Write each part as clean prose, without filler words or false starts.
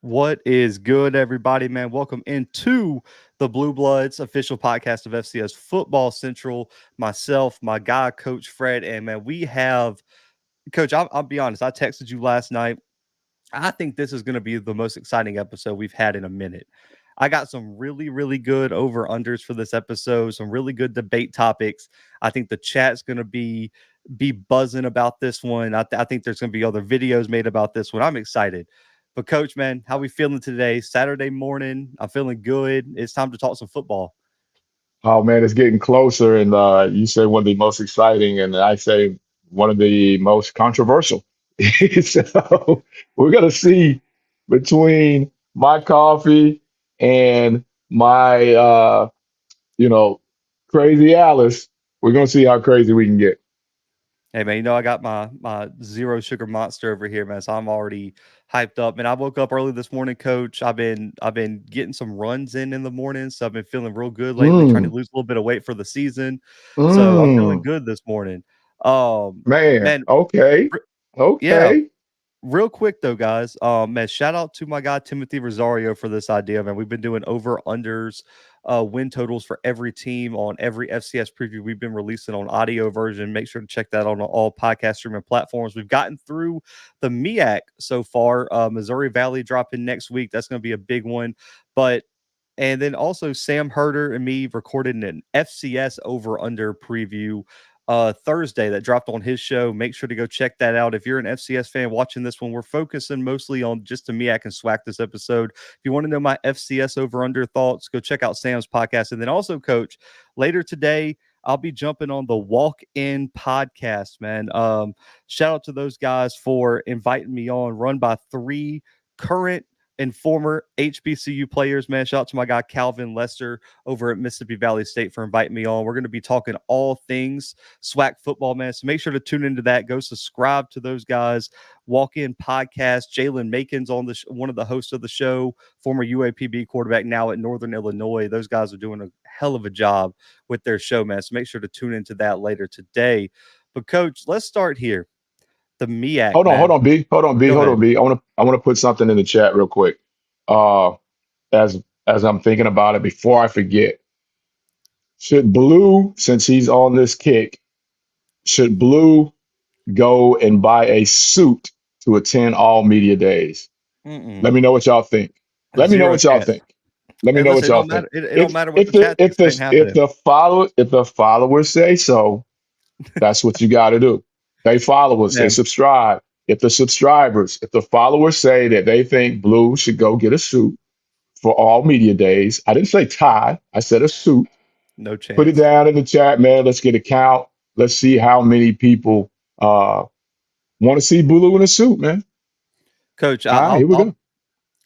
What is good, everybody, man? Welcome into the Bluebloods official podcast of FCS Football Central. Myself, my guy, Coach Fred, and man, we have Coach. I'll be honest. I texted you last night. I think this is going to be the most exciting episode we've had in a minute. I got some really good over unders for this episode. Some really good debate topics. I think the chat's going to be buzzing about this one. I think there's going to be other videos made about this one. I'm excited. But Coach, man, how we feeling today? Saturday morning. I'm feeling good. It's time to talk some football. Oh man, it's getting closer, and you say one of the most exciting, and I say one of the most controversial. So we're gonna see between my coffee and my crazy Alice. We're gonna see how crazy we can get. Hey man, I got my zero sugar monster over here, man. So I'm already hyped up. And I woke up early this morning, Coach. I've been getting some runs in the morning, so I've been feeling real good lately. Trying to Mm, lose a little bit of weight for the season, so I'm feeling mm, good this morning. man, Man, okay, yeah. okay. Real quick though, guys. Man, shout out to my guy Timothy Rosario for this idea, man. We've been doing over unders, win totals for every team on every FCS preview we've been releasing on audio version. Make sure to check that on all podcast streaming platforms. We've gotten through the MEAC so far. Missouri Valley dropping next week. That's going to be a big one. And then also Sam Herder and me recorded an FCS over under preview Thursday that dropped on his show. Make sure to go check that out. If you're an FCS fan watching this one, we're focusing mostly on just the MEAC and SWAC this episode. If you want to know my FCS over under thoughts, go check out Sam's podcast. And then also, Coach, later today, I'll be jumping on the Walk In podcast, man. Shout out to those guys for inviting me on, run by three current and former HBCU players, man. Shout out to my guy Calvin Lester over at Mississippi Valley State for inviting me on. We're going to be talking all things SWAC football, man. So make sure to tune into that. Go subscribe to those guys. Walk In podcast. Jalen Makin's on one of the hosts of the show, former UAPB quarterback, now at Northern Illinois. Those guys are doing a hell of a job with their show, man. So make sure to tune into that later today. But Coach, let's start here. The MEAC, Hold on, man. Go hold on, ahead. B. I want to put something in the chat real quick. Uh, as I'm thinking about it, before I forget, should Blue, since he's on this kick, should Blue go and buy a suit to attend all media days? Mm-mm. Let me know what y'all think. Let me know Zero what y'all chance. think. Let me Hey, know listen, what it y'all don't think. matter. It don't matter what If the the chat if thinks. It ain't the happening. if the followers say so, that's what you got to do. They follow us. They Man, subscribe. If the followers say that they think Blue should go get a suit for all media days, I didn't say tie. I said a suit. no Put it chance. down in the chat, man. Let's get a count. Let's see how many people want to see Blue in a suit, man. Coach, All right, here we go.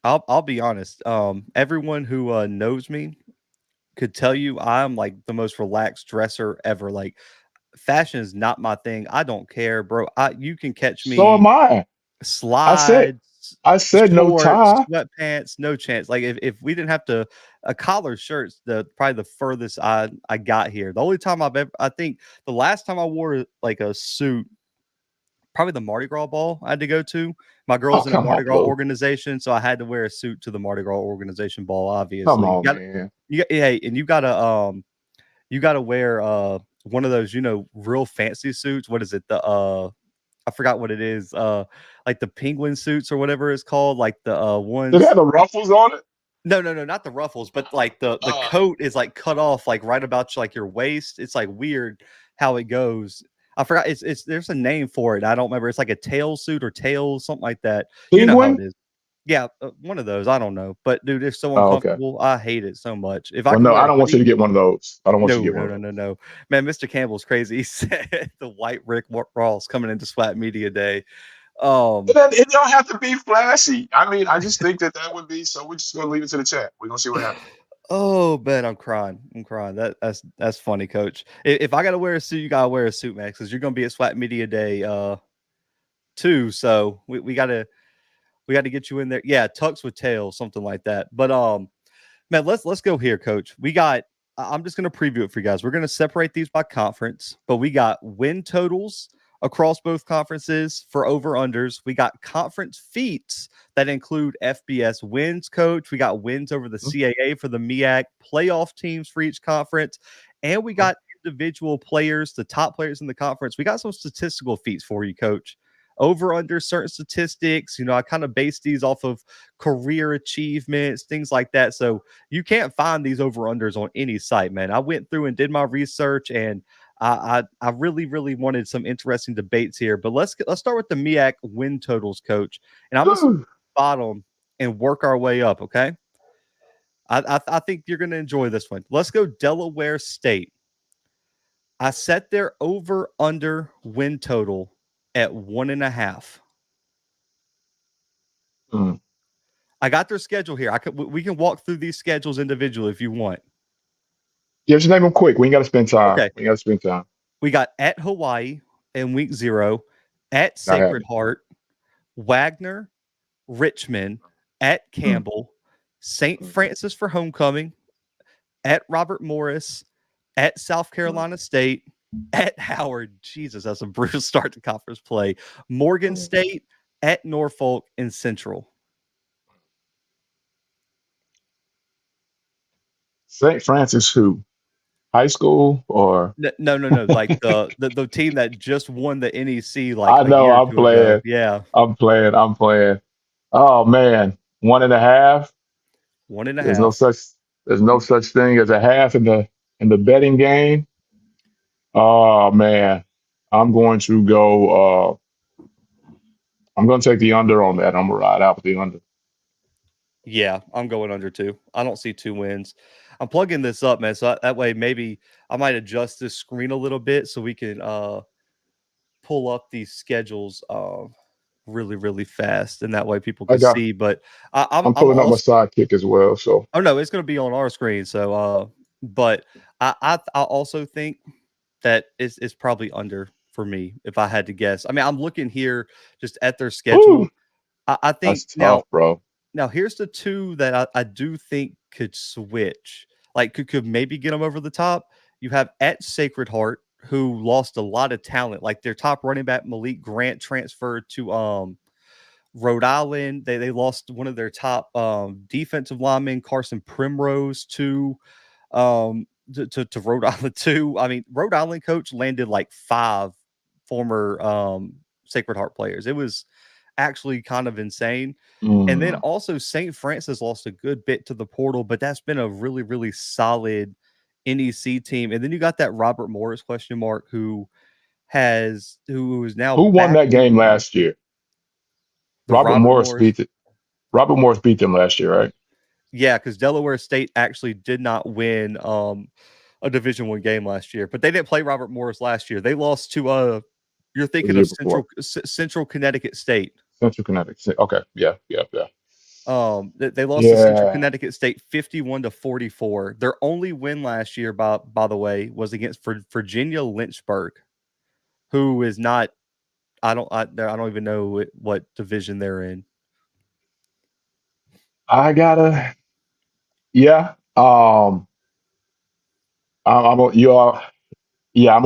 I'll be honest. Everyone who knows me could tell you I'm like the most relaxed dresser ever. Like fashion is not my thing. I don't care, bro. You can catch So me am I. I said slides, I said no shorts, tie. sweatpants, no chance. Like if we didn't have to a collar shirt's probably the furthest I got here. The only time I think the last time I wore like a suit, probably the Mardi Gras ball I had to go to. My Oh, girl's in a come on, Mardi Gras Blue. organization, so I had to wear a suit to the Mardi Gras organization ball. Come Obviously, on, man. hey, and you gotta wear one of those real fancy suits. What is it? I forgot what it is. Like the penguin suits or whatever it's called. Like the Did it have ones. the ruffles on it? No, not the ruffles, but like the Uh, coat is like cut off like right about like your waist. It's like weird how it goes. I forgot. It's there's a name for it. I don't remember. It's like a tail suit or tails, something like that. You know how it Penguin? is. Yeah, one of those. I don't know, but dude, it's so Oh, okay. uncomfortable. I hate it so much. If I Well, could no, wear I a don't want you hoodie, to get one of those. I don't want you to no, get one no, of no, those. no, no. Man, Mr. Campbell's crazy. He said the white Rick Ross coming into SWAT Media Day. Um, It don't have to be flashy. I mean, I just think that that would be. So we're just gonna leave it to the chat. We're gonna see what happens. oh man, I'm crying. I'm crying. That's funny, Coach. If I gotta wear a suit, you gotta wear a suit, man, because you're gonna be at SWAT Media Day too. So we gotta get you in there. Yeah, tux with tails, something like that. But man, let's go here, Coach. I'm just gonna preview it for you guys. We're gonna separate these by conference, but we got win totals across both conferences for over-unders. We got conference feats that include FBS wins, Coach. We got wins over the CAA for the MEAC, playoff teams for each conference, and we got individual players, the top players in the conference. We got some statistical feats for you, Coach. Over under certain statistics. I kind of base these off of career achievements, things like that. So you can't find these over unders on any site, man. I went through and did my research, and I really, really wanted some interesting debates here. But let's start with the MEAC win totals, Coach. And I'm going to bottom and work our way up, okay? I think you're going to enjoy this one. Let's go Delaware State. I set their over under win total at 1.5. I got their schedule here. We can walk through these schedules individually if you want. Yeah, just name them quick. We ain't got to spend time. Okay. We got to spend time. We got at Hawaii in week 0, at Sacred Heart, Wagner, Richmond, at Campbell, St. Francis for homecoming, at Robert Morris, at South Carolina State, at Howard. Jesus, that's a brutal start to conference play. Morgan State, at Norfolk, and Central. St. Francis who? High school or no. Like the team that just won the NEC like I know, a year I'm playing. ago. Yeah. I'm playing. Oh man. 1.5. 1.5. There's no such thing as a half in the betting game. Oh man. I'm going to take the under on that. I'm gonna ride out with the under. Yeah, I'm going under 2. I don't see 2 wins. I'm plugging this up, man. So that way maybe I might adjust this screen a little bit so we can pull up these schedules really, really fast, and that way people can see. But I'm pulling up my sidekick as well. So no, it's going to be on our screen. So, but I also think that it's probably under for me if I had to guess. I mean, I'm looking here just at their schedule. I think that's tough, bro. Now here's the 2 that I do think could switch, like could maybe get them over the top. You have at Sacred Heart, who lost a lot of talent. Like their top running back, Malik Grant, transferred to Rhode Island. They lost one of their top defensive linemen, Carson Primrose, to Rhode Island too. I mean, Rhode Island coach landed like 5 former Sacred Heart players. It was actually kind of insane. And then also St. Francis lost a good bit to the portal, but that's been a really, really solid NEC team. And then you got that Robert Morris question mark who is now who won that game last year? Robert Morris beat them last year, right? Yeah, because Delaware State actually did not win a Division I game last year, but they didn't play Robert Morris last year. They lost to you're thinking of Central Connecticut State. Central Connecticut State. Okay. Yeah. They lost to Central Connecticut State 51-44. Their only win last year, by the way, was against Virginia Lynchburg, who is not. I don't even know what division they're in. I'm gonna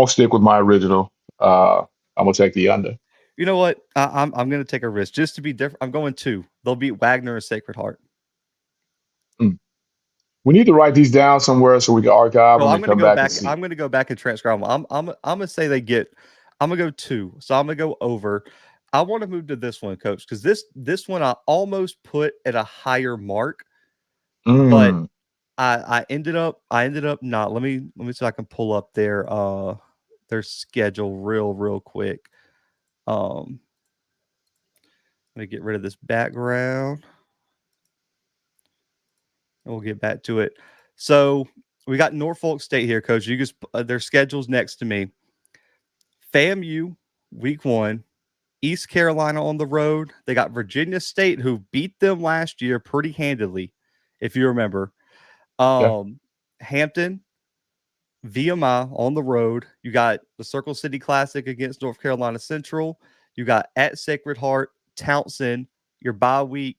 stick with my original. I'm gonna take the under. You know what? I'm gonna take a risk just to be different. I'm going 2. They'll beat Wagner and Sacred Heart. We need to write these down somewhere so we can archive them and come back and see. I'm gonna go back and transcribe them. I'm gonna say they get. I'm gonna go 2. So I'm gonna go over. I want to move to this one, Coach, because this one I almost put at a higher mark, but I ended up not. Let me see if I can pull up their schedule real quick. Let me get rid of this background, and we'll get back to it. So we got Norfolk State here, Coach. You just their schedule's next to me. FAMU week 1. East Carolina on the road. They got Virginia State, who beat them last year pretty handily, if you remember. Hampton, VMI on the road. You got the Circle City Classic against North Carolina Central. You got at Sacred Heart, Townsend, your bye week,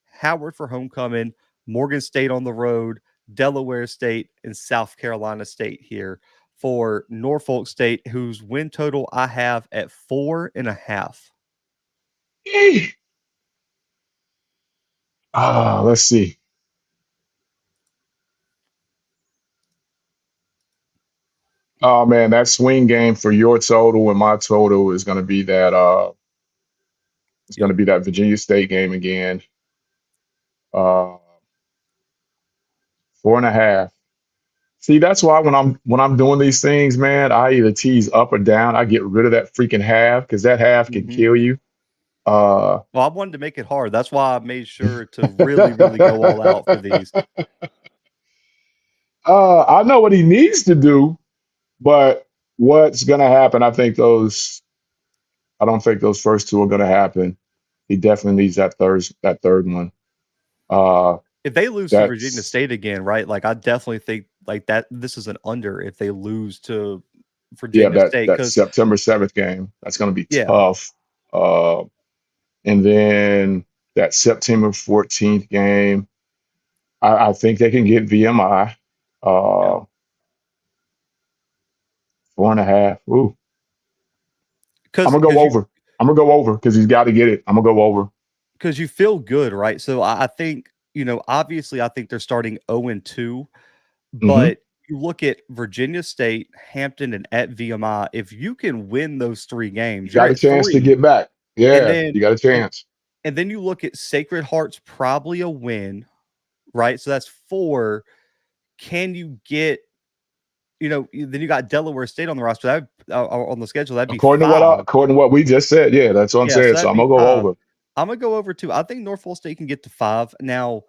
Howard for homecoming, Morgan State on the road, Delaware State, and South Carolina State here for Norfolk State, whose win total I have at 4.5. Let's see. Oh man, that swing game for your total and my total is going to be that. It's going to be that Virginia State game again. 4.5. See, that's why when I'm doing these things, man, I either tease up or down. I get rid of that freaking half because that half can kill you. Well, I wanted to make it hard. That's why I made sure to really, really go all out for these. I know what he needs to do, but what's going to happen? I don't think those first two are going to happen. He definitely needs that third one. If they lose to Virginia State again, right? Like I definitely think like that this is an under if they lose to Virginia State. That September 7th game, that's going to be tough. And then that September 14th game, I think they can get VMI. 4.5. Ooh. I'm gonna go over. I'm gonna go over because he's got to get it. I'm gonna go over. Because you feel good, right? So I think, obviously I think they're starting 0-2, but you look at Virginia State, Hampton, and at VMI. If you can win those 3 games, you got a chance to get back. Yeah, you got a chance. And then you look at Sacred Heart's probably a win, right? So that's 4. Can you get, then you got Delaware State on the roster. That on the schedule, that'd be according 5. To what we just said. Yeah, that's what I'm saying. So I'm gonna go over. I'm gonna go over too. I think Norfolk State can get to 5. Now,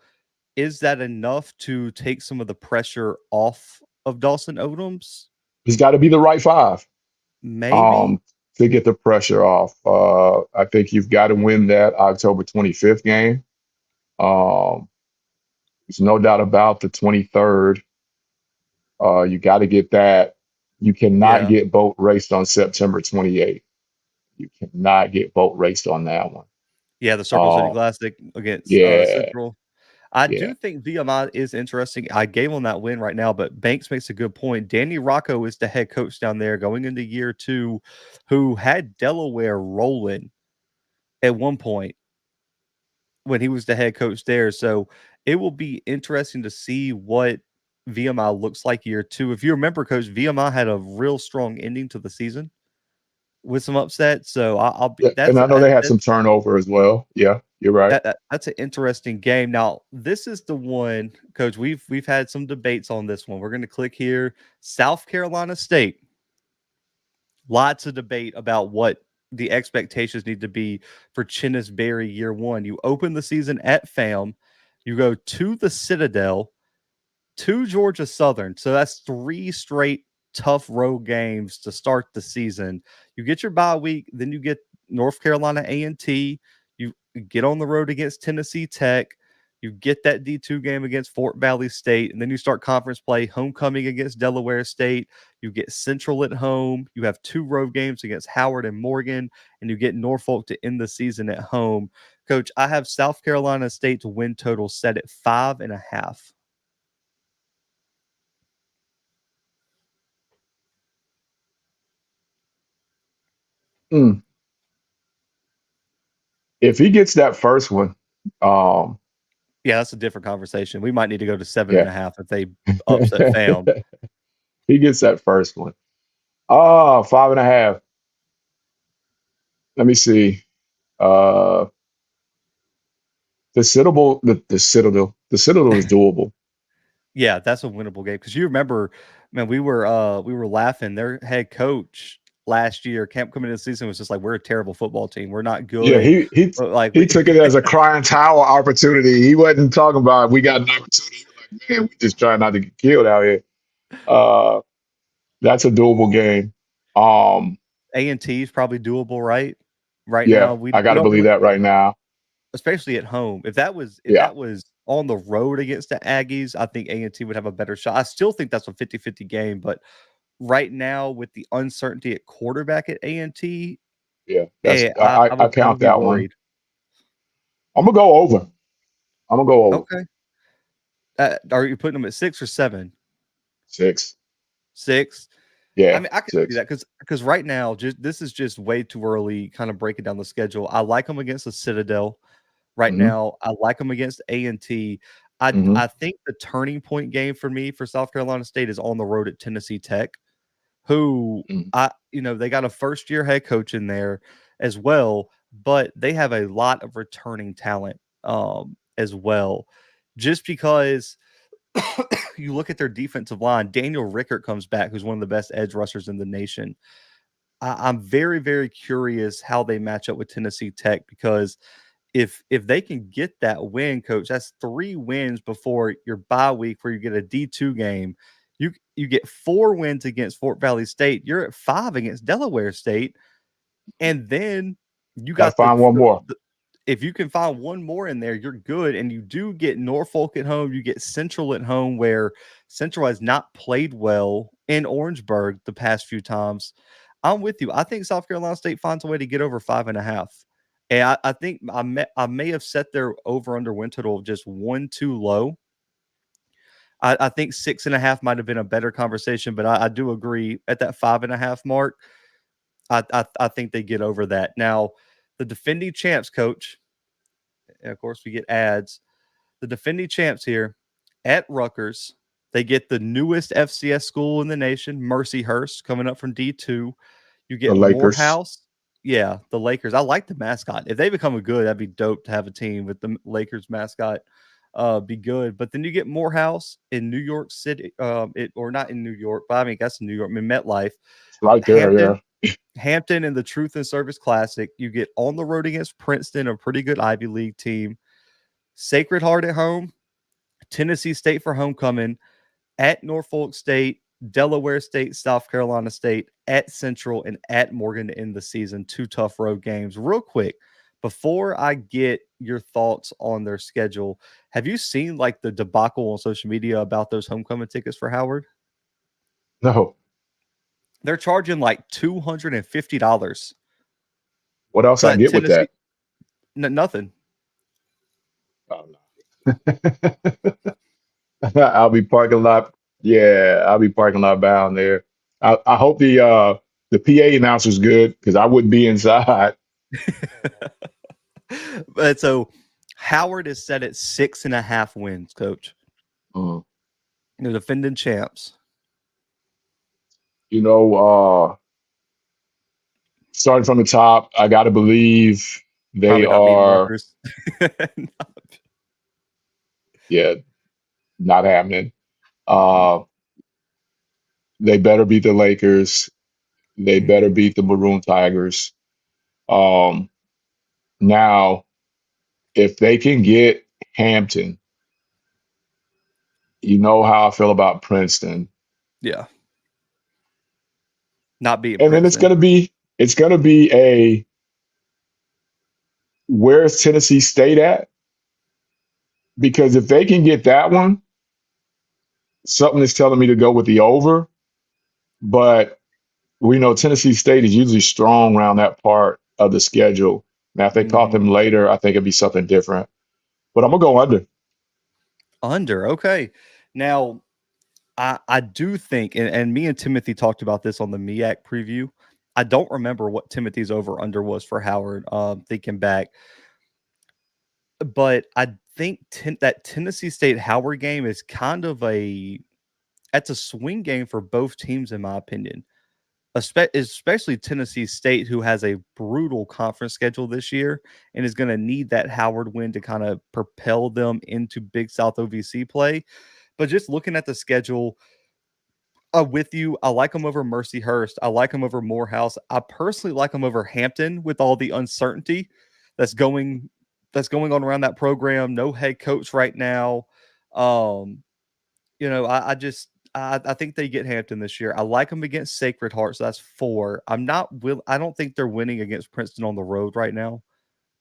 is that enough to take some of the pressure off of Dawson Odoms? He's got to be the right 5. Maybe to get the pressure off. I think you've got to win that October 25th game. There's no doubt about the 23rd. You got to get that. You cannot get boat raced on September 28th. You cannot get boat raced on that one. Yeah, the Circle City Classic against Central. I do think VMI is interesting. I gave on that win right now, but Banks makes a good point. Danny Rocco is the head coach down there going into year 2, who had Delaware rolling at one point when he was the head coach there. So it will be interesting to see what VMI looks like year 2. If you remember, Coach, VMI had a real strong ending to the season with some upsets. So I'll be. And I know they had some turnover as well. Yeah, you're right. That's an interesting game. Now, this is the one, Coach. We've had some debates on this one. We're going to click here. South Carolina State. Lots of debate about what the expectations need to be for Chennis Berry year 1. You open the season at FAM. You go to the Citadel, to Georgia Southern. So that's 3 straight tough road games to start the season. You get your bye week, then you get North Carolina A&T. You get on the road against Tennessee Tech. You get that D2 game against Fort Valley State, and then you start conference play, homecoming against Delaware State. You get Central at home. You have 2 road games against Howard and Morgan, and you get Norfolk to end the season at home. Coach, I have South Carolina State's win total set at 5.5. If he gets that first one, yeah, that's a different conversation. We might need to go to 7.5 if they upset FAM. He gets that first one. 5.5. Let me see. The Citadel is doable. Yeah, that's a winnable game because you remember, man, we were laughing. Their head coach last year, camp coming into the season, was just like, we're a terrible football team. We're not good. Yeah, he took it as a crying towel opportunity. He wasn't talking about we got an opportunity. He was like, man, we just trying not to get killed out here. That's a doable game. A&T is probably doable, right? Right yeah, now, I got to believe that right now. Especially at home. If that was on the road against the Aggies, I think A&T would have a better shot. I still think that's a 50-50 game, but right now with the uncertainty at quarterback at A&T, I count that one. I'm gonna go over. Okay. Are you putting them at 6 or 7? 6. 6. Yeah, I mean, I could see 6. that because right now, this is just way too early. Kind of breaking down the schedule. I like them against the Citadel right Hmm. now. I like them against A&T. I Hmm. I think the turning point game for me for South Carolina State is on the road at Tennessee Tech, who Hmm. they got a first year head coach in there as well, but they have a lot of returning talent as well. Just because you look at their defensive line, Daniel Rickert comes back, who's one of the best edge rushers in the nation. I'm very, very curious how they match up with Tennessee Tech because if they can get that win, coach, that's 3 wins before your bye week where you get a D2 game. You get 4 wins against Fort Valley State. You're at 5 against Delaware State, and then you Got to got find one more. if you can find one more in there, you're good. And you do get Norfolk at home. You get Central at home, where Central has not played well in Orangeburg the past few times. I'm with you. I think South Carolina State finds a way to get over 5.5. And I think I may have set their over under win total just one too low. I think 6.5 might have been a better conversation, but I do agree at that 5.5 mark. I think they get over that. Now, the defending champs, coach, and of course we get ads. The defending champs here at Rutgers, they get the newest FCS school in the nation, Mercyhurst, coming up from D2. You The get Lakers. Morehouse. Yeah, the Lakers. I like the mascot. If they become a good, that'd be dope to have a team with the Lakers mascot. Be good. But then you get Morehouse in New York City, or not in New York, but I mean that's in New York. I mean MetLife, It's right there. Hampton, Yeah. Hampton in the Truth and Service Classic. You get on the road against Princeton, a pretty good Ivy League team. Sacred Heart at home, Tennessee State for homecoming, at Norfolk State, Delaware State, South Carolina State, at Central, and at Morgan to end the season. 2 tough road games. Real quick, before I get your thoughts on their schedule, have you seen like the debacle on social media about those homecoming tickets for Howard? No. They're charging like $250. What else I But get with Tennessee, that? nothing. Oh, no. I'll be parking lot. Yeah, I'll be parking lot bound there. I hope the PA announcer's good because I wouldn't be inside. But so Howard is set at 6.5 wins, coach. Mm. The defending champs. You know, starting from the top, I got to believe they Probably not beating are, Rutgers. yeah, not happening. Uh, they better beat the Lakers. They better Mhm. beat the Maroon Tigers. Um, now, if they can get Hampton, you know how I feel about Princeton. Yeah. Not beating And then Princeton. it's gonna be a where's Tennessee State at? Because if they can get that one, something is telling me to go with the over. But we know Tennessee State is usually strong around that part of the schedule. Now, if they caught Mhm. them later, I think it'd be something different. But I'm gonna go under. Under. Okay. Now, I do think, and me and Timothy talked about this on the MEAC preview. I don't remember what Timothy's over under was for Howard, thinking back. But I think that Tennessee State Howard game is kind of that's a swing game for both teams, in my opinion. Especially Tennessee State, who has a brutal conference schedule this year and is going to need that Howard win to kind of propel them into Big South OVC play. But just looking at the schedule, with you, I like them over Mercyhurst. I like them over Morehouse. I personally like them over Hampton with all the uncertainty that's going on around that program. No head coach right now. Um, I think they get Hampton this year. I like them against Sacred Heart, so that's 4. I don't think they're winning against Princeton on the road right now.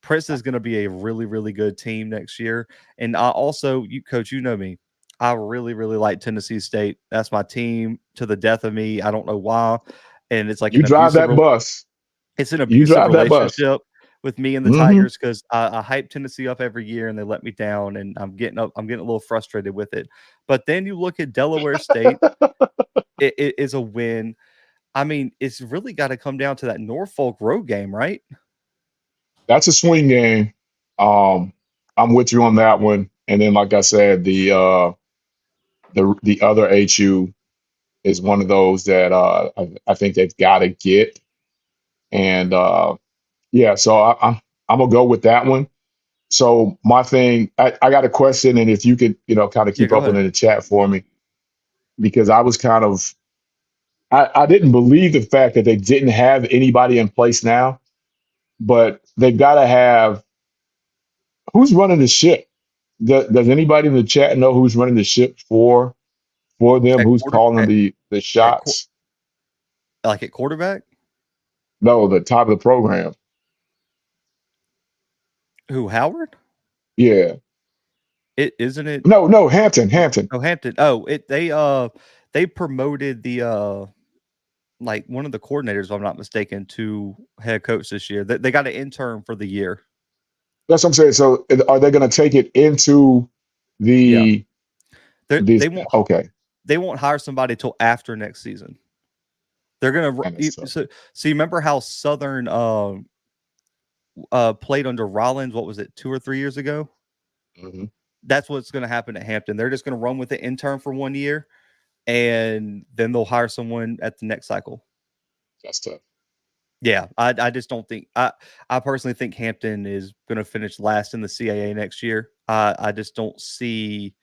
Princeton is going to be a really, really good team next year. And I also, you coach, you know me. I really, really like Tennessee State. That's my team to the death of me. I don't know why. And it's like You drive that bus. it's an You abusive drive that bus. relationship with me and the Hmm. Tigers because I hype Tennessee up every year and they let me down, and I'm getting a little frustrated with it. But then you look at Delaware State, it is a win. I mean, it's really got to come down to that Norfolk road game, right? That's a swing game. I'm with you on that one. And then, like I said, the other HU is one of those that I think they've got to get. And yeah, so I'm gonna go with that one. So my thing, I got a question, and if you could, kind of Yeah, keep go up with it ahead. in the chat for me, because I was kind of I didn't believe the fact that they didn't have anybody in place now, but they've got to have who's running the ship. Does anybody in the chat know who's running the ship for them? At Who's quarter calling at, the at qu- shots? like at quarterback? No, the top of the program. Who, Howard? Yeah. It isn't it No, Hampton. Oh, Hampton. Oh, they promoted the like one of the coordinators, if I'm not mistaken, to head coach this year. They got an intern for the year. That's what I'm saying. So are they going to take it into Yeah. the They this? they won't Okay, they won't hire somebody till after next season. They're gonna and it's tough. so you remember how Southern played under Rollins, what was it, 2 or 3 years ago? Mhm. That's what's gonna happen at Hampton. They're just gonna run with the intern for 1 year and then they'll hire someone at the next cycle. That's tough. Yeah, I just don't think I personally think Hampton is going to finish last in the CAA next year. I just don't see.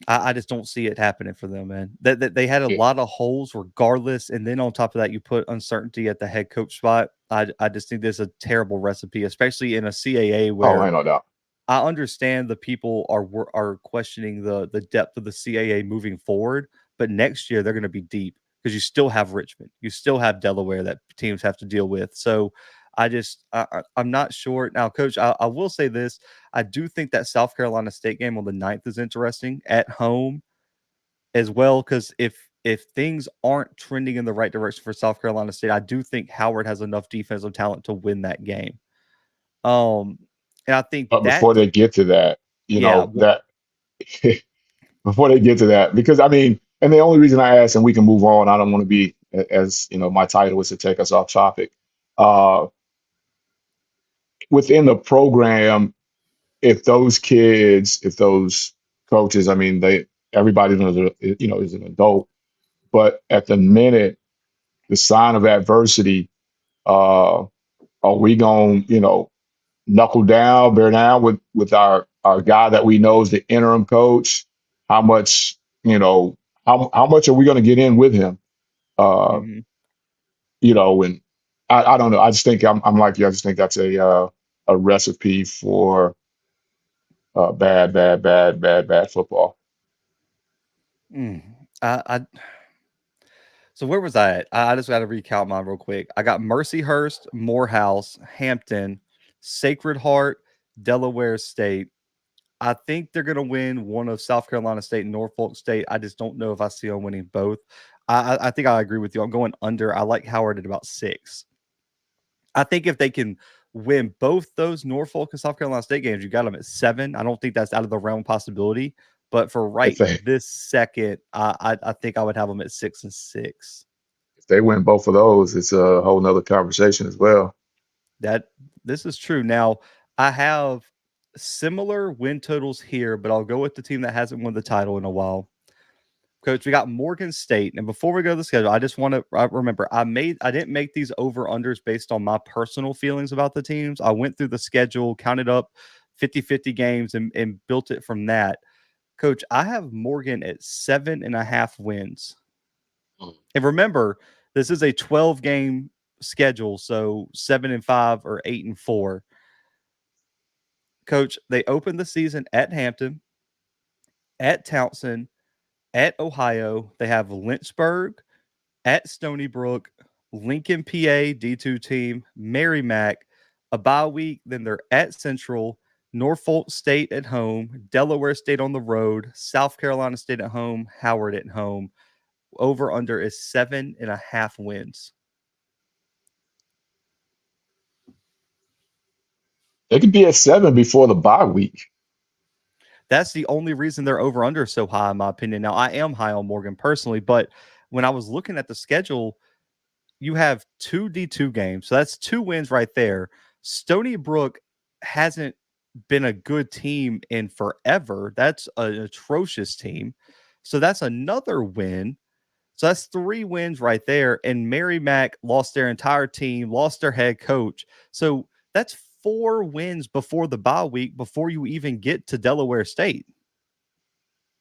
I just don't see it happening for them, man. That they had a Yeah. lot of holes, regardless, and then on top of that, you put uncertainty at the head coach spot. I just think there's a terrible recipe, especially in a CAA Oh, where ain't no doubt. I understand the people are questioning the depth of the CAA moving forward, but next year they're going to be deep because you still have Richmond, you still have Delaware that teams have to deal with. So I'm not sure now, Coach. I will say this: I do think that South Carolina State game on the 9th is interesting at home as well, because if things aren't trending in the right direction for South Carolina State, I do think Howard has enough defensive talent to win that game. Um, and I think But that, before they get to that, yeah, that before they get to that, because I mean, and the only reason I asked, and we can move on. I don't want to be as my title is to take us off topic. Uh, Within the program, if those kids, if those coaches, I mean, everybody knows, is an adult, but at the minute, the sign of adversity, uh, are we going, knuckle down, bear down with our guy that we know is the interim coach? How much, how much are we going to get in with him? Uh, mhm. and I don't know. I just think I'm like you. I just think that's a recipe for bad football. Mm. I so where was I at? I just got to recount mine real quick. I got Mercyhurst, Morehouse, Hampton, Sacred Heart, Delaware State. I think they're going to win one of South Carolina State and Norfolk State. I just don't know if I see them winning both. I think I agree with you. I'm going under. I like Howard at about 6. I think if they can win both those Norfolk and South Carolina State games, you got them at 7. I don't think that's out of the realm possibility. But for If right they this second, I think I would have them at 6-6. if they win both of those, it's a whole nother conversation as well. That this is true. Now I have similar win totals here, but I'll go with the team that hasn't won the title in a while. Coach, we got Morgan State, and before we go to the schedule, I just want to remember I didn't make these over unders based on my personal feelings about the teams. I went through the schedule, counted up 50-50 games, and built it from that. Coach, I have Morgan at 7.5 wins. And remember, this is a 12 game schedule, so 7-5 or 8-4. Coach, they opened the season at Hampton, at Townsend, at Ohio. They have Lynchburg, at Stony Brook, Lincoln, PA, D2 team, Merrimack, a bye week. Then they're at Central, Norfolk State at home, Delaware State on the road, South Carolina State at home, Howard at home. Over under is 7.5 wins. They could be at 7 before the bye week. That's the only reason their over under is so high, in my opinion. Now, I am high on Morgan personally, but when I was looking at the schedule, you have 2 D2 games. So that's 2 wins right there. Stony Brook hasn't been a good team in forever. That's an atrocious team. So that's another win. So that's 3 wins right there. And Merrimack lost their entire team, lost their head coach. So that's 4 wins before the bye week, before you even get to Delaware State,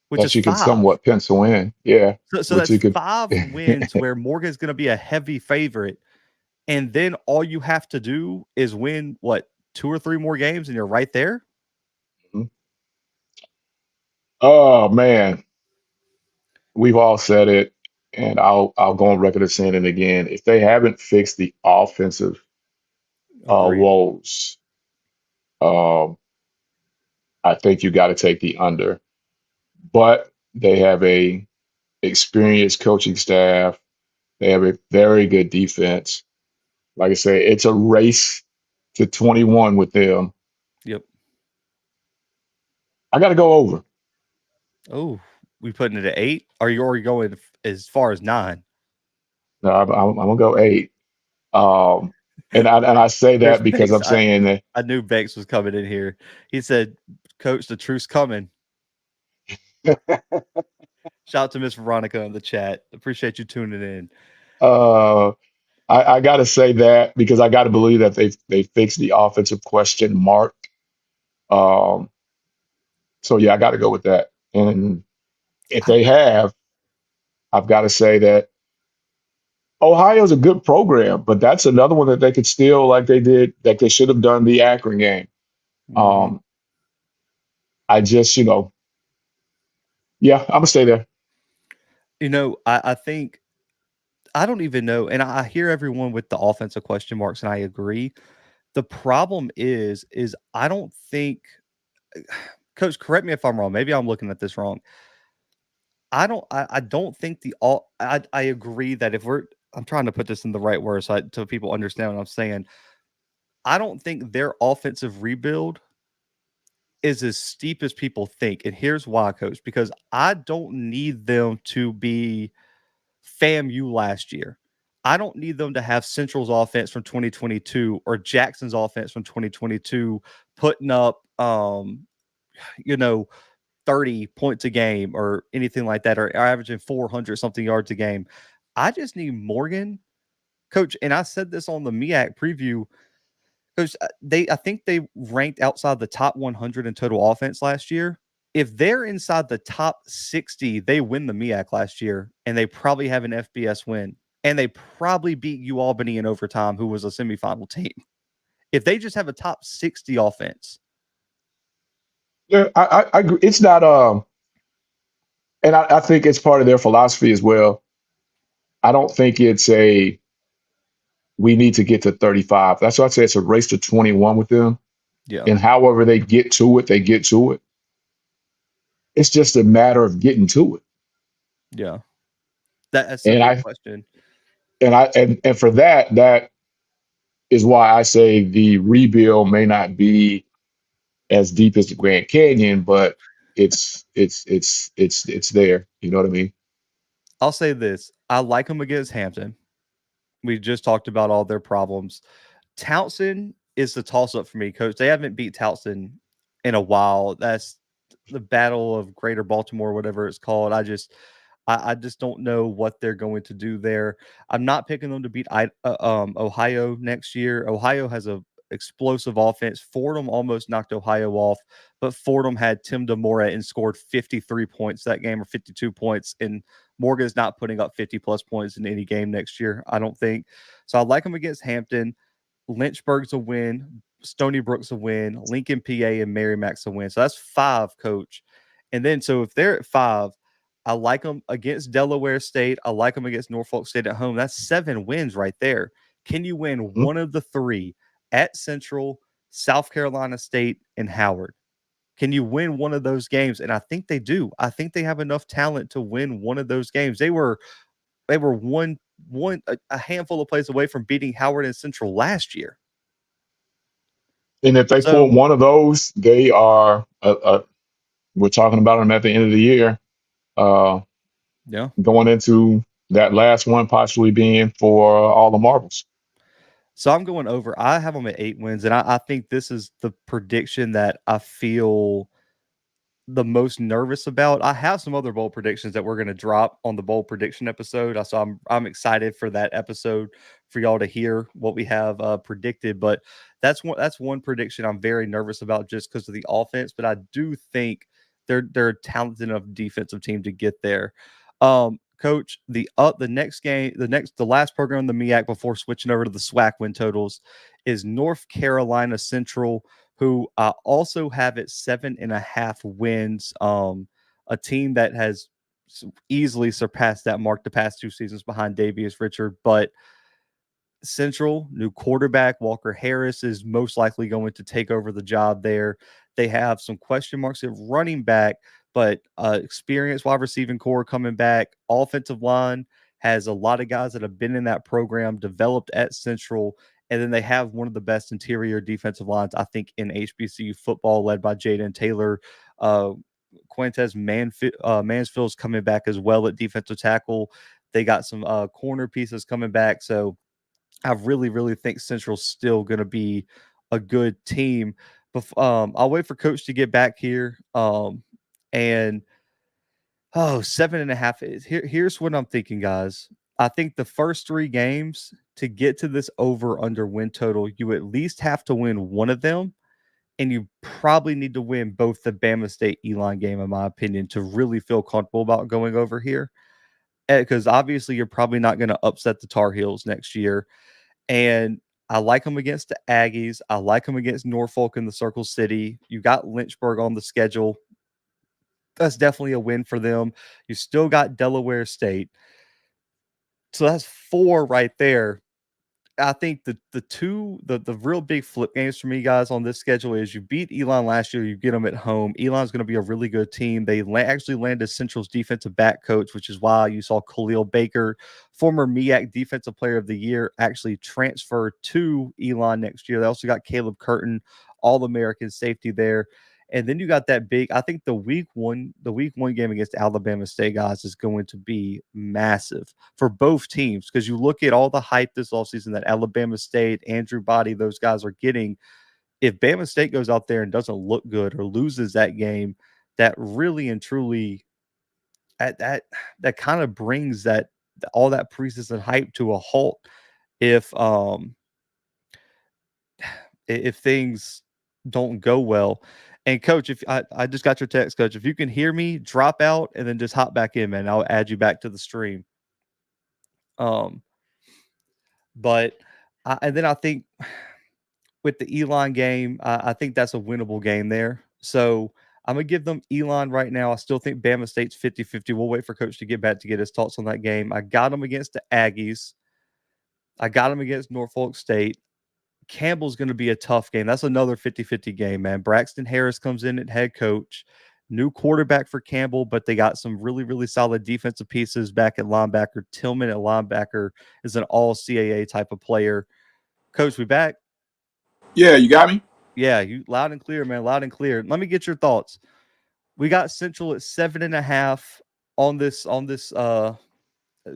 which That is you can 5. somewhat pencil in. Yeah. So Which that's you could 5 wins where Morgan's going to be a heavy favorite. And then all you have to do is win, what, 2 or 3 more games, and you're right there? Oh man, we've all said it, and I'll go on record as saying it again. If they haven't fixed the offensive Agreed. woes, um, I think you got to take the under. But they have a experienced coaching staff. They have a very good defense. Like I say, it's a race to 21 with them. Yep. I got to go over. Oh, we putting it at 8? Are you already going as far as 9? No, I'm gonna go 8. Um, and I say There's that because Bex. I'm saying that I knew Bex was coming in here. He said, "Coach, the truth's coming." Shout out to Miss Veronica in the chat. Appreciate you tuning in. uh, I got to say that because I got to believe that they fixed the offensive question mark. Um, so yeah, I got to go with that. And if they have, I've got to say that Ohio's a good program, but that's another one that they could steal like they did, like they should have done the Akron game. Mm-hmm. Um, I just, yeah, I'm gonna stay there. I think I don't even know, and I hear everyone with the offensive question marks, and I agree. The problem is I don't think, Coach, correct me if I'm wrong. Maybe I'm looking at this wrong. I don't think I agree that if I'm trying to put this in the right words so people understand what I'm saying. I don't think their offensive rebuild is as steep as people think. And here's why, Coach, because I don't need them to be FAMU last year. I don't need them to have Central's offense from 2022 or Jackson's offense from 2022 putting up you know 30 points a game or anything like that, or averaging 400 something yards a game. I just need Morgan, Coach. And I said this on the MEAC preview, Coach. I think they ranked outside the top 100 in total offense last year. If they're inside the top 60, they win the MEAC last year, and they probably have an FBS win. And they probably beat UAlbany in overtime, who was a semifinal team. If they just have a top 60 offense. Yeah, I agree. It's not and I think it's part of their philosophy as well. I don't think it's a we need to get to 35. That's why I say it's a race to 21 with them. Yeah. And however they get to it, they get to it. It's just a matter of getting to it. Yeah. That's a And good I question. and for that is why I say the rebuild may not be as deep as the Grand Canyon, but it's there. You know what I mean? I'll say this. I like them against Hampton. We just talked about all their problems. Townsend is the toss up for me, Coach. They haven't beat Townsend in a while. That's the Battle of Greater Baltimore, whatever it's called. I just don't know what they're going to do there. I'm not picking them to beat Ohio next year. Ohio has a explosive offense. Fordham almost knocked Ohio off, but Fordham had Tim DeMora and scored 53 points that game, or 52 points, and Morgan's not putting up 50 plus points in any game next year, I don't think. So I like them against Hampton. Lynchburg's a win. Stony Brook's a win. Lincoln, PA, and Merrimack's a win. So that's 5, Coach. And then, so if they're at 5, I like them against Delaware State. I like them against Norfolk State at home. That's 7 wins right there. Can you win Mhm. one of the 3 at Central, South Carolina State, and Howard? Can you win one of those games? And I think they do. I think they have enough talent to win one of those games. They were a handful of plays away from beating Howard and Central last year. And if they pull So one of those, they are. We're talking about them at the end of the year, uh, yeah, going into that last one possibly being for all the marbles. So I'm going over. I have them at 8 wins, and I think this is the prediction that I feel the most nervous about. I have some other bold predictions that we're going to drop on the bold prediction episode. So I'm excited for that episode for y'all to hear what we have predicted. But that's one prediction I'm very nervous about just because of the offense. But I do think they're a talented enough defensive team to get there. Coach, the next game, the last program in the MEAC before switching over to the SWAC win totals is North Carolina Central, who I also have at 7.5 wins. A team that has easily surpassed that mark the past 2 seasons behind Davius Richard. But Central, new quarterback Walker Harris is most likely going to take over the job there. They have some question marks at running back, but experienced wide receiving core coming back. Offensive line has a lot of guys that have been in that program, developed at Central. And then they have one of the best interior defensive lines, I think, in HBCU football, led by Jaden Taylor. Quintez Mansfield's coming back as well at defensive tackle. They got some corner pieces coming back. So I really, really think Central's still going to be a good team. But I'll wait for Coach to get back here. And 7.5. Here's what I'm thinking, guys. I think the first 3 games to get to this over under win total, you at least have to win one of them. And you probably need to win both the Bama State Elon game, in my opinion, to really feel comfortable about going over here. Because obviously you're probably not going to upset the Tar Heels next year. And I like them against the Aggies. I like them against Norfolk in the Circle City. You got Lynchburg on the schedule. That's definitely a win for them. You still got Delaware State. So that's 4 right there. I think the real big flip games for me, guys, on this schedule is you beat Elon last year, you get them at home. Elon's going to be a really good team. They actually landed Central's defensive back coach, which is why you saw Khalil Baker, former MEAC Defensive Player of the Year, actually transfer to Elon next year. They also got Caleb Curtin, All-American safety there. And then you got that big, I think the week one game against Alabama State, guys, is going to be massive for both teams because you look at all the hype this offseason that Alabama State, Andrew Body, those guys are getting. If Bama State goes out there and doesn't look good or loses that game, that really and truly that kind of brings that all that preseason hype to a halt if things don't go well. And Coach, if I just got your text, Coach, if you can hear me, drop out and then just hop back in, man. I'll add you back to the stream. But and then I think with the Elon game, I think that's a winnable game there. So I'm going to give them Elon right now. I still think Bama State's 50-50. We'll wait for Coach to get back to get his thoughts on that game. I got them against the Aggies. I got them against Norfolk State. Campbell's going to be a tough game. That's another 50-50 game, man. Braxton Harris comes in at head coach. New quarterback for Campbell, but they got some really, really solid defensive pieces back at linebacker. Tillman at linebacker is an all-CAA type of player. Coach, we back? Yeah, you got me? Yeah, you loud and clear, man. Loud and clear. Let me get your thoughts. We got Central at 7.5 on this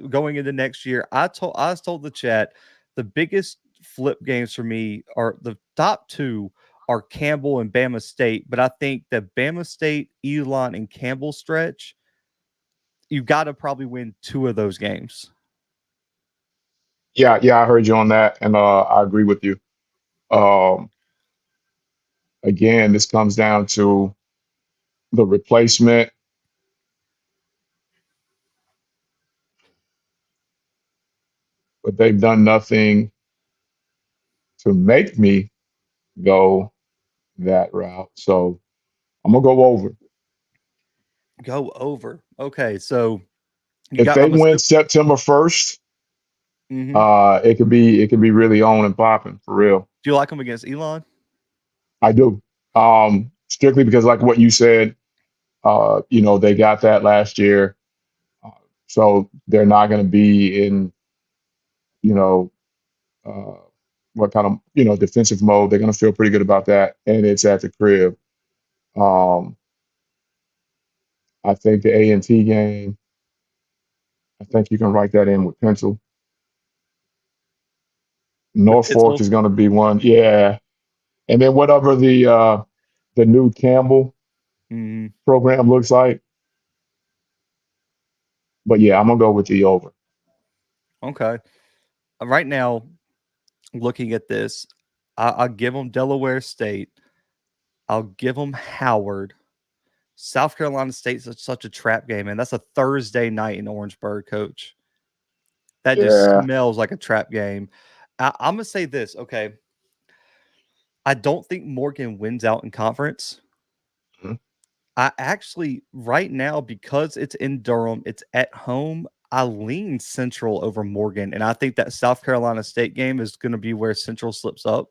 going into next year. I was told the chat the biggest flip games for me are the top 2 are Campbell and Bama State, but I think that Bama State, Elon, and Campbell stretch, you got to probably win 2 of those games. Yeah, I heard you on that, and I agree with you. Again, this comes down to the replacement. But they've done nothing to make me go that route. So I'm gonna go over. Go over. Okay, so you If got. they win September 1st, it could be really on and popping for real. Do you like them against Elon? I do. Strictly because, like what you said, they got that last year, so they're not going to be in, what kind of defensive mode. They're going to feel pretty good about that, and it's at the crib. I think the A&T game I think you can write that in with pencil. With Norfolk Pittsville. is going to be one. Yeah. And then whatever the new Campbell Mm, program looks like. But yeah, I'm gonna go with the over. okay. Right now, looking at this, I'll give them Delaware State. I'll give them Howard. South Carolina State's such a trap game, and that's a Thursday night in Orangeburg, Coach. That just Yeah. smells like a trap game. I'm gonna say this, okay. I don't think Morgan wins out in conference. Mhm. I actually, right now, because it's in Durham, it's at home. I lean Central over Morgan, and I think that South Carolina State game is going to be where Central slips up.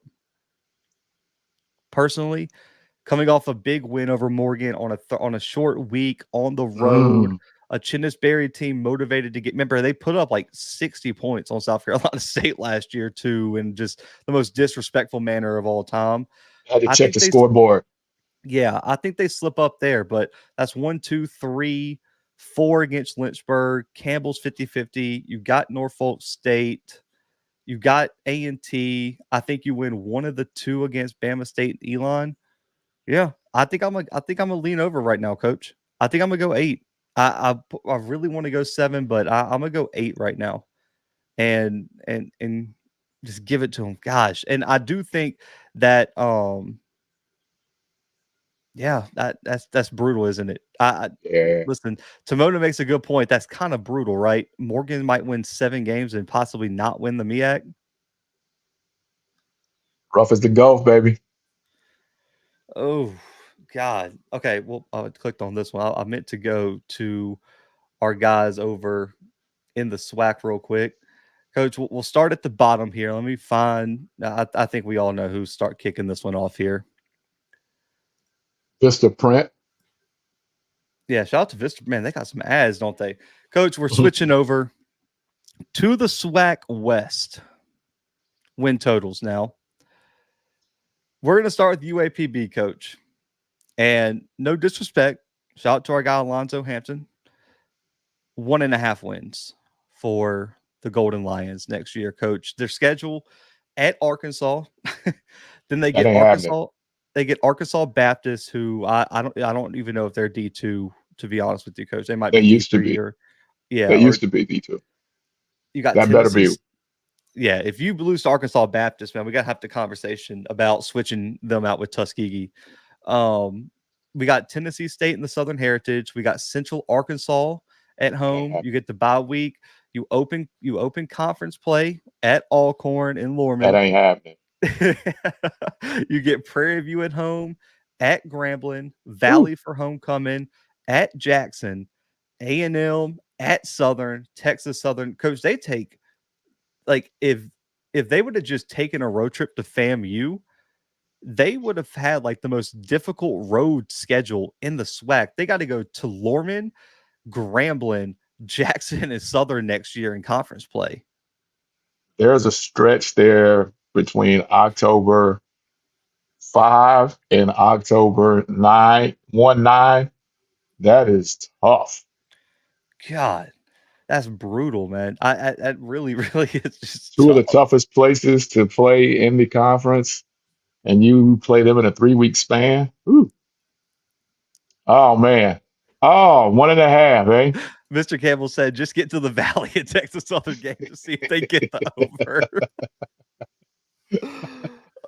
Personally, coming off a big win over Morgan on a short week on the road, Mm. a Chinnisberry team motivated to get. Remember, they put up like 60 points on South Carolina State last year too, in just the most disrespectful manner of all time. Had to I check think the they scoreboard. Yeah, I think they slip up there, but that's 1, 2, 3, 4 against Lynchburg. Campbell's 50-50. You got Norfolk State. You got A&T. I think you win one of the two against Bama State and Elon. Yeah, I think I'm gonna lean over right now, Coach. I think I'm gonna go 8. I really want to go 7, but I'm gonna go 8 right now, and just give it to them. Gosh, and I do think that yeah, that's brutal, isn't it? I Yeah. listen, Timona makes a good point. That's kind of brutal, right? Morgan might win 7 games and possibly not win the MEAC. Rough as the Gulf, baby. Oh God. Okay, well, I clicked on this one. I meant to go to our guys over in the SWAC real quick. Coach, we'll start at the bottom here. Let me find. I think we all know who start kicking this one off here. Vista Print. Yeah, shout out to Vista. Man, they got some ads, don't they? Coach, we're switching over to the SWAC West win totals now. We're going to start with UAPB, Coach. And no disrespect, shout out to our guy Alonzo Hampton. 1.5 wins for the Golden Lions next year, Coach. Their schedule at Arkansas. Then they That get ain't happening. Arkansas. They get Arkansas Baptist, who I don't even know if they're D2. To be honest with you, Coach, they might They be used to D3 be. or yeah, They or used to be D2. you got That better Tennessee. be. Yeah, if you lose to Arkansas Baptist, man, we got to have the conversation about switching them out with Tuskegee. We got Tennessee State in the Southern Heritage. We got Central Arkansas at That ain't home. You happening. get the bye week. You open conference play at Alcorn in That Lorman. ain't happening. You get Prairie View at home, at Grambling, Ooh. Valley for homecoming, at Jackson, A&M, at Southern, Texas Southern. Coach, they take like if they would have just taken a road trip to FAMU, they would have had like the most difficult road schedule in the SWAC. They got to go to Lorman, Grambling, Jackson, and Southern next year in conference play. There's a stretch there between October 5 and October 9, 1-9. That is tough. God, that's brutal, man. I that really, really is just Two of tough. the toughest places to play in the conference, and you play them in a 3-week span. Ooh. Oh man. Oh, 1.5, eh? Mr. Campbell said, just get to the Valley at Texas Southern game to see if they get the over.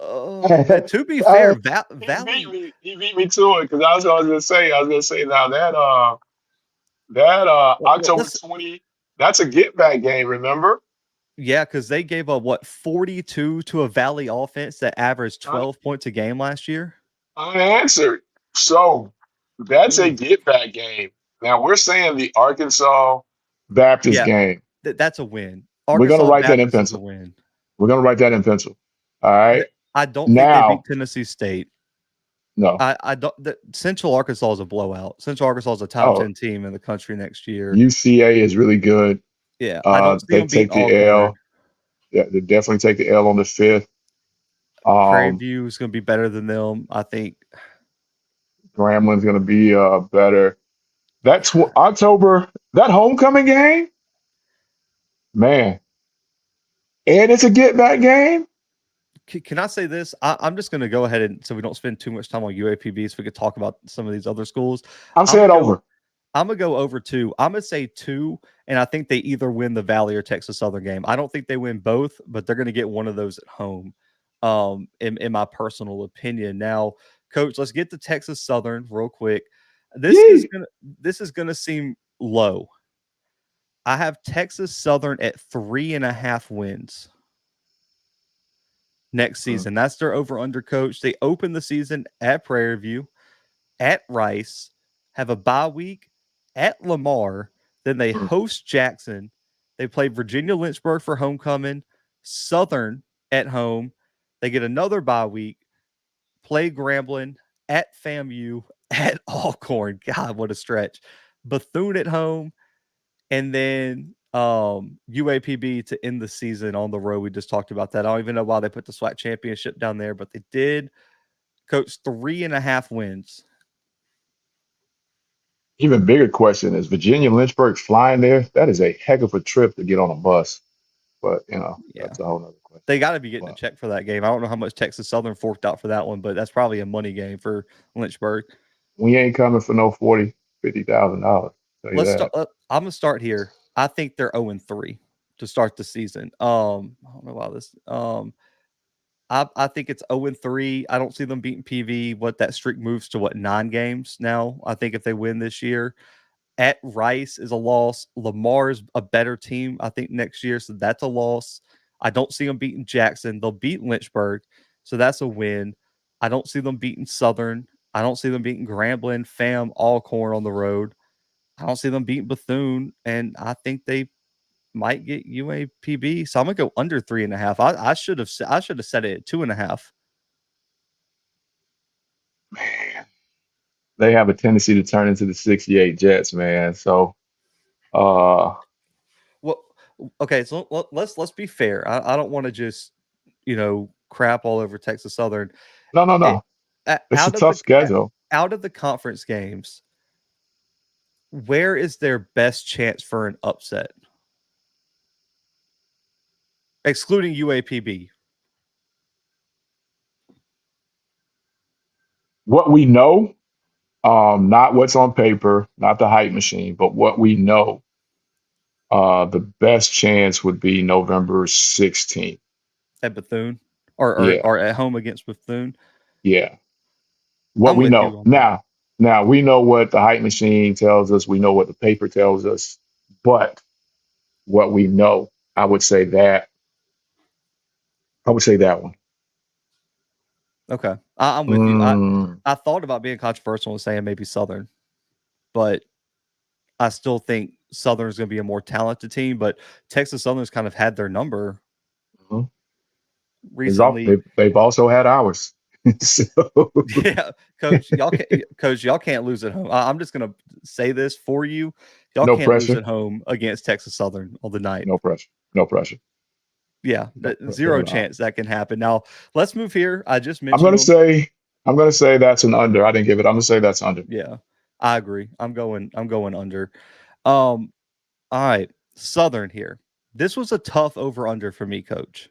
Oh man. To be fair, Valley. He beat me to it because I was gonna say now that Well, October let's 20, that's a get back game, remember? Yeah, because they gave up what 42 to a Valley offense that averaged Un- 12 points a game last year. Unanswered. So that's a Ooh. get back game. Now we're saying the Arkansas Baptist Yeah, game. that's a win. We're gonna Arkansas write that in Baptist is a pencil. win. We're gonna write that in pencil. All right. I don't think they beat Now, Tennessee State. no. I don't. Central Arkansas is a blowout. Central Arkansas is a top Oh, 10 team in the country next year. UCA is really good. Yeah, I don't see They them beating take the Alcorn. L. Yeah, they definitely take the L on the 5th. Prairie Um, View is going to be better than them. I think. Grambling's going to be better. That's October. That homecoming game. Man, and it's a get back game. Can I say this? I'm just going to go ahead and so we don't spend too much time on UAPB, so we could talk about some of these other schools. I'm saying over. I'm gonna go over 2. I'm gonna say 2, and I think they either win the Valley or Texas Southern game. I don't think they win both, but they're gonna get one of those at home. In my personal opinion. Now, Coach, let's get to Texas Southern real quick. This is gonna seem low. I have Texas Southern at 3.5 wins next season. That's their over/under, Coach. They open the season at Prairie View, at Rice, have a bye week at Lamar, then they host Jackson. They play Virginia Lynchburg for homecoming, Southern at home. They get another bye week, play Grambling at FAMU, at Alcorn. God, what a stretch. Bethune at home, and then UAPB to end the season on the road. We just talked about that. I don't even know why they put the SWAC Championship down there, but they did. Coach, 3.5 wins. Even bigger question is Virginia Lynchburg flying there? That is a heck of a trip to get on a bus. But, that's a whole nother question. They got to be getting a check for that game. I don't know how much Texas Southern forked out for that one, but that's probably a money game for Lynchburg. We ain't coming for no $40,000, $50,000. Let's start. I'm gonna start here. I think they're 0-3 to start the season. I don't know why this. I think it's 0-3. I don't see them beating PV. What that streak moves to 9 games now. I think if they win this year, at Rice is a loss. Lamar is a better team, I think, next year, so that's a loss. I don't see them beating Jackson. They'll beat Lynchburg, so that's a win. I don't see them beating Southern. I don't see them beating Grambling, FAM, Alcorn on the road. I don't see them beating Bethune, and I think they might get UAPB. So I'm gonna go under 3.5. I should have set it at 2.5. Man, they have a tendency to turn into the 68 Jets, man. So, well, okay. So let's be fair. I don't want to just crap all over Texas Southern. No. It's a tough schedule. Out of the conference games, where is their best chance for an upset? Excluding UAPB. What we know, not what's on paper, not the hype machine, but what we know, the best chance would be November 16th. At Bethune? Or at home against Bethune? Yeah. What we know. Now we know what the hype machine tells us. We know what the paper tells us. But what we know, I would say that one. Okay. I'm with you. I thought about being controversial and saying maybe Southern, but I still think Southern is going to be a more talented team, but Texas Southern's kind of had their number recently. They've also had ours. So. Yeah, Coach, y'all can't lose at home. I'm just going to say this for you. Y'all can't lose at home against Texas Southern on the night. No pressure. Yeah, zero chance that can happen. Now let's move here. I just mentioned. I'm gonna say that's an under. I didn't give it. I'm gonna say that's under. Yeah, I agree. I'm going under. All right, Southern here. This was a tough over/under for me, Coach.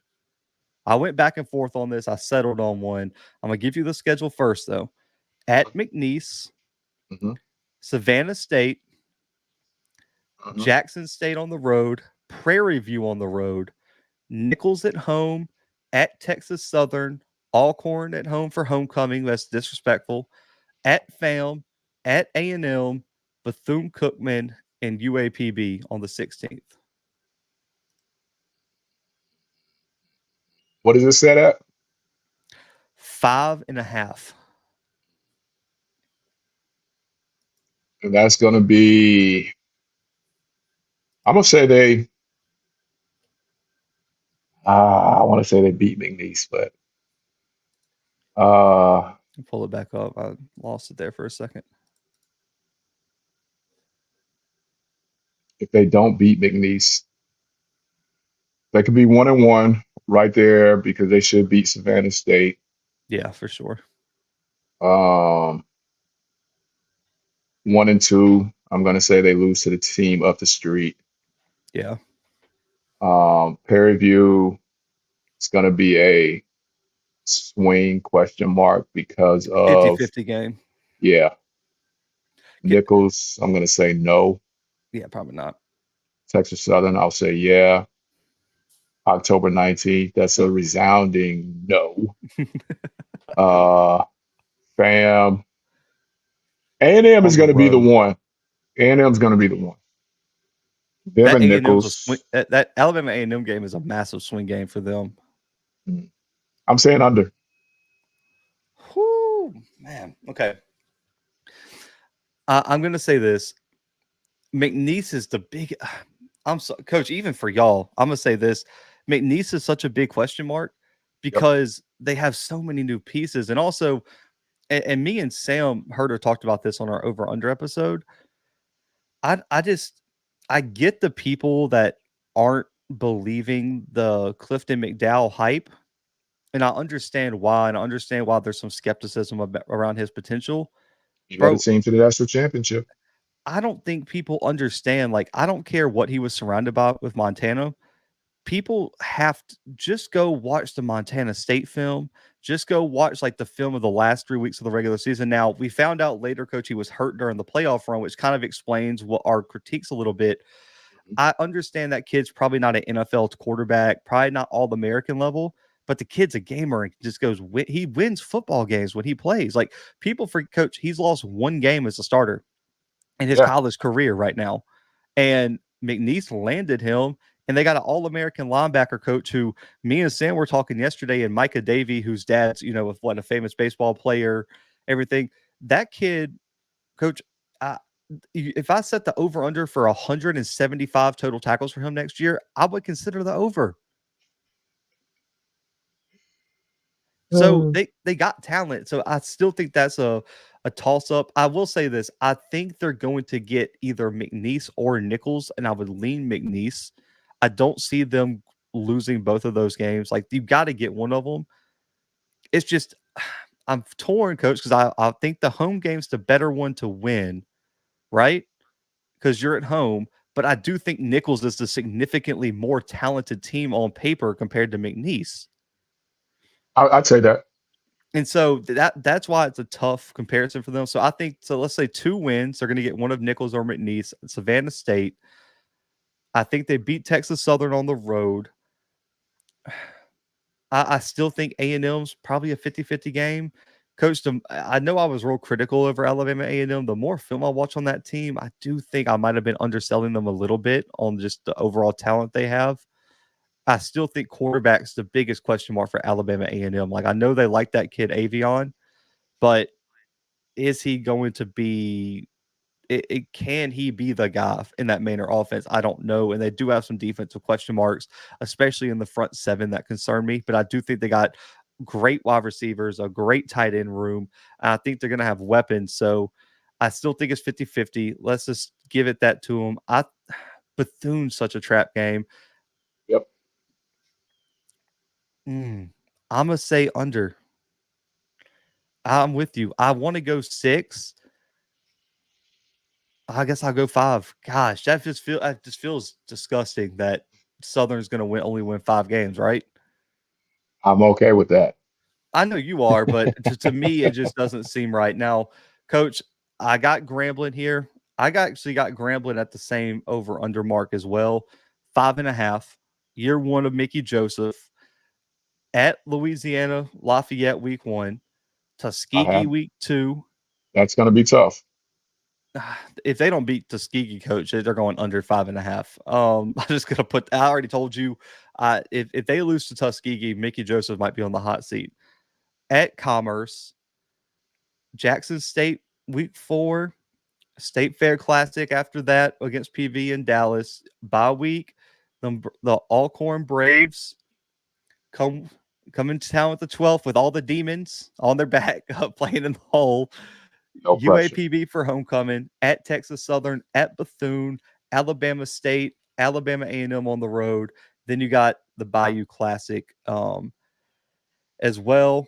I went back and forth on this. I settled on one. I'm gonna give you the schedule first, though. At McNeese, Savannah State, Jackson State on the road, Prairie View on the road, Nichols at home, at Texas Southern, Alcorn at home for homecoming. That's disrespectful. At FAM, at A&M, Bethune-Cookman, and UAPB on the 16th. What is it set at? 5.5. And that's going to be, I'm going to say I want to say they beat McNeese, but. Pull it back up. I lost it there for a second. If they don't beat McNeese, they could be 1-1 right there because they should beat Savannah State. Yeah, for sure. 1-2. I'm going to say they lose to the team up the street. Yeah. Prairie View is going to be a swing question mark because of, 50-50 game. yeah, Get, Nichols. I'm going to say no. yeah, probably not. Texas Southern, I'll say yeah. October 19th, that's a resounding no. Uh, Fam, A&M On is the going to be the road. one. A&M is going to be the one. That Devin A&M's a swing. Nichols, That Alabama A&M game is a massive swing game for them. I'm saying under. Whoo, man. Okay. I'm going to say this. McNeese is the big. I'm so, coach. Even for y'all, I'm gonna say this: McNeese is such a big question mark Yep. because they have so many new pieces, and also, and me and Sam Herder talked about this on our over under episode. I get the people that aren't believing the Clifton McDowell hype, and I understand why, and I understand why there's some skepticism around his potential, He led the bro. team to the national championship. I don't think people understand. Like, I don't care what he was surrounded by with Montana. People have to just go watch the Montana State film. Just go watch like the film of the last 3 weeks of the regular season. Now, we found out later, coach, he was hurt during the playoff run, which kind of explains what our critiques a little bit. I understand that kid's probably not an NFL quarterback, probably not all American level, but the kid's a gamer and just goes, he wins football games when he plays. Like, people for coach, he's lost one game as a starter in his Yeah. college career right now. And McNeese landed him, and they got an all-American linebacker coach who me and Sam were talking yesterday, and Micah Davey, whose dad's, with what, a famous baseball player, everything. That kid, coach, I, if I set the over-under for 175 total tackles for him next year, I would consider the over. So Mm. they got talent. So I still think that's a toss up. I will say this. I think they're going to get either McNeese or Nichols, and I would lean McNeese. I don't see them losing both of those games. Like, you've got to get one of them. It's just I'm torn, coach, because I think the home game's the better one to win, right? Because you're at home. But I do think Nichols is the significantly more talented team on paper compared to McNeese. I'd say that. And so that's why it's a tough comparison for them. So I think, so let's say 2 wins. They're going to get one of Nichols or McNeese. Savannah State. I think they beat Texas Southern on the road. I still think A&M's probably a 50-50 game. Coach, I know I was real critical over Alabama A&M. The more film I watch on that team, I do think I might have been underselling them a little bit on just the overall talent they have. I still think quarterback's the biggest question mark for Alabama A&M. Like, I know they like that kid Avion, but is he going to be can he be the guy in that Manor offense? I don't know. And they do have some defensive question marks, especially in the front seven that concern me. But I do think they got great wide receivers, a great tight end room. I think they're going to have weapons. So I still think it's 50-50. Let's just give it that to them. Bethune's such a trap game. Yep. I'm going to say under. I'm with you. I want to go 6. I guess I'll go 5. Gosh, that just feels disgusting that Southern's going to only win 5 games, right? I'm okay with that. I know you are, but to me, it just doesn't seem right. Now, coach, I got Grambling here. Actually got Grambling at the same over under mark as well. 5.5. Year 1 of Mickey Joseph at Louisiana Lafayette week 1, Tuskegee Uh-huh. week 2. That's going to be tough. If they don't beat Tuskegee, coach, they're going under 5.5. I'm just gonna put. I already told you, if they lose to Tuskegee, Mickey Joseph might be on the hot seat. At Commerce, Jackson State week 4, State Fair Classic after that against PV in Dallas. Bye week, the Alcorn Braves come into town with the 12th with all the demons on their back, playing in the hole. No pressure. UAPB for homecoming, at Texas Southern, at Bethune, Alabama State, Alabama A&M on the road. Then you got the Bayou Classic as well.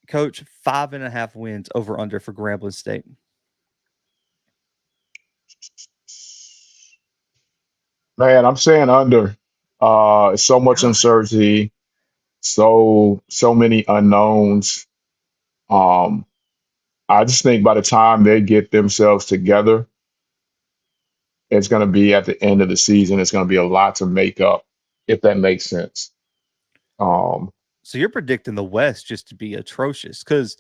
Coach, 5.5 wins over under for Grambling State. Man, I'm saying under. So much uncertainty, so many unknowns. Um, I just think by the time they get themselves together, it's going to be at the end of the season. It's going to be a lot to make up, if that makes sense. So you're predicting the West just to be atrocious because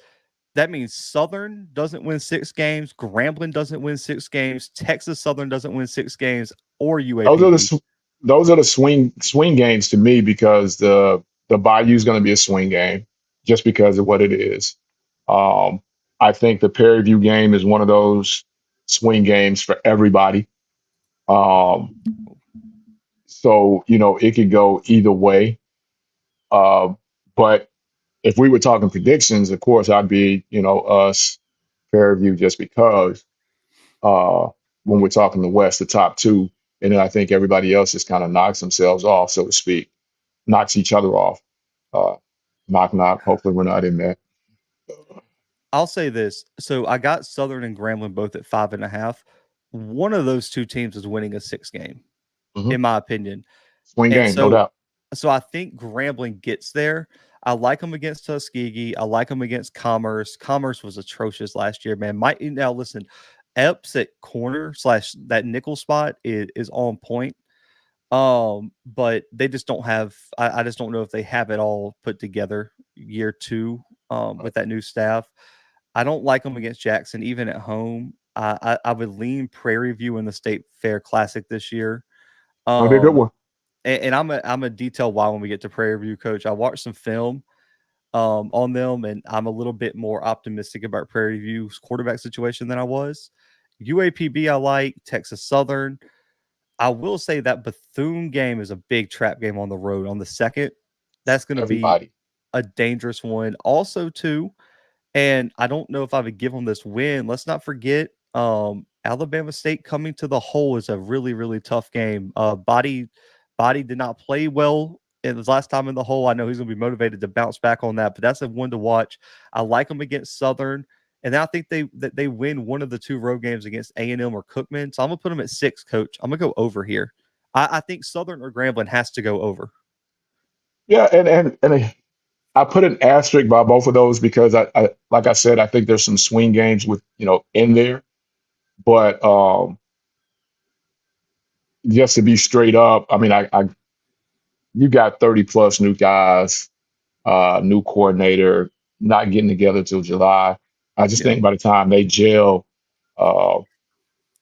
that means Southern doesn't win 6 games, Grambling doesn't win 6 games, Texas Southern doesn't win 6 games, or Those are UAPB. those are the swing games to me because the Bayou is going to be a swing game just because of what it is. I think the Prairie View game is one of those swing games for everybody. Um, so it could go either way. But if we were talking predictions, of course I'd be us Prairie View just because when we're talking the West, the top two, and then I think everybody else just kind of knocks themselves off, so to speak, knocks each other off. Uh, Knock, knock. Hopefully, we're not in that. I'll say this. So I got Southern and Grambling both at 5.5. One of those two teams is winning a 6 game, in my opinion. Swing And game, no doubt. so I think Grambling gets there. I like them against Tuskegee. I like them against Commerce. Commerce was atrocious last year, man. Now listen, Epps at corner / that nickel spot is on point. But they just don't have. I just don't know if they have it all put together year 2 with that new staff. I don't like them against Jackson, even at home. I would lean Prairie View in the State Fair Classic this year. That'd be a good one. And I'm a detail why when we get to Prairie View, Coach. I watched some film on them, and I'm a little bit more optimistic about Prairie View's quarterback situation than I was. UAPB I like, Texas Southern. I will say that Bethune game is a big trap game on the road on the second. That's going to be a dangerous one. Also, too, and I don't know if I would give them this win. Let's not forget Alabama State coming to the hole is a really, really tough game. Body did not play well in his last time in the hole. I know he's going to be motivated to bounce back on that, but that's a one to watch. I like them against Southern, and I think they win one of the 2 road games against A&M or Cookman. So I'm going to put them at 6, Coach. I'm going to go over here. I think Southern or Grambling has to go over. Yeah, and I put an asterisk by both of those because I like I said, I think there's some swing games with in there, but just to be straight up, I mean, you got 30 plus new guys, new coordinator, not getting together till July. I just think by the time they gel,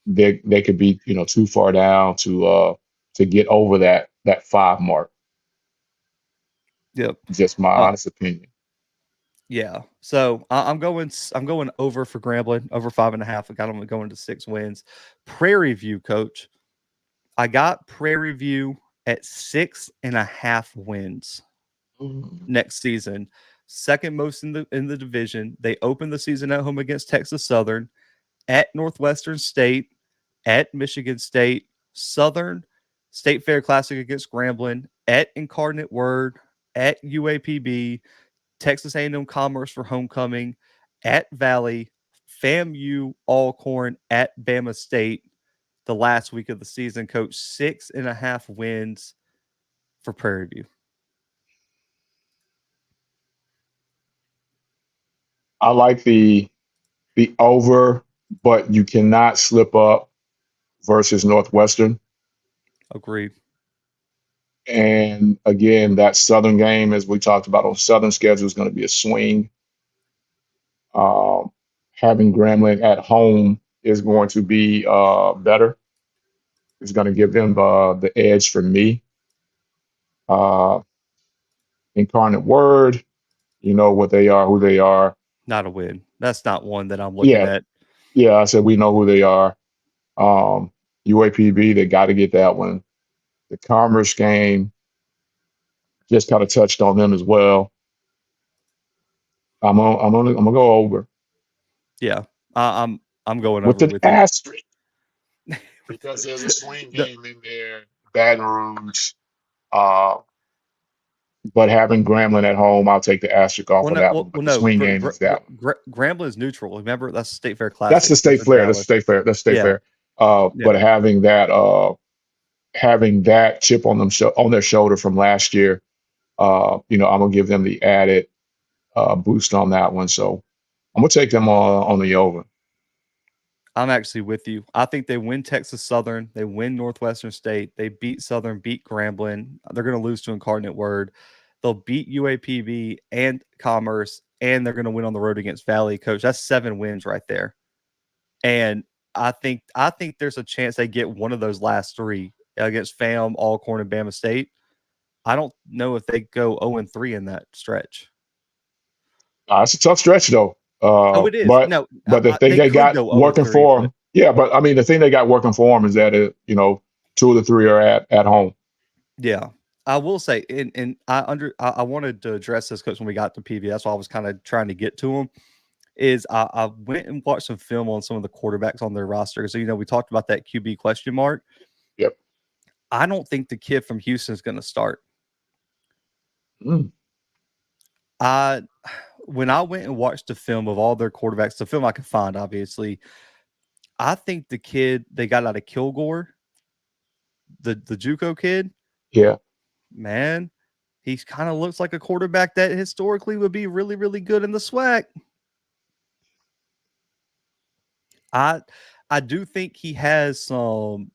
they could be too far down to get over that 5 mark. Yep, just my honest opinion. Yeah, so I'm going over for Grambling, over 5.5. I got them going to 6 wins. Prairie View, Coach. I got Prairie View at 6.5 wins next season. Second most in the division. They opened the season at home against Texas Southern, at Northwestern State, at Michigan State, Southern, State Fair Classic against Grambling, at Incarnate Word, at UAPB, Texas A&M Commerce for homecoming, at Valley, FAMU, Alcorn, at Bama State. The last week of the season, Coach, 6.5 wins for Prairie View. I like the over, but you cannot slip up versus Northwestern. Agreed. And again, that Southern game, as we talked about on Southern schedule, is going to be a swing. Having Grambling at home is going to be better. It's going to give them the edge for me. Incarnate Word, you know what they are, who they are. Not a win. That's not one that I'm looking at. Yeah, I said we know who they are. UAPB, they got to get that one. The Commerce game, just kind of touched on them as well. I'm gonna go over. Yeah, I'm going with over an asterisk because there's a swing game in there, Baton Rouge. But having Grambling at home, I'll take the asterisk off of that one. But the swing game is that one. Grambling is neutral. Remember, that's the State Fair Classic. That's the State Fair. That's State Fair. But having that having that chip on them on their shoulder from last year, I'm gonna give them the added boost on that one. So I'm gonna take them on the over. I'm actually with you. I think they win Texas Southern. They win Northwestern State. They beat Southern, beat Grambling. They're going to lose to Incarnate Word. They'll beat UAPB and Commerce, and they're going to win on the road against Valley. Coach, that's 7 wins right there. And I think there's a chance they get one of those last 3 against FAM, Alcorn, and Bama State. I don't know if they go 0-3 in that stretch. It's a tough stretch though. Oh, it is. But No, the thing they they could got go working 0-3, for but them, yeah. But I mean, the thing they got working for them is that 2 of the 3 are at home. yeah. I will say, and I wanted to address this because when we got to PV, that's why I was kind of trying to get to him. Is I went and watched some film on some of the quarterbacks on their roster. So we talked about that QB question mark. Yep. I don't think the kid from Houston is going to start. Mm. When I went and watched the film of all their quarterbacks, the film I could find, obviously, I think the kid they got out of Kilgore, the JUCO kid, Yeah. man, he kind of looks like a quarterback that historically would be really, really good in the SWAC. I do think he has some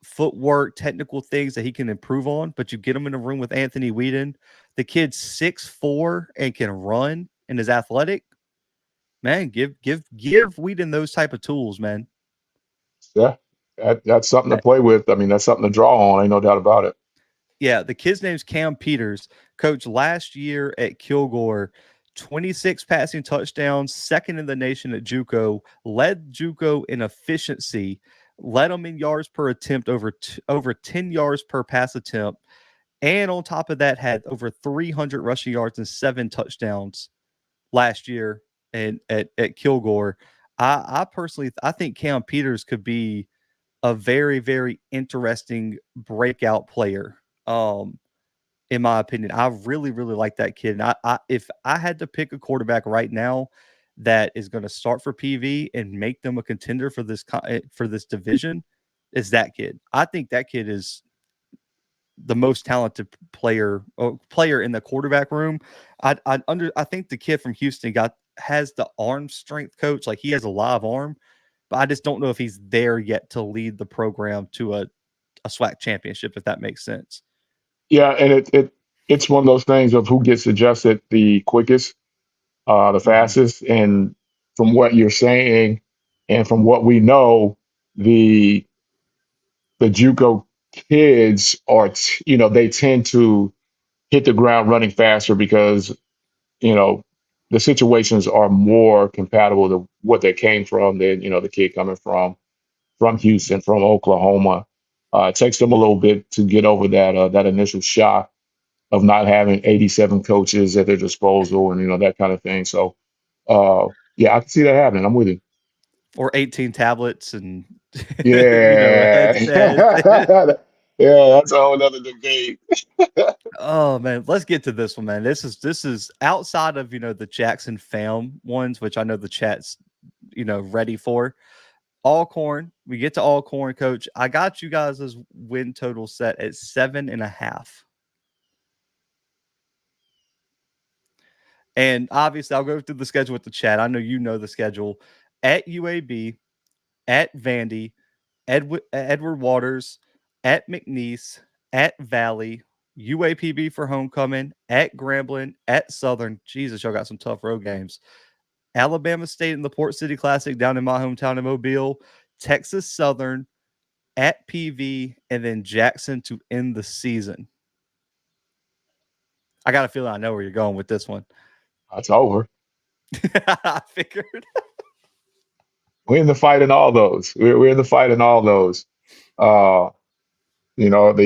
footwork, technical things that he can improve on, but you get him in a room with Anthony Whedon. The kid's 6'4" and can run and is athletic. Man, give Whedon those type of tools, man. Yeah. That's something to play with. I mean, that's something to draw on. Ain't no doubt about it. Yeah, the kid's name's Cam Peters. Coach last year at Kilgore, 26 passing touchdowns, second in the nation at JUCO, led JUCO in efficiency, led them in yards per attempt, over 10 yards per pass attempt, and on top of that had over 300 rushing yards and 7 touchdowns last year and at Kilgore. I personally think Cam Peters could be a very, very interesting breakout player. In my opinion, I really, really like that kid. And if I had to pick a quarterback right now that is going to start for PV and make them a contender for this division, is that kid. I think that kid is the most talented player in the quarterback room. I think the kid from Houston has the arm strength, coach. Like, he has a live arm, but I just don't know if he's there yet to lead the program to a SWAC championship, if that makes sense. Yeah, and it's one of those things of who gets adjusted the quickest, the fastest. And from what you're saying, and from what we know, the JUCO kids are, they tend to hit the ground running faster because, the situations are more compatible to what they came from than, the kid coming from Houston, from Oklahoma. It takes them a little bit to get over that initial shock of not having 87 coaches at their disposal and, that kind of thing. So, yeah, I can see that happening. I'm with you. Or 18 tablets and a Yeah. headset. Yeah, that's a whole other debate. Oh man, let's get to this one, man. This is outside of the Jackson fam ones, which I know the chat's ready for. Alcorn, we get to Alcorn, coach. I got you guys' win total set at 7.5. And obviously, I'll go through the schedule with the chat. I know you know the schedule. At UAB, at Vandy, Edward Waters, at McNeese, at Valley, UAPB for homecoming, at Grambling, at Southern. Jesus, y'all got some tough road games. Alabama State in the Port City Classic down in my hometown in Mobile, Texas Southern, at PV, and then Jackson to end the season. I got a feeling I know where you're going with this one. That's over. I figured. We're in the fight in all those. We're in the fight in all those. The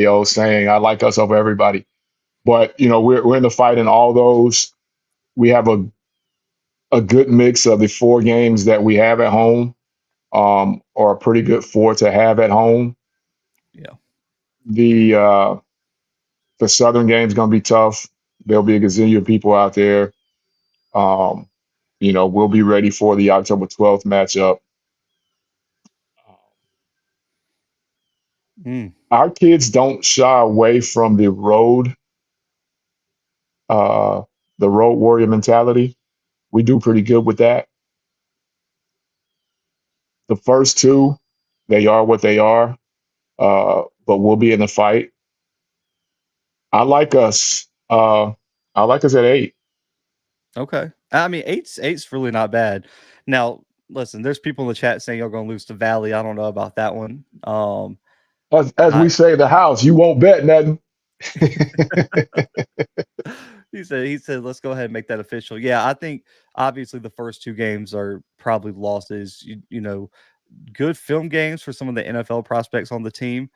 old saying, I like us over everybody. But, we're in the fight in all those. We have a good mix of the 4 games that we have at home, or a pretty good 4 to have at home. Yeah. The Southern game is going to be tough. There'll be a gazillion people out there. We'll be ready for the October 12th matchup. Mm, Our kids don't shy away from uh, the road warrior mentality. We do pretty good with that. The first two, they are what they are, but we'll be in the fight. I like us. I like us at 8. okay. I mean, eight's really not bad. Now, listen, there's people in the chat saying you're going to lose to Valley. I don't know about that one. As I we say in the house, you won't bet nothing. he said let's go ahead and make that official. Yeah, I think obviously the first two games are probably losses. Good film games for some of the NFL prospects on the team.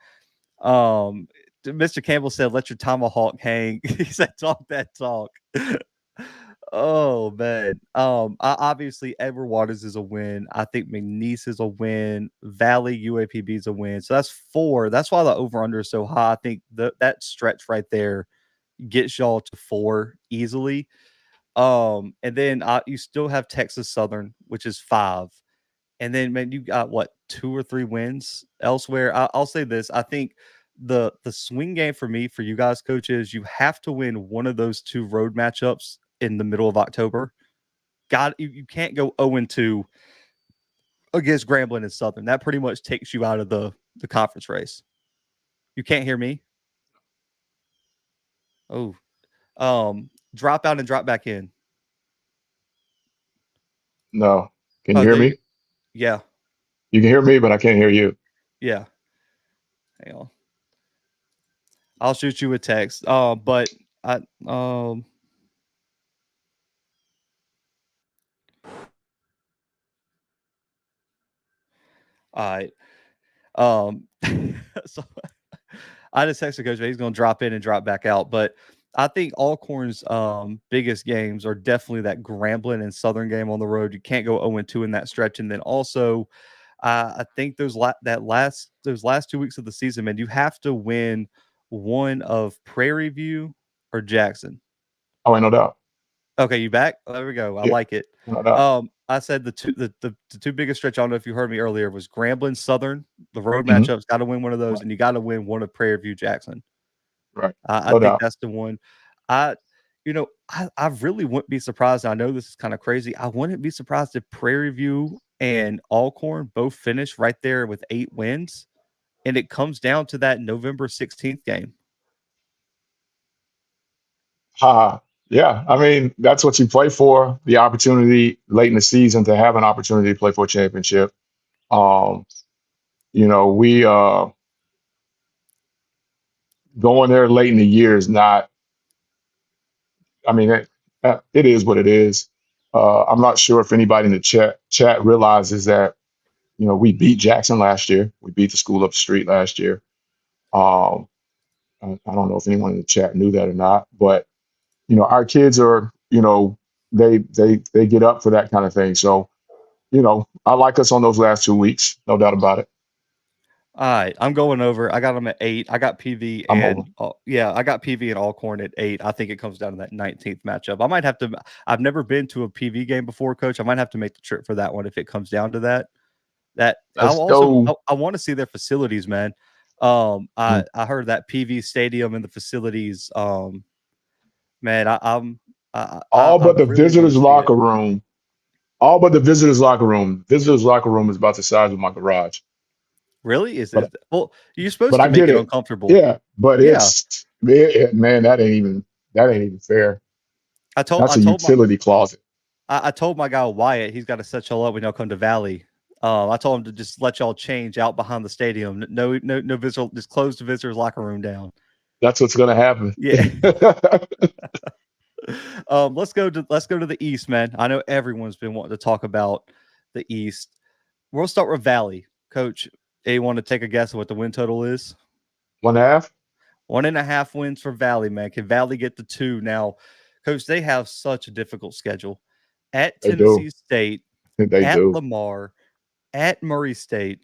Um, Mr. Campbell said, "Let your tomahawk hang." He said, "Talk that talk." Oh man. Obviously Edward Waters is a win. I think McNeese is a win. Valley UAPB is a win. So that's 4. That's why the over under is so high. I think that stretch right there gets y'all to 4 easily. And then you still have Texas Southern, which is 5. And then, man, you got what, 2 or 3 wins elsewhere. I'll say this: I think the swing game for me, for you guys, coaches, you have to win one of those 2 road matchups in the middle of October. You can't go 0-2 against Grambling and Southern. That pretty much takes you out of the conference race. You can't hear me. Oh, drop out and drop back in. No. Can you Oh, hear there you me? go. Yeah, You can hear me, but I can't hear you. yeah. Hang on. I'll shoot you a text. But I all right. So I just texted Coach, he's going to drop in and drop back out. But I think Alcorn's biggest games are definitely that Grambling and Southern game on the road. You can't go 0-2 in that stretch. And then also, I think those last 2 weeks of the season, man, you have to win one of Prairie View or Jackson. Oh, ain't no doubt. Okay, you back? Oh, there we go. I Yeah, like it. no doubt. I said the two biggest stretch. I don't know if you heard me earlier, was Grambling Southern. The road Mhm. matchups, got to win one of those, Right, and you got to win one of Prairie View Jackson. right. I No think doubt. that's the one. I, I really wouldn't be surprised. I know this is kind of crazy. I wouldn't be surprised if Prairie View and Alcorn both finish right there with 8 wins, and it comes down to that November 16th game. Yeah. I mean, that's what you play for, the opportunity late in the season to have an opportunity to play for a championship. Um, we going there late in the year is not, I mean, it is what it is. I'm not sure if anybody in the chat realizes that, we beat Jackson last year. We beat the school up the street last year. Um, I don't know if anyone in the chat knew that or not, but our kids are, they get up for that kind of thing. So, I like us on those last 2 weeks, no doubt about it. All right, I'm going over. I got them at 8. I got PV I'm over. and yeah, I got PV and Alcorn at 8. I think it comes down to that 19th matchup. I might have to. I've never been to a PV game before, Coach. I might have to make the trip for that one if it comes down to that. That Let's go. I want to see their facilities, man. Mm. I heard that PV stadium and the facilities. Man, All I but the really want visitors' to see it. locker room. All but the visitors' locker room. Visitors' locker room is about the size of my garage. Really? Is But well? You're supposed but to I make get it it. uncomfortable. Yeah, but Yeah, man, that ain't even fair. I told That's I a told my utility closet. I told my guy Wyatt he's got to set y'all up when y'all come to Valley. I told him to just let y'all change out behind the stadium. No visitor. Just close the visitors' locker room down. That's what's gonna happen. Yeah. Let's go to the East, man. I know everyone's been wanting to talk about the East. We'll start with Valley, Coach. You want to take a guess at what the win total is? 1.5. 1.5 wins for Valley, man. Can Valley get to 2 now? Coach, they have such a difficult schedule at They do. Tennessee State, They at do. Lamar, at Murray State,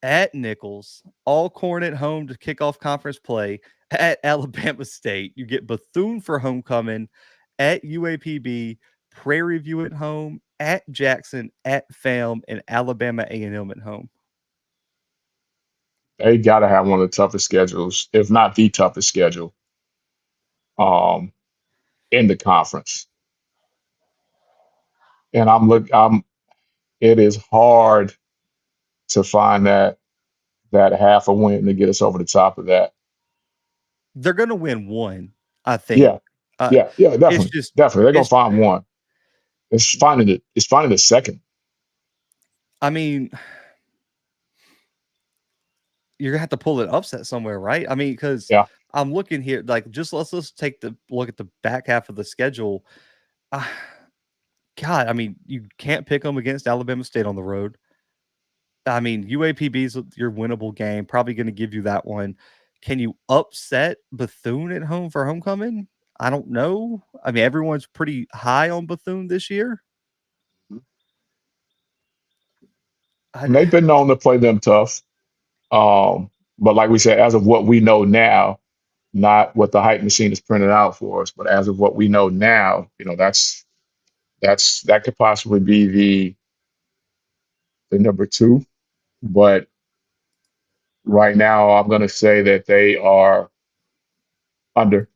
at Nichols, Alcorn at home to kick off conference play, at Alabama State. You get Bethune for homecoming, at UAPB, Prairie View at home, at Jackson, at FAM, and Alabama A&M at home. They got to have one of the toughest schedules, if not the toughest schedule, um, in the conference. And it is hard to find that half a win to get us over the top of that. They're going to win one, I think. Yeah, Uh, yeah, yeah, it's definitely, just, definitely. They're gonna it's, find one. It's finding the second. I mean, you're gonna have to pull an upset somewhere, right? I mean, because Yeah. I'm looking here, like, just let's take the look at the back half of the schedule. Uh, God, I mean, you can't pick them against Alabama State on the road. I mean, UAPB is your winnable game, probably going to give you that one. Can you upset Bethune at home for homecoming? I don't know. I mean, everyone's pretty high on Bethune this year. And they've been known to play them tough. But like we said, as of what we know now, not what the hype machine is printed out for us, but as of what we know now, that could possibly be the number two. But right now, I'm going to say that they are under.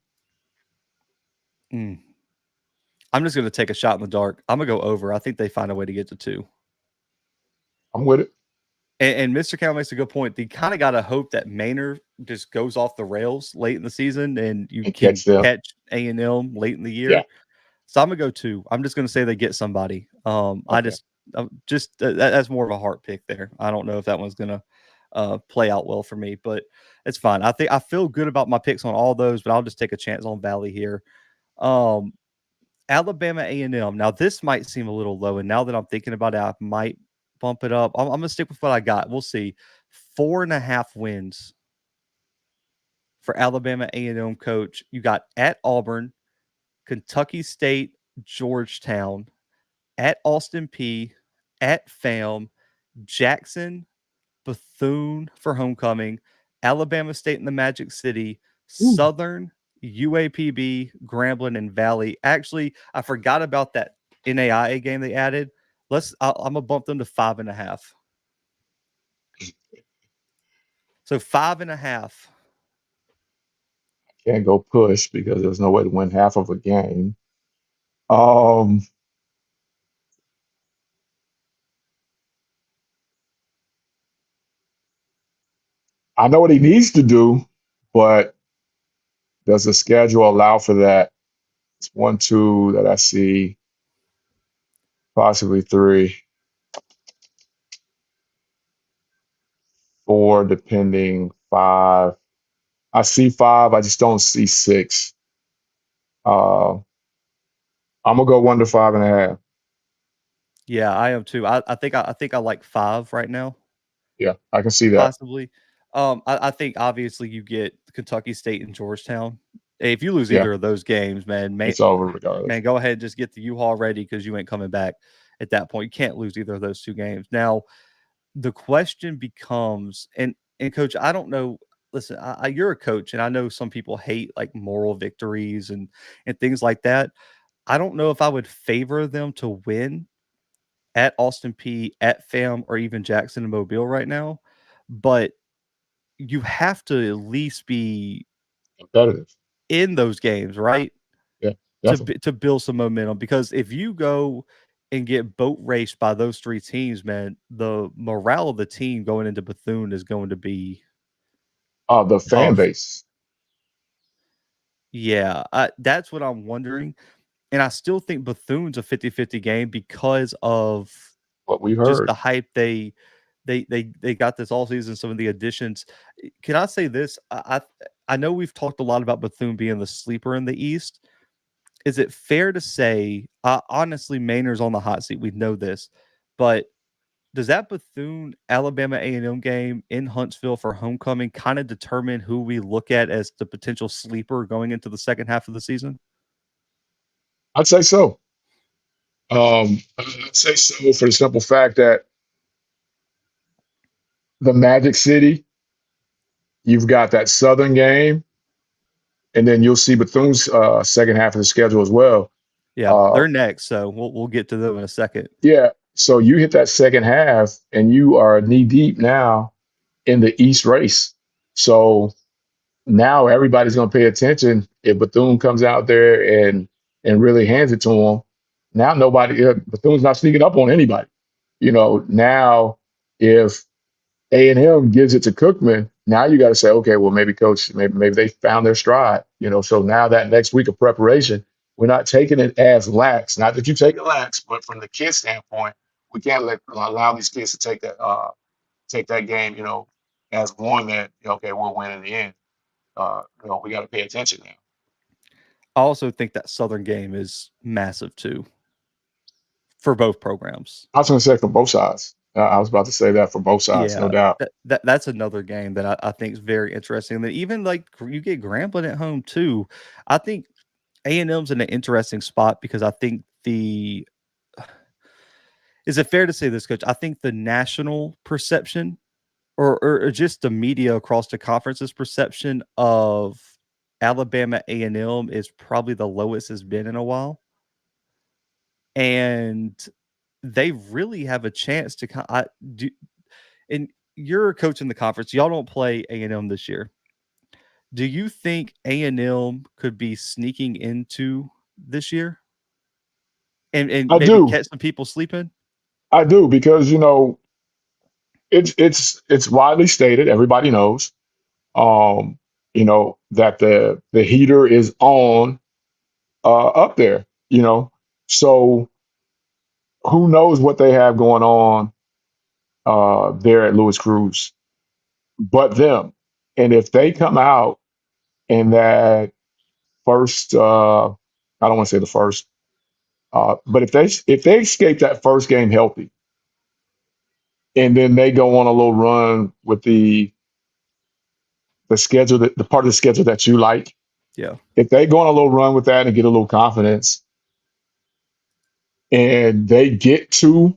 Mm. I'm just going to take a shot in the dark. I'm going to go over. I think they find a way to get to 2. I'm with it. And Mr. Cal makes a good point. They kind of got to hope that Maynard just goes off the rails late in the season and you And can catch them. catch A&M late in the year. Yeah. So I'm going to go 2. I'm just going to say they get somebody. Okay. That's more of a heart pick there. I don't know if that one's going to play out well for me, but it's fine. I feel good about my picks on all those, but I'll just take a chance on Valley here. Alabama A&M. Now this might seem a little low, and now that I'm thinking about it, I might bump it up. I'm going to stick with what I got. We'll see. 4.5 wins for Alabama A&M, coach. You got at Auburn, Kentucky State, Georgetown, at Austin P, at FAM, Jackson, Bethune for homecoming, Alabama State in the Magic City, Ooh. Southern, UAPB, Grambling, and Valley. Actually, I forgot about that NAIA game they added. I'm gonna bump them to 5.5. So 5.5. Can't go push because there's no way to win half of a game. I know what he needs to do, but does the schedule allow for that? It's 1, 2 that I see, possibly 3, 4, depending, 5. I see 5. I just don't see 6. Uh, I'm gonna go 1 to 5.5. Yeah, I am too. I think I like 5 right now. Yeah, I can see that. Possibly. I think obviously you get Kentucky State and Georgetown. If you lose Yeah, either of those games, man, it's over regardless. go ahead and just get the U-Haul ready because you ain't coming back at that point. You can't lose either of those 2 games. Now, the question becomes, and coach, I don't know. Listen, you're a coach, and I know some people hate like moral victories and things like that. I don't know if I would favor them to win at Austin P, at FAM, or even Jackson and Mobile right now, but you have to at least be Competitive. in those games, right? Yeah, definitely. To build some momentum, because if you go and get boat raced by those 3 teams, man, the morale of the team going into Bethune is going to be The fan tough. base. Yeah, that's what I'm wondering, and I still think Bethune's a 50-50 game because of What we just heard. the hype they got this all season, some of the additions. Can I say this? I know we've talked a lot about Bethune being the sleeper in the East. Is it fair to say, honestly, Maynard's on the hot seat? We know this, but does that Bethune Alabama A&M game in Huntsville for homecoming kind of determine who we look at as the potential sleeper going into the second half of the season? I'd say so. I'd say so for the simple fact that the Magic City, you've got that Southern game, and then you'll see Bethune's second half of the schedule as well. Yeah, Uh, they're next, so we'll get to them in a second. yeah, so you hit that second half, and you are knee deep now in the East race. So now everybody's going to pay attention if Bethune comes out there and really hands it to them. Now Bethune's not sneaking up on anybody. Now if A&M gives it to Cookman, now you got to say, okay, well, maybe coach, maybe they found their stride. So now that next week of preparation, we're not taking it as lax. Not that you take it lax, but from the kids' standpoint, we can't allow these kids to take that game, as one that okay, we'll win in the end. We got to pay attention now. I also think that Southern game is massive too for both programs. I was going to say for both sides. I was about to say that for both sides, no doubt. That's another game that I think is very interesting. And then even like you get Grambling at home too. I think A&M's in an interesting spot because I think is it fair to say this, Coach? I think the national perception or just the media across the conference's perception of Alabama A&M is probably the lowest it's been in a while. And they really have a chance to do. And you're a coach in the conference. Y'all don't play A&M this year. Do you think A&M could be sneaking into this year and maybe catch some people sleeping? I do, because it's widely stated. Everybody knows, that the heater is on up there. So who knows what they have going on there at Louis Cruz, but them. And if they come out in that first, I don't want to say the first, but if they escape that first game healthy, and then they go on a little run with the schedule, the part of the schedule that you like, yeah. If they go on a little run with that and get a little confidence, and they get to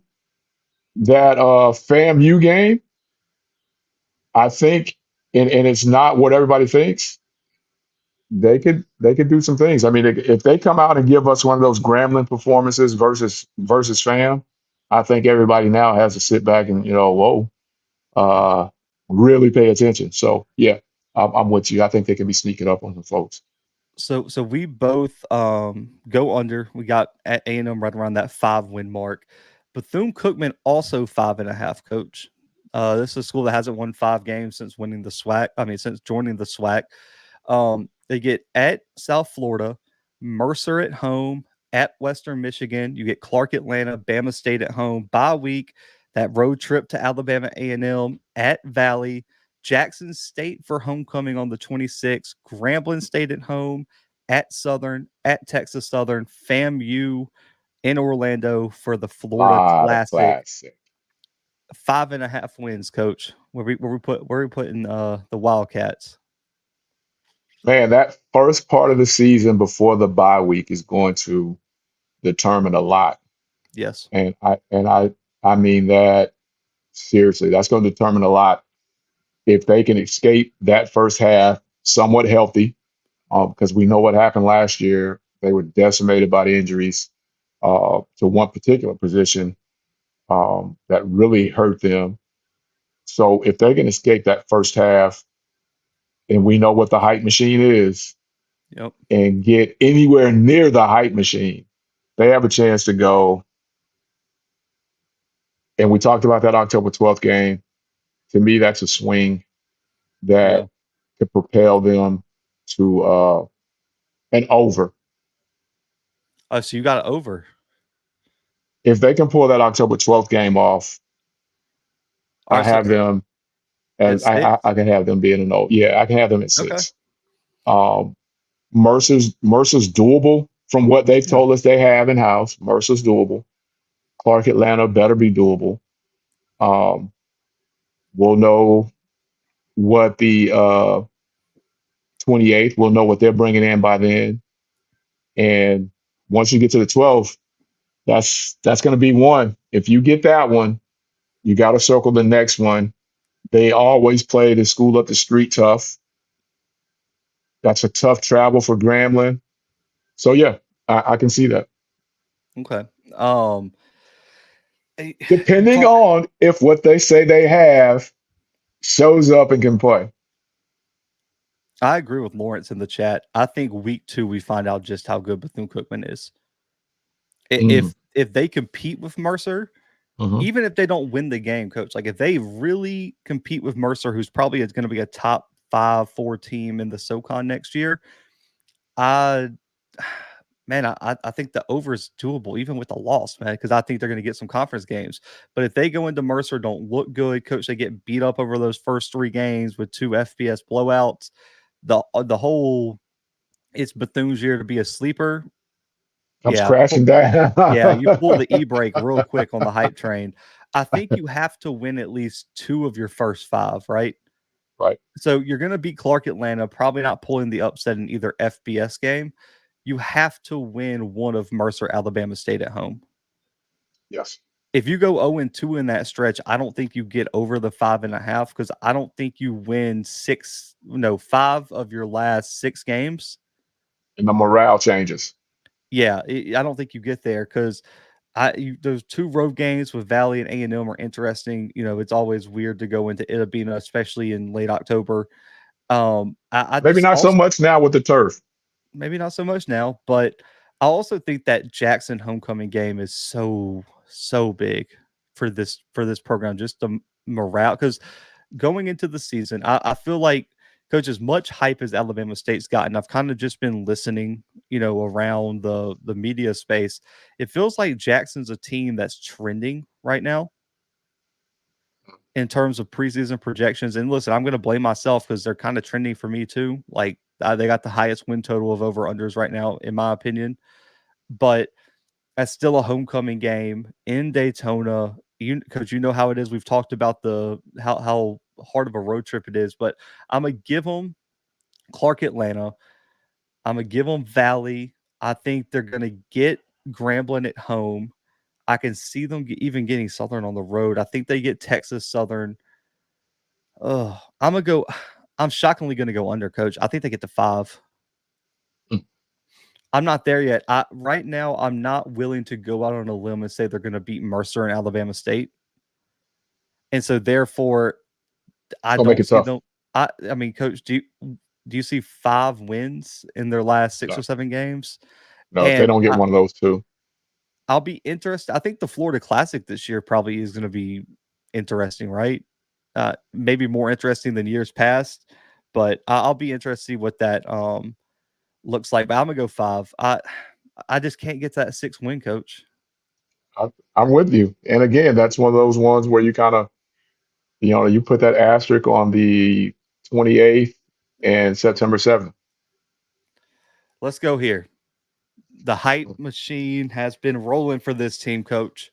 that FAMU game, I think, and it's not what everybody thinks, they could do some things. I mean, if they come out and give us one of those Grambling performances versus FAM, I think everybody now has to sit back and really pay attention. So yeah, I'm with you. I think they can be sneaking up on the folks. So we both go under. We got at A&M right around that 5-win mark. Bethune-Cookman also 5.5. Coach, this is a school that hasn't won 5 games since winning the SWAC. I mean, since joining the SWAC. They get at South Florida, Mercer at home, at Western Michigan. You get Clark Atlanta, Bama State at home. Bye week, that road trip to Alabama A&M, at Valley, Jackson State for homecoming on the 26th, Grambling State at home, at Southern, at Texas Southern, FAMU in Orlando for the Florida Classic. 5.5 wins, Coach. Where we putting the Wildcats? Man, that first part of the season before the bye week is going to determine a lot. Yes. And I mean that seriously. That's going to determine a lot. If they can escape that first half somewhat healthy, because we know what happened last year. They were decimated by the injuries to one particular position that really hurt them. So if they can escape that first half, and we know what the hype machine is, yep, and get anywhere near the hype machine, they have a chance to go. And we talked about that October 12th game. To me, that's a swing that could propel them to an over. So you got an over. If they can pull that October 12th game off, I have them, and I can have them being an over. Yeah, I can have them at 6. Okay. Mercer's doable from what they've told us they have in house. Mercer's doable. Clark Atlanta better be doable. We'll know what the 28th. We'll know what they're bringing in by then. And once you get to the 12th, that's going to be one. If you get that one, you got to circle the next one. They always play the school up the street tough. That's a tough travel for Grambling. So yeah, I can see that. Okay. Depending on if what they say they have shows up and can play. I agree with Lawrence in the chat. I think week 2 we find out just how good Bethune-Cookman is. If they compete with Mercer, even if they don't win the game, coach, like if they really compete with Mercer, who's probably going to be a top 5-4 team in the SoCon next year, I think the over is doable even with a loss, man, because I think they're going to get some conference games. But if they go into Mercer, don't look good, coach, they get beat up over those first 3 games with 2 FBS blowouts. The whole it's Bethune's year to be a sleeper. Comes crashing down. Yeah, you pull the e-brake real quick on the hype train. I think you have to win at least 2 of your first 5, right? Right. So you're going to beat Clark Atlanta, probably not pulling the upset in either FBS game. You have to win one of Mercer, Alabama State at home. Yes. If you go 0-2 in that stretch, I don't think you get over the 5.5 because I don't think you win 5 of your last 6 games. And the morale changes. Yeah, I don't think you get there because those 2 road games with Valley and A&M are interesting. It's always weird to go into Itabena, especially in late October. Maybe not so much now with the turf. Maybe not so much now, but I also think that Jackson homecoming game is so big for this program. Just the morale, because going into the season, I feel like, coach, as much hype as Alabama State's gotten, I've kind of just been listening, around the media space. It feels like Jackson's a team that's trending right now in terms of preseason projections. And listen, I'm going to blame myself because they're kind of trending for me too. Like they got the highest win total of over unders right now, in my opinion. But that's still a homecoming game in Daytona. Because you know how it is. We've talked about how hard of a road trip it is. But I'm gonna give them Clark Atlanta. I'm gonna give them Valley. I think they're gonna get Grambling at home. I can see them even getting Southern on the road. I think they get Texas Southern. Oh, I'm shockingly gonna go under, coach. I think they get to 5. I'm not there yet. Right now, I'm not willing to go out on a limb and say they're going to beat Mercer and Alabama State. And so, therefore, I Don't make don't it see tough. them. I mean, coach, do you see 5 wins in their last 6 No. or 7 games? No, if they And don't get one of those 2. I'll be interested. I think the Florida Classic this year probably is going to be interesting, right? Maybe more interesting than years past, but I'll be interested to see what that looks like. But I'm gonna go 5. I just can't get that 6 win, coach. I'm with you. And again, that's one of those ones where you kind of, you put that asterisk on the 28th and September 7th. Let's go here. The hype machine has been rolling for this team, coach.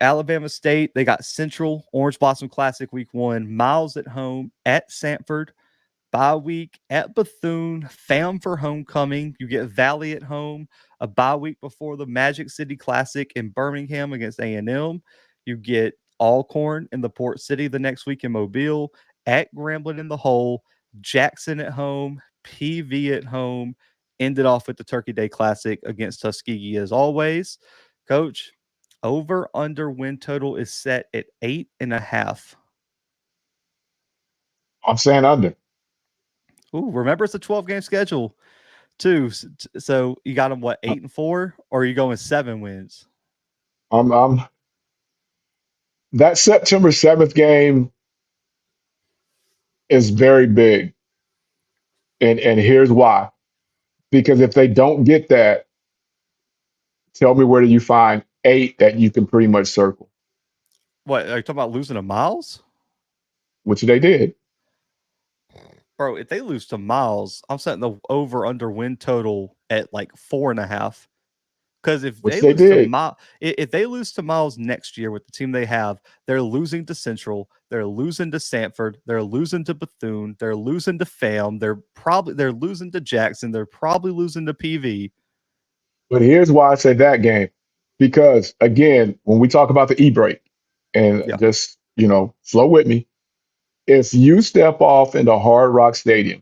Alabama State, they got Central, Orange Blossom Classic week 1, Miles at home, at Sanford, bye week at Bethune, FAM for homecoming. You get Valley at home, a bye week before the Magic City Classic in Birmingham against A&M. You get Alcorn in the Port City the next week in Mobile, at Grambling in the Hole, Jackson at home, PV at home. Ended off with the Turkey Day Classic against Tuskegee as always. Coach, over under win total is set at 8.5. I'm saying under. Ooh, remember it's a 12-game schedule too. So you got them 8-4, or are you going 7 wins? That September 7th game is very big. And here's why. Because if they don't get that, tell me where do you find 8 that you can pretty much circle, What are you talking about, losing to Miles? which they did. Bro, if they lose to Miles, I'm setting the over under win total at 4.5. Because if Which they they lose to did. Miles next year with the team they have, they're losing to Central, they're losing to Sanford, they're losing to Bethune, they're losing to FAM, they're losing to Jackson, they're probably losing to PV. But here's why I say that game. Because again, when we talk about the e-brake, and Yeah. just, flow with me, if you step off into Hard Rock Stadium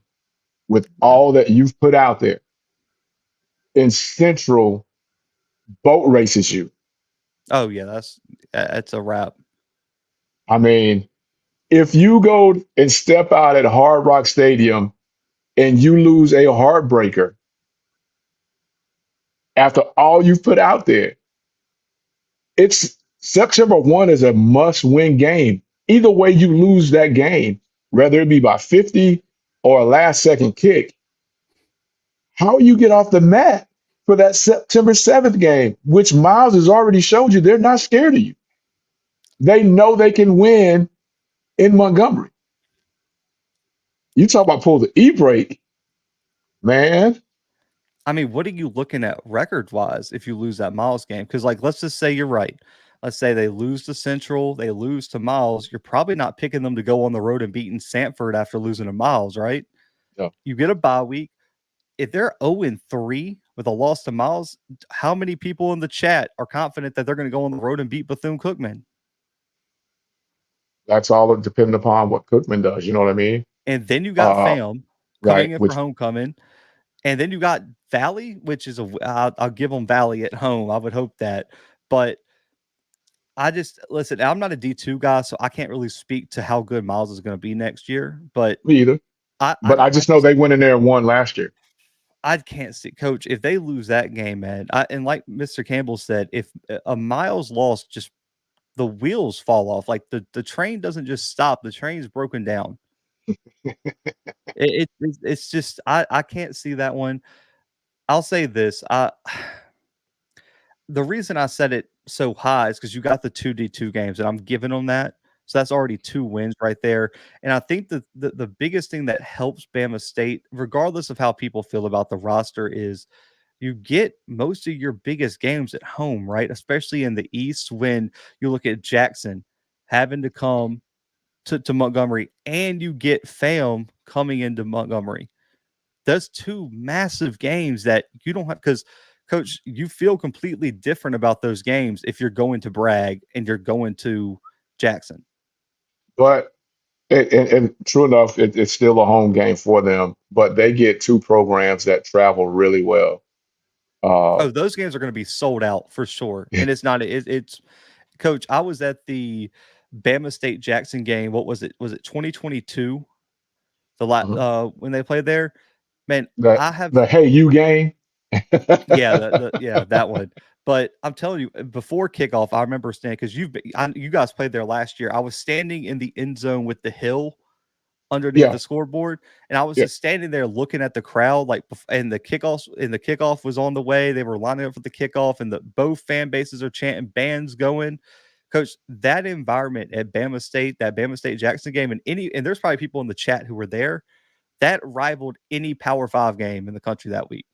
with all that you've put out there, in Central boat races you. Oh yeah, that's a wrap. I mean, if you go and step out at Hard Rock Stadium and you lose a heartbreaker after all you've put out there, it's September 1 is a must-win game. Either way you lose that game, whether it be by 50 or a last-second kick, how you get off the mat for that September 7th game, which Miles has already showed you they're not scared of you. They know they can win in Montgomery. You talk about pull the e-brake, man. I mean, what are you looking at record-wise if you lose that Miles game? Because, like, let's just say you're right. Let's say they lose to Central, they lose to Miles. You're probably not picking them to go on the road and beating Sanford after losing to Miles, right? No. You get a bye week. If they're 0-3 with a loss to Miles, how many people in the chat are confident that they're going to go on the road and beat Bethune-Cookman? That's all depending upon what Cookman does. You know what I mean? And then you got FAM Right. coming in for homecoming. And then you got Valley, which is I'll give them Valley at home. I would hope that. But I just listen, I'm not a D2 guy, so I can't really speak to how good Miles is going to be next year. But Me either. But I just know they went in there and won last year. I can't see, Coach, if they lose that game, man. And like Mr. Campbell said, if a Miles loss, just the wheels fall off. Like the train doesn't just stop; the train's broken down. It's just I can't see that one. I'll say this: the reason I said it so high is because you got the 2D2 games, and I'm giving them that. So that's already 2 wins right there. And I think the biggest thing that helps Bama State, regardless of how people feel about the roster, is you get most of your biggest games at home, right? Especially in the East when you look at Jackson having to come to Montgomery and you get FAM coming into Montgomery. That's 2 massive games that you don't have because Coach, you feel completely different about those games if you're going to Bragg and you're going to Jackson. But and true enough, it's still a home game for them. But they get 2 programs that travel really well. Oh, those games are going to be sold out for sure. And it's not it's Coach, I was at the Bama State Jackson game. What was it? Was it 2022? When they played there? Man, I have the Hey You game. yeah, that one. But I'm telling you, before kickoff, I remember standing because you guys played there last year. I was standing in the end zone with the hill underneath the scoreboard, and I was just standing there looking at the crowd, and the kickoff was on the way. They were lining up for the kickoff, and both fan bases are chanting, bands going. Coach, that environment at Bama State, that Bama State Jackson game, and there's probably people in the chat who were there, that rivaled any Power 5 game in the country that week.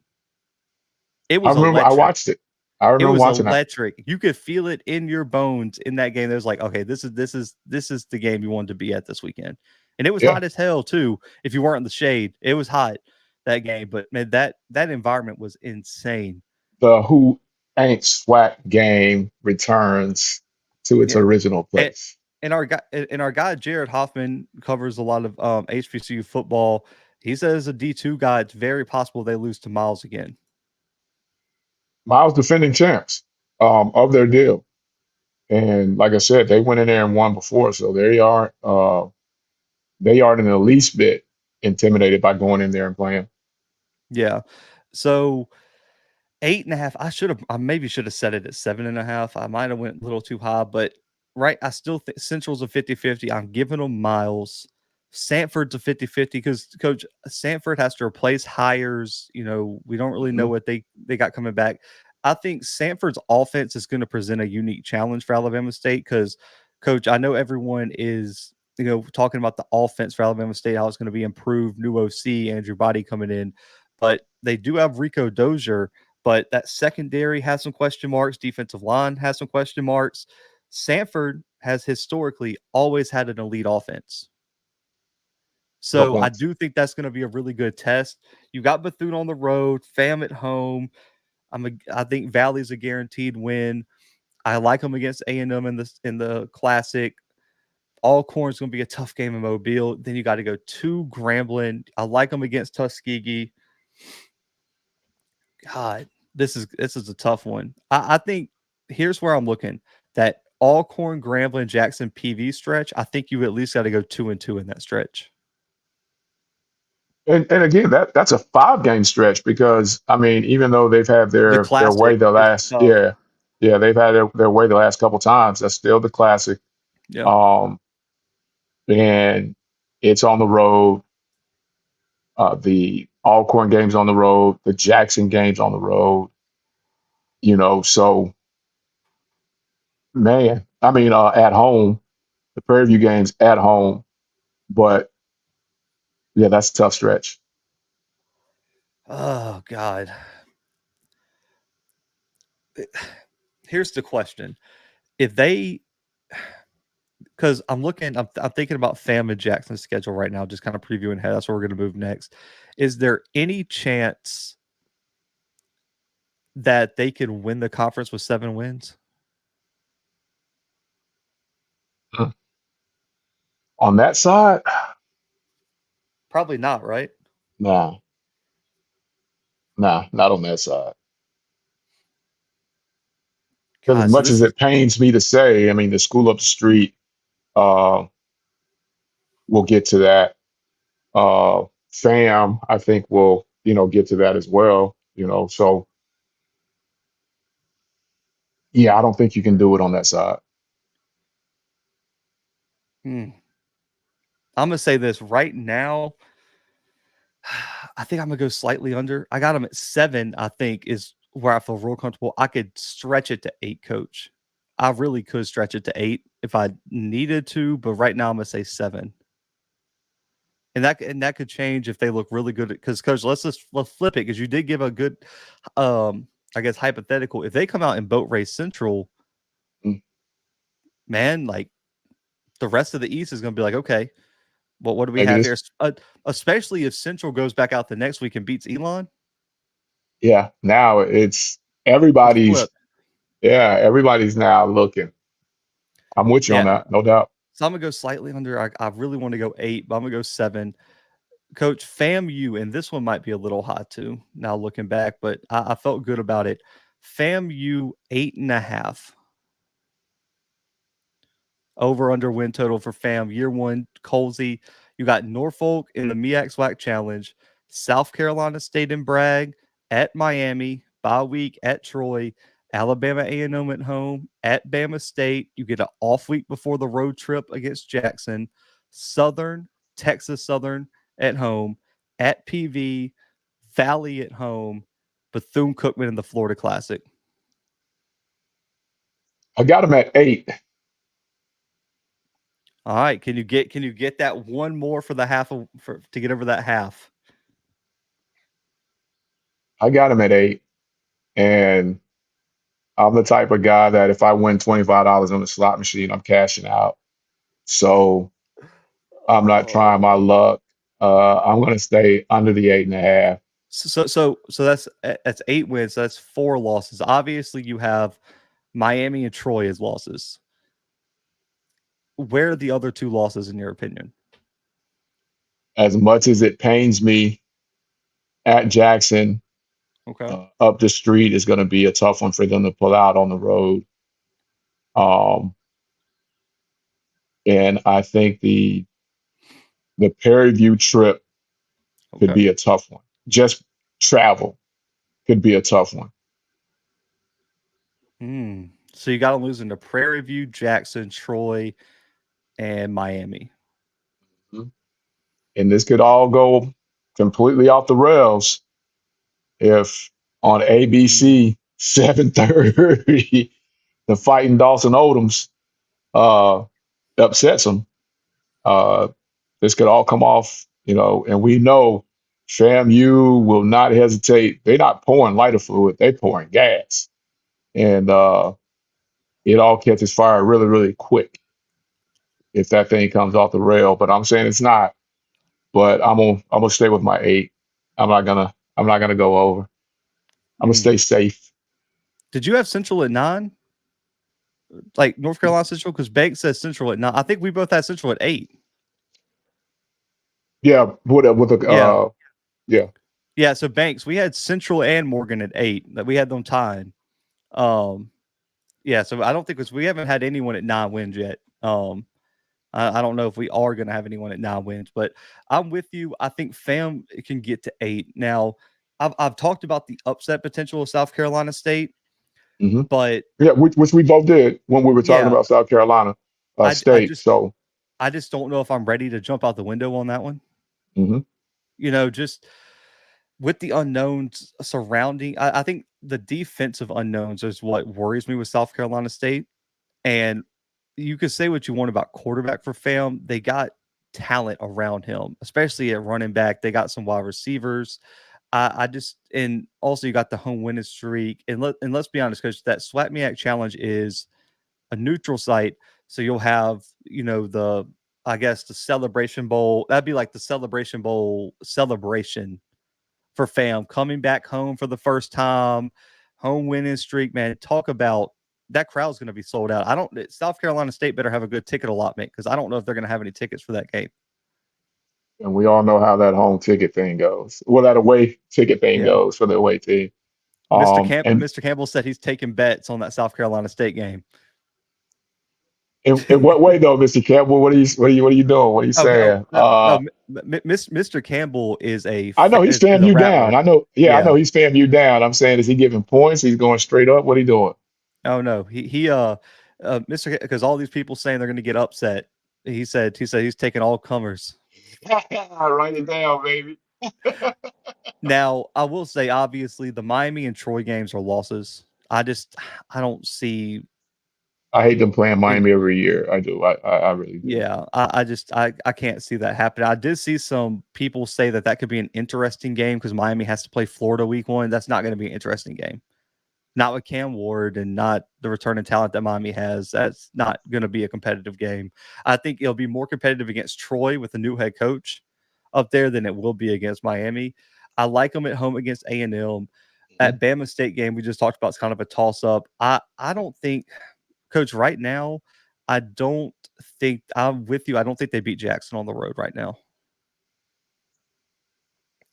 It was I electric. watched it. I remember watching electric. You could feel it in your bones in that game. It was like, okay, this is the game you wanted to be at this weekend. And it was hot as hell too. If you weren't in the shade, it was hot that game. But man, that environment was insane. The Who Ain't SWAC game returns to its original place. And our guy Jared Hoffman covers a lot of HBCU football. He says a D2 guy, it's very possible they lose to Miles again. Miles defending champs of their deal. And like I said, they went in there and won before, so they aren't in the least bit intimidated by going in there and playing. Yeah. So 8.5. I maybe should have set it at 7.5. I might have went a little too high, but right, I still think Central's a 50-50. I'm giving them Miles. Sanford's a 50-50 because Coach Sanford has to replace hires. You know, we don't really know what they got coming back. I think Sanford's offense is going to present a unique challenge for Alabama State because, Coach, I know everyone is, talking about the offense for Alabama State, how it's going to be improved, new OC, Andrew Body coming in, but they do have Rico Dozier, but that secondary has some question marks. Defensive line has some question marks. Sanford has historically always had an elite offense. So I do think that's going to be a really good test. You got Bethune on the road, FAM at home. I think Valley's a guaranteed win. I like them against A&M in the Classic. Alcorn's going to be a tough game in Mobile. Then you got to go to Grambling. I like them against Tuskegee. God, this is a tough one. I think here's where I'm looking, that Alcorn, Grambling, Jackson, PV stretch, I think you at least got to go 2-2 in that stretch. And again, that's a 5-game stretch because I mean, even though they've had The their way classic the is last tough. they've had their way the last couple times. That's still the classic. Yeah. And it's on the road. The Alcorn game's on the road. The Jackson game's on the road. So man, I mean, at home, the Prairie View game's at home, but yeah, that's a tough stretch. Oh God. Here's the question. If they, because I'm thinking about FAMU and Jackson's schedule right now, just kind of previewing ahead. That's where we're going to move next. Is there any chance that they could win the conference with 7 wins? On that side, Probably not, right? nah, not on that side. Because as God, so much this as is it pains me to say, I mean, the school up the street, we'll get to that. FAM, I think will, get to that as well. So yeah, I don't think you can do it on that side. I'm gonna say this right now. I think I'm gonna go slightly under. I got them at 7. I think is where I feel real comfortable. I could stretch it to 8, Coach. I really could stretch it to 8 if I needed to, but right now I'm gonna say 7. And that could change if they look really good. Because Coach, let's flip it because you did give a good, I guess hypothetical. If they come out in boat race Central, Mm. man, like the rest of the East is gonna be like, okay, well, what do we Maybe have this, here? Especially if Central goes back out the next week and beats Elon. yeah. Now it's Let's everybody's, flip. everybody's now looking. I'm with you on Yeah. that, no doubt. So I'm gonna go slightly under. I really want to go 8, but I'm gonna go 7. Coach, FAMU, and this one might be a little hot too. Now looking back, but I felt good about it. FAMU 8.5. Over under win total for FAM year 1. Colsey, you got Norfolk in the MEAC SWAC Challenge, South Carolina State in Bragg, at Miami, bye week at Troy, Alabama A&M at home, at Bama State. You get an off week before the road trip against Jackson, Southern, Texas Southern at home, at PV, Valley at home, Bethune-Cookman in the Florida Classic. I got him at 8. All right, can you get that one more for the half to get over that half? I got him at 8, and I'm the type of guy that if I win $25 on the slot machine, I'm cashing out. So I'm not trying my luck. I'm going to stay under the 8.5. So that's 8 wins. So that's 4 losses. Obviously, you have Miami and Troy as losses. Where are the other 2 losses in your opinion? As much as it pains me, at Jackson, Okay. up the street is going to be a tough one for them to pull out on the road. And I think the Prairie View trip could be a tough one. Just travel could be a tough one. So you got them losing to Prairie View, Jackson, Troy, and Miami. And this could all go completely off the rails if on ABC 7:30 the fighting Dawson Odoms upsets them. This could all come off, and we know FAMU will not hesitate. They're not pouring lighter fluid, they're pouring gas. And it all catches fire really, really quick if that thing comes off the rail. But I'm saying it's not. But I'm gonna stay with my 8. I'm not gonna go over. I'm gonna stay safe. Did you have Central at 9? Like North Carolina Central? Because Banks says Central at 9. I think we both had Central at 8. Yeah, with a yeah. Yeah, so Banks, we had Central and Morgan at 8. That we had them tied. Yeah, so I don't think we haven't had anyone at 9 wins yet. I don't know if we are going to have anyone at 9 wins, but I'm with you. I think FAM can get to 8. Now, I've talked about the upset potential of South Carolina State, but yeah, which we both did when we were talking yeah, about South Carolina I State. So just don't know if I'm ready to jump out the window on that one. mhm. Just with the unknowns surrounding, I think the defensive unknowns is what worries me with South Carolina State. And you could say what you want about quarterback for FAM. They got talent around him, especially at running back. They got some wide receivers. And also you got the home winning streak. And let's be honest, Coach, that SWAC MEAC challenge is a neutral site. So you'll have, the Celebration Bowl. That'd be like the Celebration Bowl celebration for FAM coming back home for the first time, home winning streak. Man, talk about that crowd's going to be sold out. South Carolina State better have a good ticket allotment because I don't know if they're going to have any tickets for that game. And we all know how that home ticket thing goes. Well, that away ticket thing Yeah. goes for the away team. And Mr. Campbell said he's taking bets on that South Carolina State game. in what way though, Mr. Campbell? What are you doing? What are you saying? Mr. Campbell is I know he's is famming a you down. rattler. I know. Yeah, I Yeah. know he's famming you down. I'm saying, is he giving points? He's going straight up. What are he doing? Oh no, Mr. Because all these people saying they're going to get upset. He said he's taking all comers. Write it down, baby. Now, I will say, obviously, the Miami and Troy games are losses. I don't see. I hate them playing Miami every year. I do. I really do. Yeah, I can't see that happen. I did see some people say that could be an interesting game because Miami has to play Florida week 1. That's not going to be an interesting game. Not with Cam Ward and not the returning talent that Miami has. That's not going to be a competitive game. I think it'll be more competitive against Troy with a new head coach up there than it will be against Miami. I like them at home against A&M. At Bama State game, we just talked about, it's kind of a toss-up. I don't think, Coach, right now, I don't think – I'm with you. I don't think they beat Jackson on the road right now.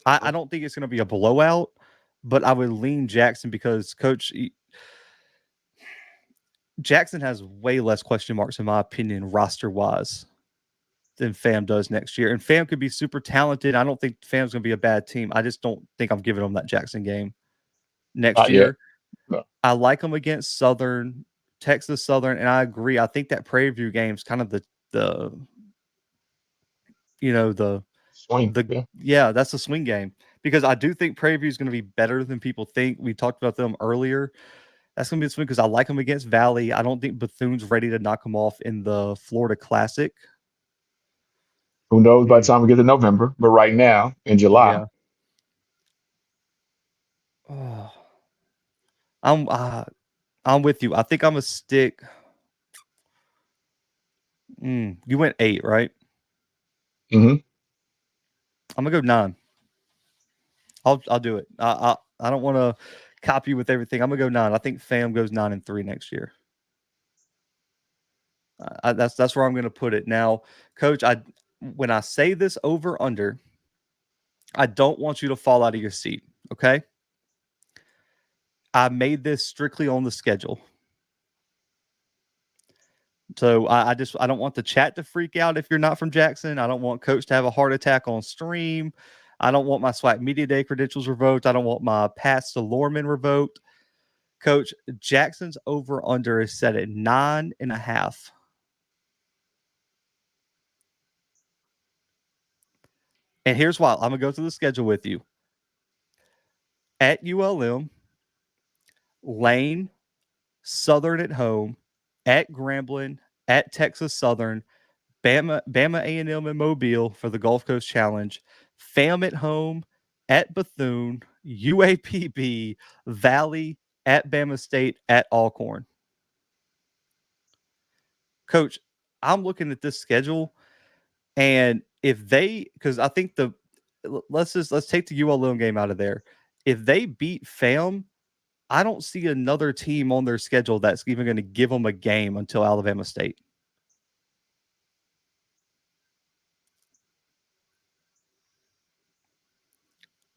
I don't think it's going to be a blowout, but I would lean Jackson because, Coach, Jackson has way less question marks, in my opinion, roster-wise than FAM does next year. And FAM could be super talented. I don't think FAM's going to be a bad team. I just don't think I'm giving them that Jackson game next year. No. I like them against Southern, Texas Southern, and I agree. I think that Prairie View game is kind of the swing. That's a swing game because I do think Prairie View is going to be better than people think. We talked about them earlier. That's going to be a swing because I like them against Valley. I don't think Bethune's ready to knock them off in the Florida Classic. Who knows by the time we get to November, but right now in July. Yeah. I'm with you. I think I'm a stick. You went 8, right? Mm-hmm. I'm gonna go 9. I'll do it. I don't want to copy you with everything. I'm gonna go 9. I think FAM goes 9-3 next year. That's where I'm gonna put it. Now, Coach, when I say this over under, I don't want you to fall out of your seat. Okay. I made this strictly on the schedule. So I don't want the chat to freak out if you're not from Jackson. I don't want Coach to have a heart attack on stream. I don't want my SWAC Media Day credentials revoked. I don't want my pass to Lorman revoked. Coach, Jackson's over-under is set at 9.5. And here's why. I'm going to go through the schedule with you. At ULM, Lane, Southern at home, at Grambling, at Texas Southern, Bama A&M and Mobile for the Gulf Coast Challenge, FAM at home, at Bethune, UAPB, Valley, at Bama State, at Alcorn. Coach, I'm looking at this schedule, and because I think let's take the ULM game out of there. If they beat FAM, I don't see another team on their schedule that's even going to give them a game until Alabama State.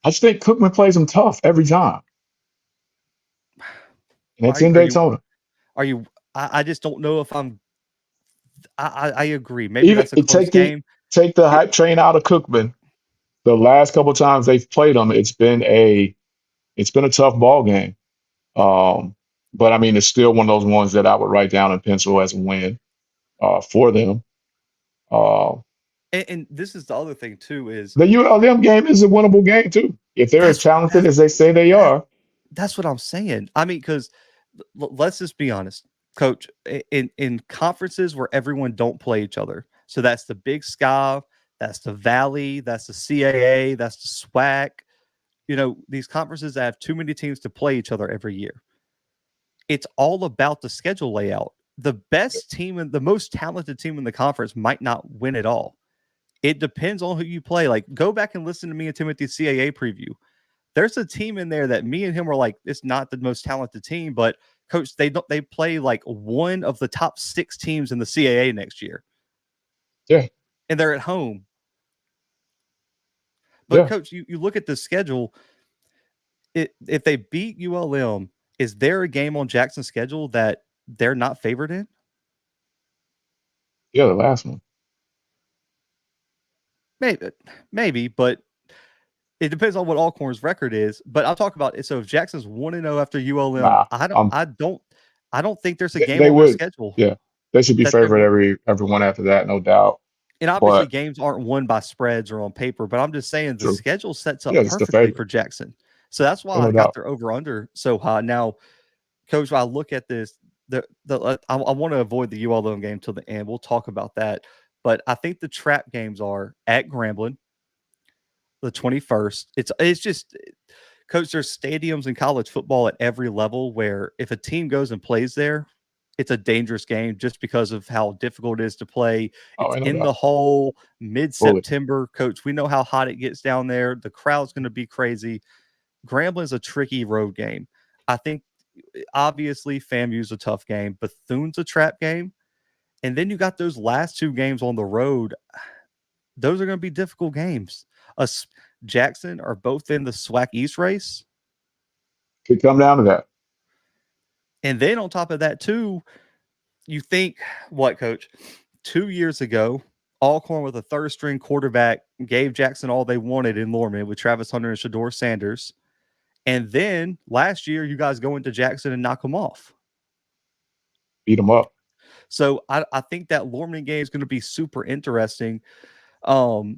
I just think Cookman plays them tough every time. And it's in Daytona. Are you? I just don't know if I'm. I agree. Maybe Even that's a close game. take the It, hype train out of Cookman. The last couple times they've played them, it's been a tough ball game. But I mean, it's still one of those ones that I would write down in pencil as a win for them. Uh, and this is the other thing too is the ULM game is a winnable game too. If they're as that's talented that's as they say they that, are. that's what I'm saying. I mean, because let's just be honest, Coach. In conferences where everyone don't play each other, so that's the Big Sky, that's the Valley, that's the CAA, that's the SWAC. These conferences that have too many teams to play each other every year. It's all about the schedule layout. The best team and the most talented team in the conference might not win it all. It depends on who you play. Like, go back and listen to me and Timothy's CAA preview. There's a team in there that me and him were like, it's not the most talented team, but coach, they play like one of the top 6 teams in the CAA next year. Yeah. And they're at home. But Yeah. coach, you look at the schedule. If they beat ULM, is there a game on Jackson's schedule that they're not favored in? Yeah, the last one. Maybe, but it depends on what Alcorn's record is. But I'll talk about it. So if Jackson's 1-0 after ULM, Nah. I don't think there's a game They on their would. schedule Yeah. They should be that they're favored going. every one after that, no doubt. And obviously, But games aren't won by spreads or on paper. But I'm just saying the true. schedule sets up Yeah, it's the perfectly favorite. for Jackson. So that's why Yeah, I no got doubt. their over under so high. Now, Coach, I look at this. I want to avoid the ULM game till the end. We'll talk about that. But I think the trap games are at Grambling, the 21st. It's just, Coach, there's stadiums in college football at every level where if a team goes and plays there, it's a dangerous game just because of how difficult it is to play. Oh, It's ain't no in the doubt. hole, Fully. mid-September. Coach, we know how hot it gets down there. The crowd's going to be crazy. Grambling's a tricky road game. I think obviously FAMU's a tough game. Bethune's a trap game. And then you got those last 2 games on the road. Those are going to be difficult games. Jackson are both in the SWAC East race. Could come down to that. And then on top of that, too, you think, what, Coach? 2 years ago, Alcorn with a third-string quarterback gave Jackson all they wanted in Lorman with Travis Hunter and Shador Sanders. And then last year, you guys go into Jackson and knock them off. Beat them up. So I think that Lorman game is going to be super interesting. I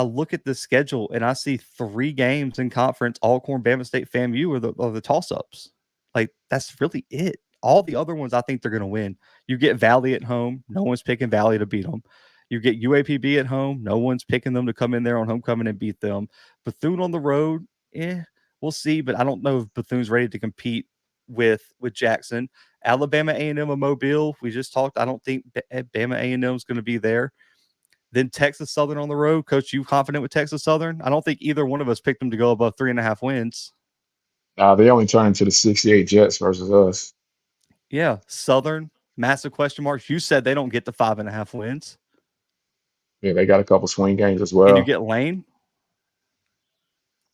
look at the schedule and I see 3 games in conference: Alcorn, Bama State, FAMU are the toss-ups. Like, that's really it. All the other ones I think they're going to win. You get Valley at home. No one's picking Valley to beat them. You get UAPB at home. No one's picking them to come in there on homecoming and beat them. Bethune on the road, we'll see. But I don't know if Bethune's ready to compete with Jackson. Alabama A&M and Mobile, we just talked. I don't think Bama A&M is going to be there. Then Texas Southern on the road. Coach, you confident with Texas Southern? I don't think either one of us picked them to go above 3.5 wins. They only turned into the 68 Jets versus us. Yeah, Southern, massive question marks. You said they don't get the 5.5 wins. Yeah, they got a couple swing games as And you well. get Lane.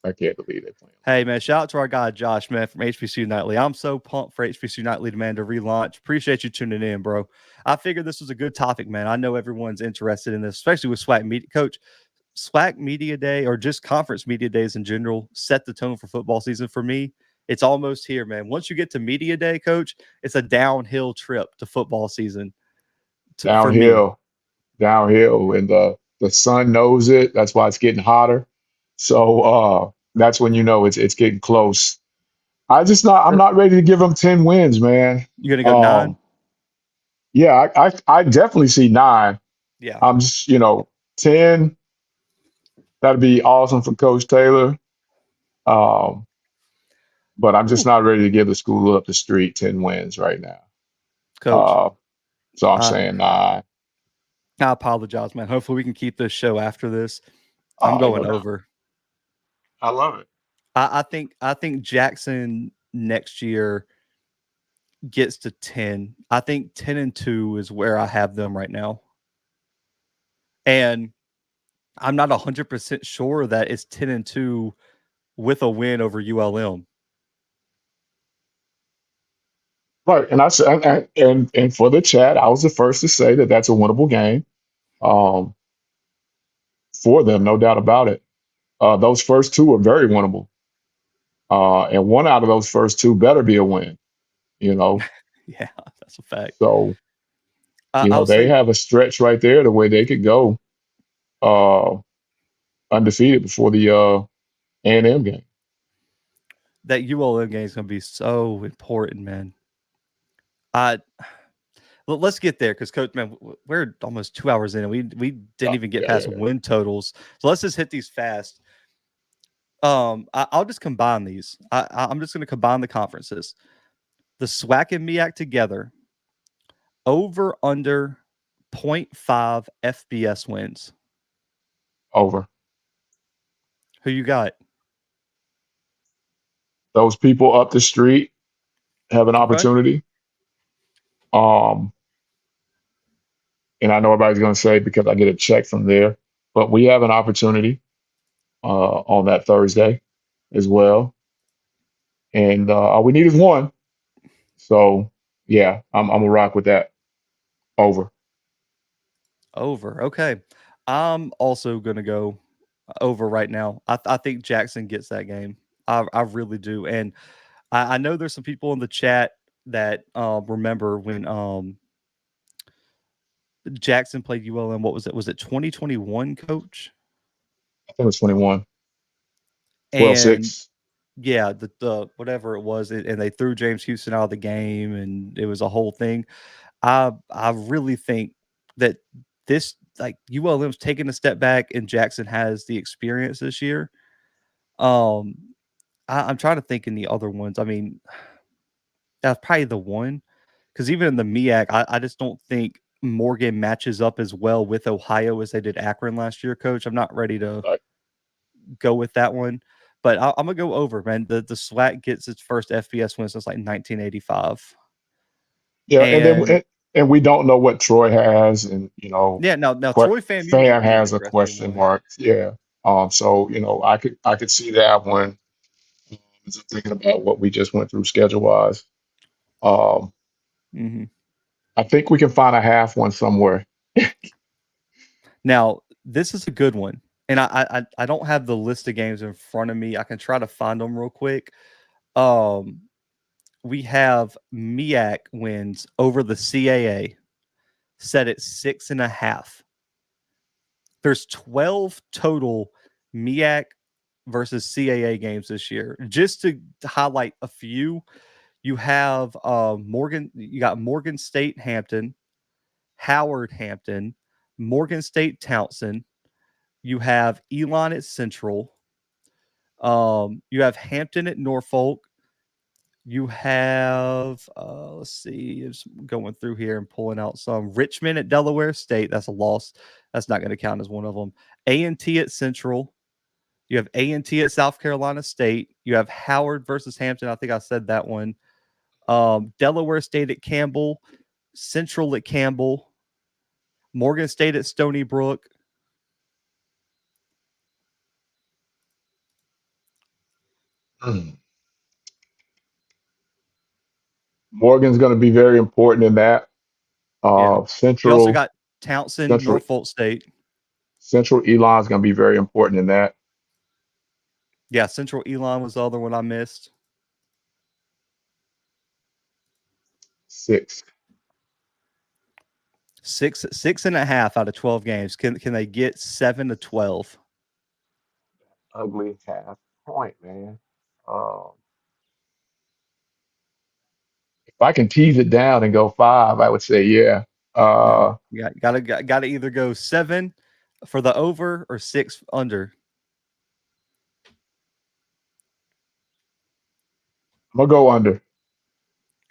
I can't believe they playing. Hey, man, shout out to our guy, Josh, man, from HBCU Nightly. I'm so pumped for HBCU Nightly, man, to relaunch. Appreciate you tuning in, bro. I figured this was a good topic, man. I know everyone's interested in this, especially with SWAC Media. Coach, SWAC Media Day, or just conference media days in general, set the tone for football season for me. It's almost here, man. Once you get to Media Day, Coach, it's a downhill trip to football season for me. Downhill, and the sun knows it. That's why it's getting hotter. So that's when you know it's getting close. I'm not ready to give them 10 wins, man. You going to go 9? Yeah, I definitely see 9. Yeah. I'm just 10. That'd be awesome for Coach Taylor. But I'm just not ready to give the school up the street 10 wins right now. Coach, So I'm saying 9. I apologize, man. Hopefully we can keep this show after this. Oh, I'm going no doubt. over. I love it. I think Jackson next year gets to 10. I think 10-2 is where I have them right now. And I'm not 100% sure that it's 10-2 with a win over ULM. Right, and I said, and for the chat, I was the first to say that that's a winnable game, um, for them, no doubt about it. Those first two are very winnable, and one out of those first two better be a win. You know, Yeah, that's a fact. so I'll they say have a stretch right there the way they could go uh, undefeated before the A&M game. that ULM game is going to be so important, man. I let's get there because Coach, man, we're almost 2 hours in and we didn't even get past Yeah. win totals. So let's just hit these fast. I'll just combine these. I'm just going to combine the conferences. The SWAC and MEAC together, over under 0.5 FBS wins. Over. Who you got? Those people up the street have an Okay. opportunity. Um, and I know everybody's going to say because I get a check from there, but we have an opportunity on that Thursday as well. And all we need is one. So yeah, I'm gonna rock with that. Over. Over. Okay. I'm also going to go over right now. I think Jackson gets that game. I really do. And I know there's some people in the chat that remember when Jackson played ULM. What was it? Was it 2021, Coach? I think it was 21. And 12-6. yeah, the whatever it was, and they threw James Houston out of the game, and it was a whole thing. I really think that this like ULM's taking a step back, and Jackson has the experience this year. Um, I'm trying to think in the other ones. I mean, that's probably the one because even in the MEAC, I just don't think Morgan matches up as well with Ohio as they did Akron last year. Coach, I'm not ready to Right. go with that one, but I'm gonna go over, man. The SWAC gets its first FBS win since like 1985, Yeah, and and we don't know what Troy has, and yeah, now Troy FAMU is Fam gonna be an has a interesting question one. mark. Yeah. So I could see that one as I'm thinking about what we just went through schedule wise. Um, Hmm. I think we can find a half one somewhere. Now this is a good one, and I don't have the list of games in front of me. I can try to find them real quick. Um, we have MEAC wins over the CAA set at 6.5. There's 12 total MEAC versus CAA games this year. Just to highlight a few, you have you got Morgan State Hampton, Howard Hampton, Morgan State Townsend. You have Elon at Central. You have Hampton at Norfolk. You have, let's see, just going through here and pulling out some. Richmond at Delaware State. That's a loss. That's not going to count as one of them. A&T at Central. You have A&T at South Carolina State. You have Howard versus Hampton. I think I said that one. Delaware State at Campbell. Central at Campbell. Morgan State at Stony Brook. Morgan's going to be very important in that. Yeah. You also Central got Townsend, Central Norfolk State. Central Elon's going to be very important in that. Yeah, Central Elon was the other one I missed. 6. 6.5 out of 12 games. Can they get 7 to 12? Ugly half point, man. Um, if I can tease it down and go 5, I would say yeah. No, Uh, you got to either go 7 for the over or 6 under. I'm gonna go under.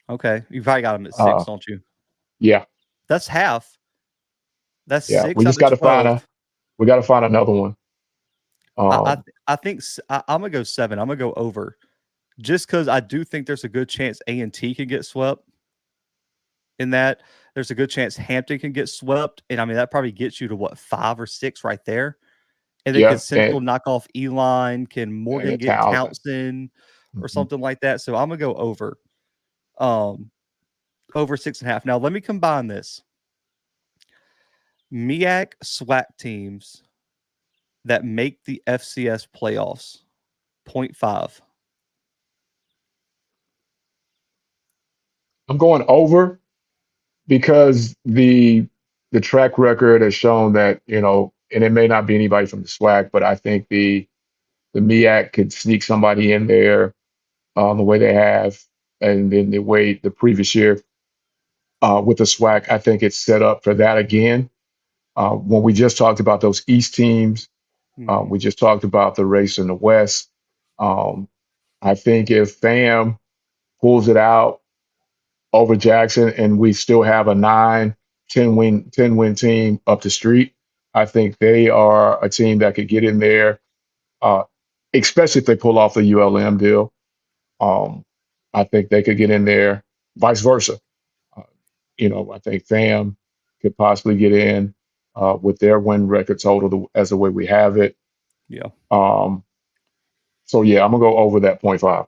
Okay, you probably got them at 6, Uh, don't you? yeah, That's half. That's yeah. 6 out of 12. We got to find another one. I Um, I think I'm gonna go 7. I'm gonna go over, just because I do think there's a good chance A&T can get swept. In that, there's a good chance Hampton can get swept, and I mean that probably gets you to what 5 or 6 right there. And then can yeah, Central knock off Elon? Can and Morgan a get Townsend. Townsend or Mhm. something like that? So I'm gonna go over. Um, over 6.5. Now, let me combine this. MEAC SWAC teams that make the FCS playoffs, 0.5. I'm going over because the track record has shown that, and it may not be anybody from the SWAC, but I think the MEAC could sneak somebody in there the way they have, and then the way the previous year with the SWAC, I think it's set up for that again. When we just talked about those East teams, we just talked about the race in the West. I think if FAM pulls it out over Jackson and we still have a 10 win team up the street, I think they are a team that could get in there, especially if they pull off the ULM deal. I think they could get in there, vice versa. Uh, I think FAM could possibly get in with their win record total as the way we have it. Yeah. So yeah, I'm gonna go over that 0.5.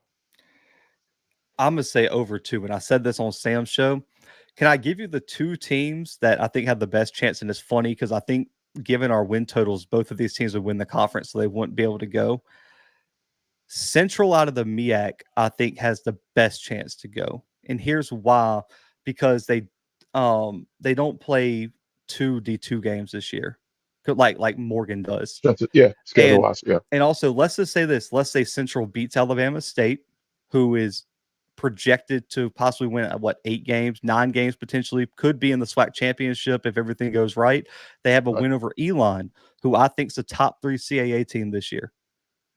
I'm gonna say over 2, and I said this on Sam's show. Can I give you the 2 teams that I think have the best chance? And it's funny because I think, given our win totals, both of these teams would win the conference, so they wouldn't be able to go. Central out of the MEAC, I think, has the best chance to go, and here's why: because they don't play 2 D2 games this year, like Morgan does. Yeah, schedule wise, yeah. And also, let's just say this: let's say Central beats Alabama State, who is projected to possibly win 8 games, 9 games potentially, could be in the SWAC Championship if everything goes right. They have a win over Elon, who I think is a top 3 CAA team this year.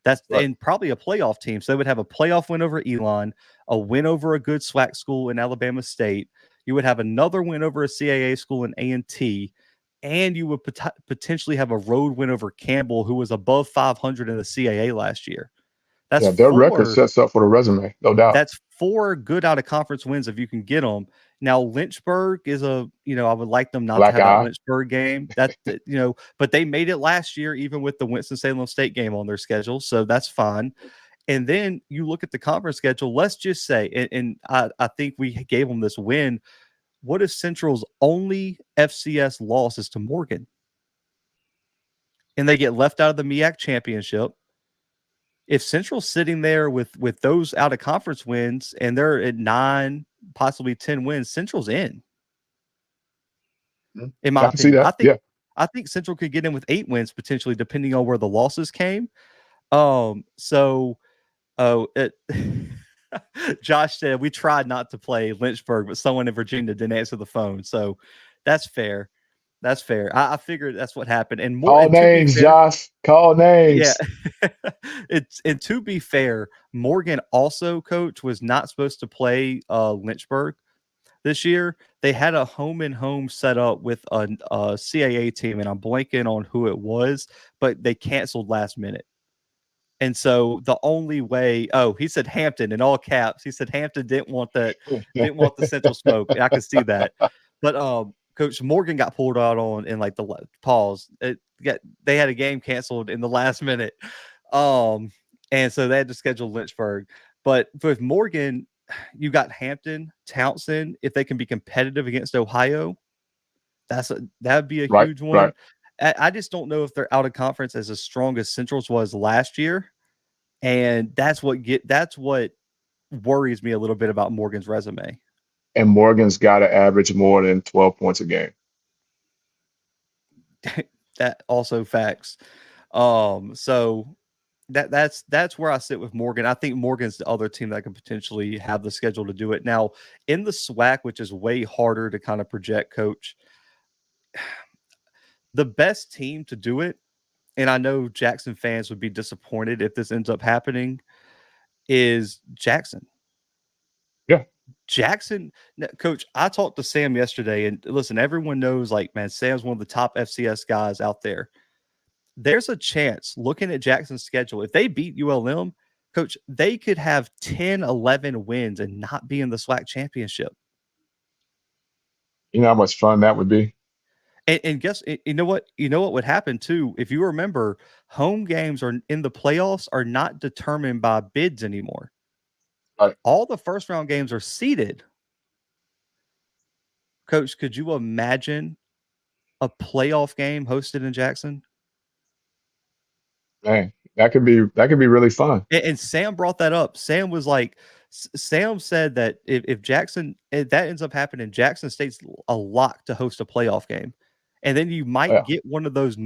That's and probably a playoff team. So they would have a playoff win over Elon, a win over a good SWAC school in Alabama State. You would have another win over a CAA school in A&T, and you would potentially have a road win over Campbell, who was above 500 in the CAA last year. That's their record sets up for the resume, no doubt. That's 4 good out of conference wins if you can get them. Now, Lynchburg is I would like them not to have that Lynchburg game. That but they made it last year, even with the Winston-Salem State game on their schedule, so that's fine. And then you look at the conference schedule. Let's just say, and I think we gave them this win. What if Central's only FCS loss is to Morgan, and they get left out of the MEAC championship? If Central's sitting there with those out of conference wins and they're at 9, possibly 10 wins, Central's in. In my opinion, I think Central could get in with 8 wins potentially, depending on where the losses came. Josh said we tried not to play Lynchburg, but someone in Virginia didn't answer the phone, so that's fair. That's fair. I figured that's what happened. And more call names, Josh. Call names. Yeah. And to be fair, Morgan also, coach, was not supposed to play Lynchburg this year. They had a home set up with a CAA team, and I'm blanking on who it was, but they canceled last minute. And so the only way, he said Hampton in all caps. He said Hampton didn't want the Central smoke. I could see that. But Coach Morgan got pulled out on in like the pause. They had a game canceled in the last minute. And so they had to schedule Lynchburg. But with Morgan, you got Hampton, Townsend. If they can be competitive against Ohio, that'd be a huge one. Right. I just don't know if they're out of conference as strong as Central's was last year. And that's what worries me a little bit about Morgan's resume. And Morgan's got to average more than 12 points a game. That also facts. So that's where I sit with Morgan. I think Morgan's the other team that could potentially have the schedule to do it. Now, in the SWAC, which is way harder to kind of project, coach, the best team to do it, and I know Jackson fans would be disappointed if this ends up happening, is Jackson. Yeah. Jackson, coach, I talked to Sam yesterday, and listen, everyone knows, like, man, Sam's one of the top FCS guys out there. There's a chance, looking at Jackson's schedule, if they beat ULM, coach, they could have 10, 11 wins and not be in the SWAC championship. You know how much fun that would be? And guess, you know what would happen too? If you remember, home games are in the playoffs are not determined by bids anymore. All the first round games are seeded. Coach, could you imagine a playoff game hosted in Jackson? Man, that could be really fun. And Sam brought that up. Sam was like, Sam said that if Jackson, if that ends up happening, Jackson State's a lock to host a playoff game. And then you might Yeah. get one of those,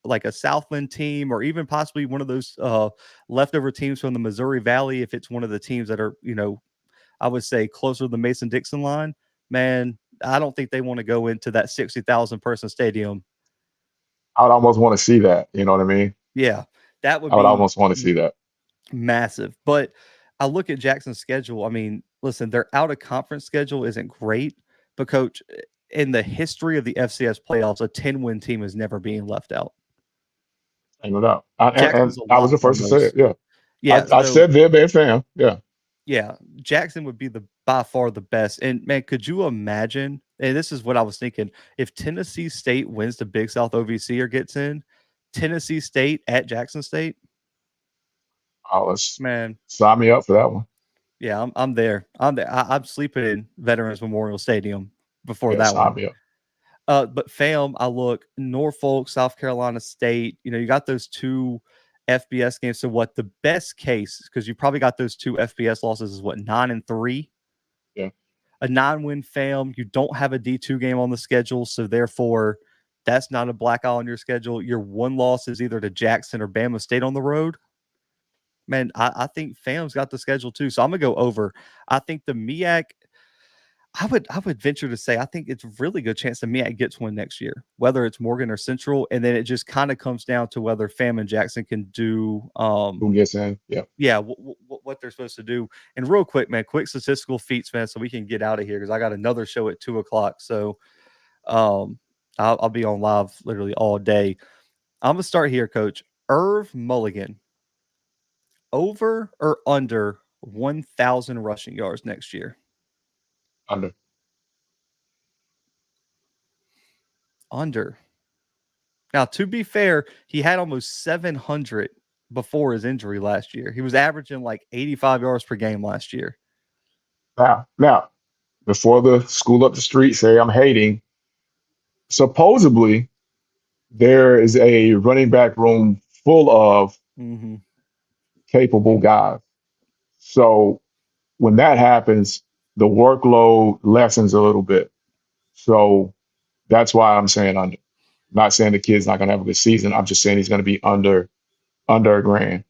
like a Southland team, or even possibly one of those leftover teams from the Missouri Valley. If it's one of the teams that are, I would say closer to the Mason-Dixon line, man, I don't think they want to go into that 60,000 person stadium. I would almost want to see that. You know what I mean? Yeah, that would I would be almost want to see that. massive. But I look at Jackson's schedule. I mean, listen, their out of conference schedule isn't great, but Coach, in the history of the FCS playoffs, a 10-win team is never being left out. Ain't no doubt. And Jackson's a I was lot the for first to say most. it. Yeah. Yeah, I so said they're a bad fan. Yeah. yeah, Jackson would be by far the best. And man, could you imagine? And this is what I was thinking: if Tennessee State wins the Big South OVC or gets in, Tennessee State at Jackson State, Let's man, sign me up for that one. yeah, I'm there. I'm there. I'm sleeping in Veterans Memorial Stadium before Yeah, that sign one. me up. But fam, I look Norfolk, South Carolina State. You got those two FBS games. So what the best case, because you probably got those two FBS losses, is what, 9-3. Yeah. A 9-win fam. You don't have a D2 game on the schedule, so therefore that's not a black eye on your schedule. Your one loss is either to Jackson or Bama State on the road. Man, I think fam's got the schedule too. So I'm gonna go over. I think the MEAC. I would venture to say I think it's a really good chance the MEAC gets one next year, whether it's Morgan or Central, and then it just kind of comes down to whether FAM and Jackson can do Who gets in? Yeah. what they're supposed to do. And real quick, man, quick statistical feats, man, so we can get out of here because I got another show at 2:00. So I'll be on live literally all day. I'm gonna start here, Coach. Irv Mulligan, over or under 1,000 rushing yards next year? Under. Under. Now, to be fair, he had almost 700 before his injury last year. He was averaging like 85 yards per game last year. Now, before the school up the street say I'm hating, supposedly there is a running back room full of capable guys. So when that happens, the workload lessens a little bit. So that's why I'm saying under. Not saying the kid's not going to have a good season. I'm just saying he's going to be under $1,000.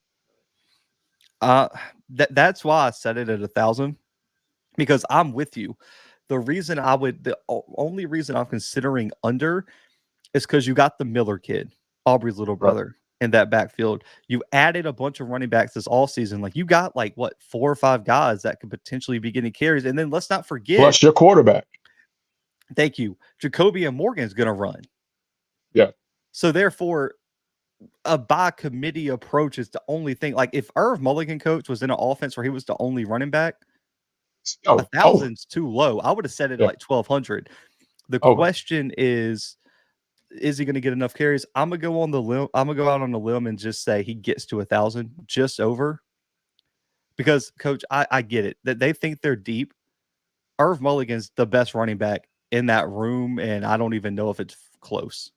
That's why I set it at 1,000, because I'm with you. The only reason I'm considering under is because you got the Miller kid, Aubrey's little brother, in that backfield. You added a bunch of running backs this all season. Like, you got 4 or 5 guys that could potentially be getting carries. And then let's not forget, Plus your quarterback. Thank you. Jacoby and Morgan's going to run. Yeah. So therefore, a by committee approach is the only thing. Like, if Irv Mulligan, Coach, was in an offense where he was the only running back, 1,000's too low. I would have set it at 1,200. The question is he going to get enough carries? I'm gonna go on the limb. I'm gonna go out on the limb and just say he gets to 1,000, just over. Because, Coach, I get it that they think they're deep. Irv Mulligan's the best running back in that room, and I don't even know if it's close.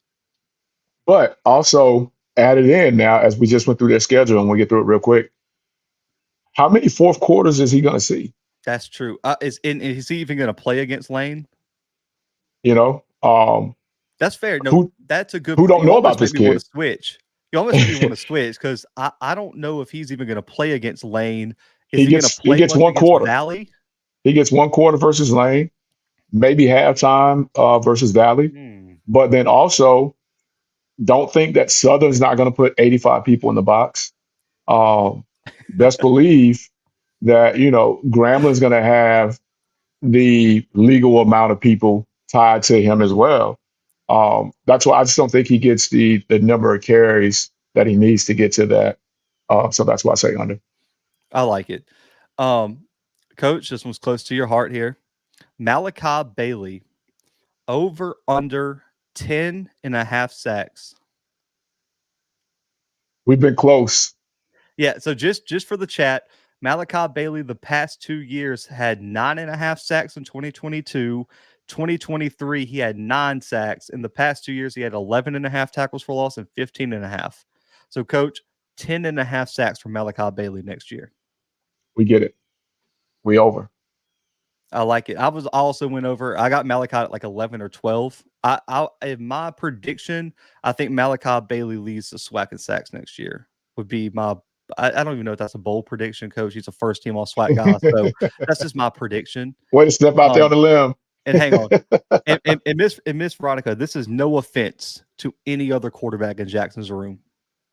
But also added in now, as we just went through their schedule, and we'll get through it real quick. How many fourth quarters is he going to see? That's true. Is he even going to play against Lane? That's fair. No, that's a good. Who don't know about this kid? Want to switch? You almost maybe want to switch because I don't know if he's even going to play against Lane. Is he going to play? He gets one quarter. Valley. He gets one quarter versus Lane, maybe halftime versus Valley. But then also, don't think that Southern's not going to put 85 people in the box. Best believe that Grambling's going to have the legal amount of people tied to him as well. That's why I just don't think he gets the number of carries that he needs to get to that. So that's why I say under. I like it. Coach, this one's close to your heart here. Malachi Bailey, over under 10.5 sacks. We've been close. Yeah, so just for the chat, Malachi Bailey the past 2 years had 9.5 sacks in 2022, 2023, he had 9 sacks. In the past 2 years, he had 11.5 tackles for loss and 15.5. So, Coach, 10.5 sacks for Malachi Bailey next year. We get it. We over. I like it. I also went over. I got Malachi at like 11 or 12. In my prediction, I think Malachi Bailey leads the SWAC in sacks next year. Would be my. I don't even know if that's a bold prediction, Coach. He's a first team all SWAC guy, so that's just my prediction. Way to step out there on the limb. And hang on, and Miss Veronica, this is no offense to any other quarterback in Jackson's room.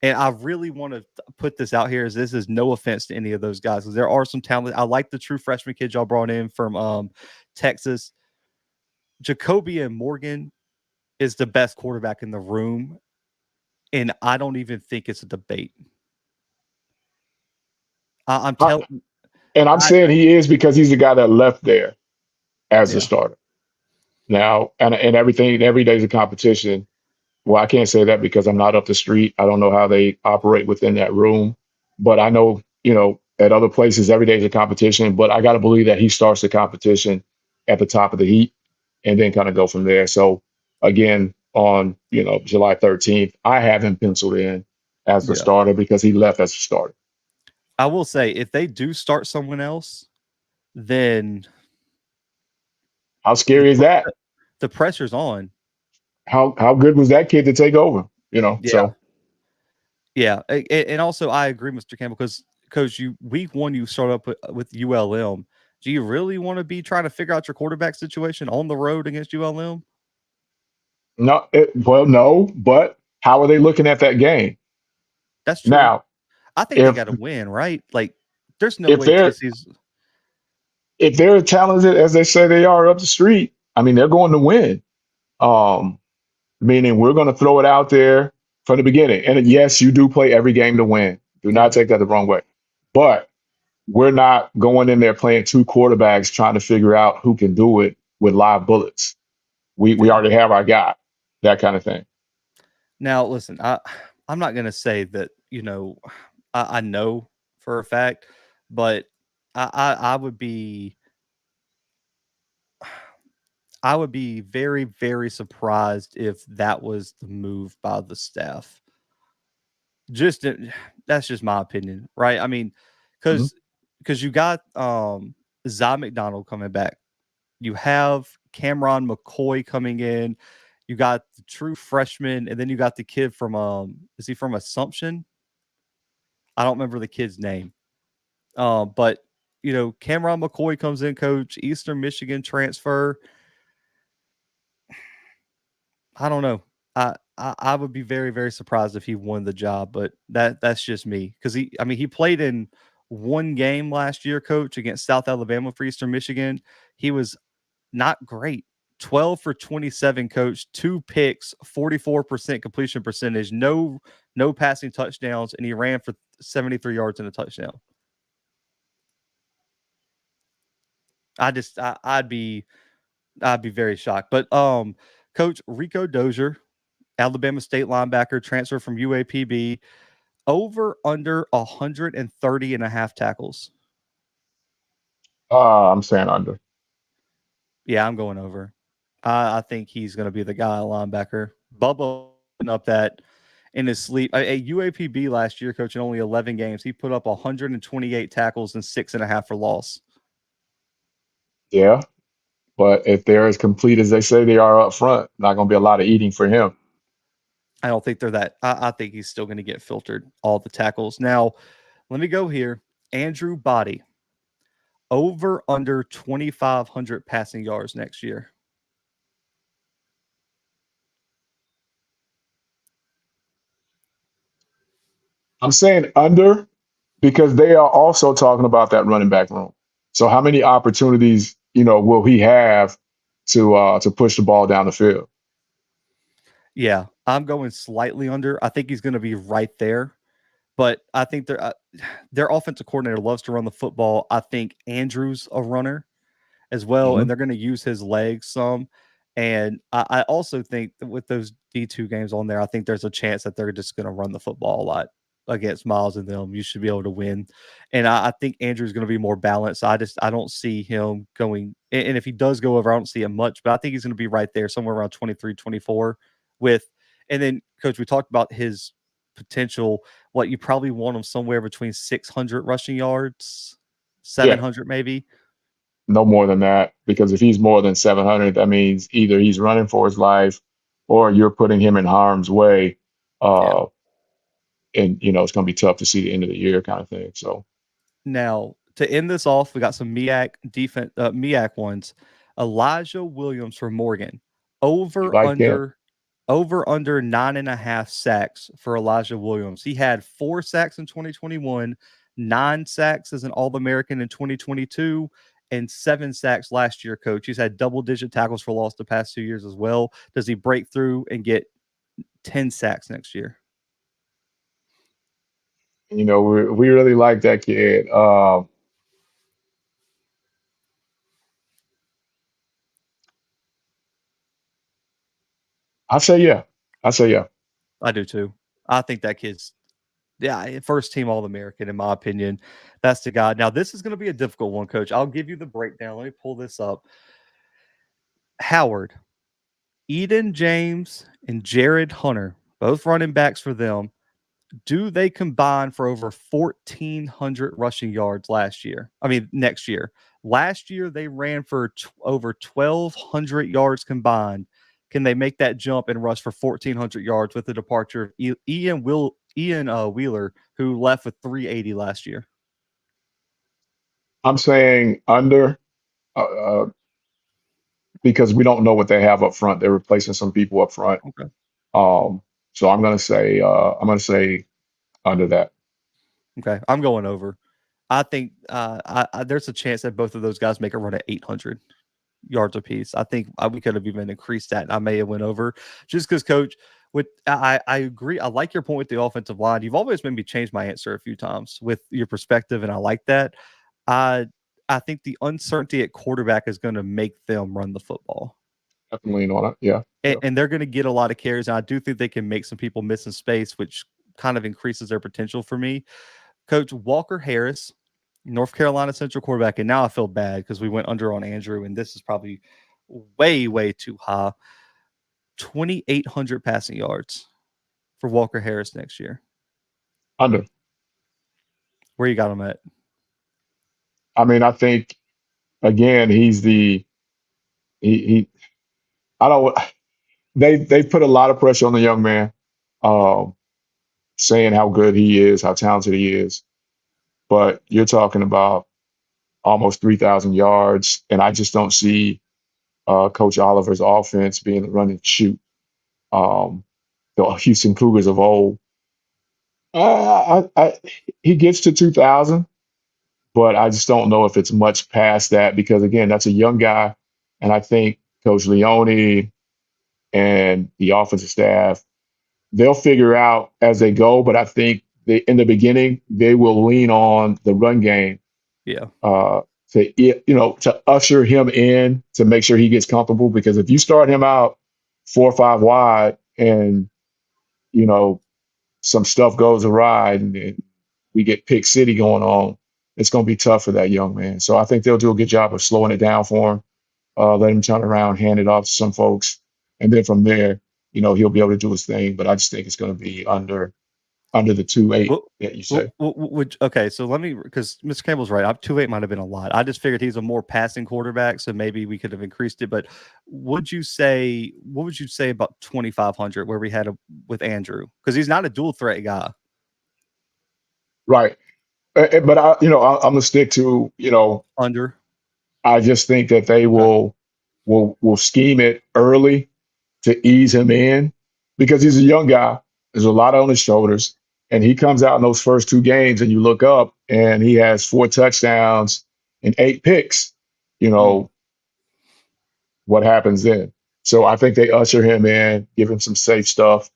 And I really want to put this out here as this is no offense to any of those guys, because there are some talent. I like the true freshman kids y'all brought in from Texas. Jacoby and Morgan is the best quarterback in the room, and I don't even think it's a debate. I'm telling, and I'm saying he is because he's the guy that left there as a starter. Now, and everything, every day's a competition. Well, I can't say that because I'm not up the street. I don't know how they operate within that room, but I know, at other places, every day is a competition, but I got to believe that he starts the competition at the top of the heat and then kind of go from there. So again, on, July 13th, I have him penciled in as the starter because he left as a starter. I will say, if they do start someone else, then how scary is that? The pressure's on. How good was that kid to take over? So yeah, and also I agree, Mr. Campbell, because Coach, week 1 you start up with ULM. Do you really want to be trying to figure out your quarterback situation on the road against ULM? No, no, but how are they looking at that game? That's true. Now, I think they got to win, right? Like, there's no way TC's. If they're talented as they say they are up the street, I mean, they're going to win. Meaning we're going to throw it out there from the beginning. And yes, you do play every game to win. Do not take that the wrong way. But we're not going in there playing 2 quarterbacks trying to figure out who can do it with live bullets. We already have our guy, that kind of thing. Now, listen, I'm not going to say that, I know for a fact, but I would be very, very surprised if that was the move by the staff. That's just my opinion, right? I mean, because you got Zy McDonald coming back, you have Cameron McCoy coming in, you got the true freshman, and then you got the kid from is he from Assumption? I don't remember the kid's name, but Cameron McCoy comes in, Coach, Eastern Michigan transfer. I don't know. I would be very, very surprised if he won the job, but that's just me, because he played in 1 game last year, Coach, against South Alabama for Eastern Michigan. He was not great. 12 for 27, Coach, 2 picks, 44% completion percentage, no passing touchdowns, and he ran for 73 yards and a touchdown. I'd be very shocked. But Coach, Rico Dozier, Alabama State linebacker, transfer from UAPB, over under 130.5 tackles. I'm saying under. Yeah, I'm going over. I think he's going to be the guy linebacker. Bubba putting up that in his sleep. At UAPB last year, Coach, in only 11 games, he put up 128 tackles and 6.5 for loss. Yeah, but if they're as complete as they say they are up front, not going to be a lot of eating for him. I don't think they're that. I think he's still going to get filtered, all the tackles. Now, let me go here. Andrew Body, over under 2,500 passing yards next year. I'm saying under because they are also talking about that running back room. So how many opportunities, will he have to push the ball down the field? Yeah, I'm going slightly under. I think he's going to be right there, but I think their offensive coordinator loves to run the football. I think Andrew's a runner as well, and they're going to use his legs some. And I also think that with those D2 games on there, I think there's a chance that they're just going to run the football a lot. against Miles and them, you should be able to win. And I think Andrew's going to be more balanced. I don't see him going. And if he does go over, I don't see it much, but I think he's going to be right there, somewhere around 23, 24 with. And then, Coach, we talked about his potential. What you probably want him somewhere between 600 rushing yards, Yeah, 700 maybe. no more than that, because if he's more than 700, that means either he's running for his life or you're putting him in harm's way. Yeah. And it's going to be tough to see the end of the year kind of thing. So Now, to end this off, we got some MEAC ones. Elijah Williams for Morgan. you Over like him. under 9.5 sacks for Elijah Williams. He had 4 sacks in 2021, 9 sacks as an All-American in 2022, and 7 sacks last year, Coach. He's had double-digit tackles for loss the past 2 years as well. Does he break through and get 10 sacks next year? We really like that kid. I say yeah. I say yeah. I do too. I think that kid's first team All-American, in my opinion. That's the guy. Now, this is going to be a difficult one, Coach. I'll give you the breakdown. Let me pull this up. Howard, Eden James, and Jared Hunter, both running backs for them. Do they combine for over 1,400 rushing yards next year? Last year, they ran for over 1,200 yards combined. Can they make that jump and rush for 1,400 yards with the departure of Ian Wheeler, who left with 380 last year? I'm saying under, uh, uh, because we don't know what they have up front. They're replacing some people up front. Okay. So I'm gonna say under that. Okay. I'm going over. I think there's a chance that both of those guys make a run at 800 yards apiece. I think we could have even increased that. And I may have went over just because, Coach. I agree. I like your point with the offensive line. You've always made me change my answer a few times with your perspective, and I like that. I think the uncertainty at quarterback is going to make them run the football. Definitely on it. Yeah. Yeah. And they're going to get a lot of carries. And I do think they can make some people miss in space, which kind of increases their potential for me. Coach Walker Harris, North Carolina Central quarterback. And now I feel bad because we went under on Andrew, and this is probably way, way too high. 2,800 passing yards for Walker Harris next year. Under. Where you got him at? I mean, I think again, he I don't they put a lot of pressure on the young man, um, saying how good he is, how talented he is. But you're talking about almost 3,000 yards, and I just don't see Coach Oliver's offense being the run and shoot. Um, the Houston Cougars of old. He gets to 2,000, but I just don't know if it's much past that because again, that's a young guy, and I think Coach Leone and the offensive staff they'll figure out as they go. But I think in the beginning they will lean on the run game, Yeah. To usher him in to make sure he gets comfortable. Because if you start him out 4 or 5 wide and some stuff goes awry and we get pick city going on, it's going to be tough for that young man. So I think they'll do a good job of slowing it down for him, let him turn around, hand it off to some folks, and then from there, he'll be able to do his thing. But I just think it's going to be under the 2.8 that you said. Okay, so let me, because Mr. Campbell's right. 2.8 might have been a lot. I just figured he's a more passing quarterback, so maybe we could have increased it. But what would you say about 2,500 where we had with Andrew? Because he's not a dual threat guy. Right. But I'm gonna stick to under. I just think that they will scheme it early to ease him in because he's a young guy. There's a lot on his shoulders, and he comes out in those first 2 games, and you look up, and he has 4 touchdowns and 8 picks. What happens then? So I think they usher him in, give him some safe stuff,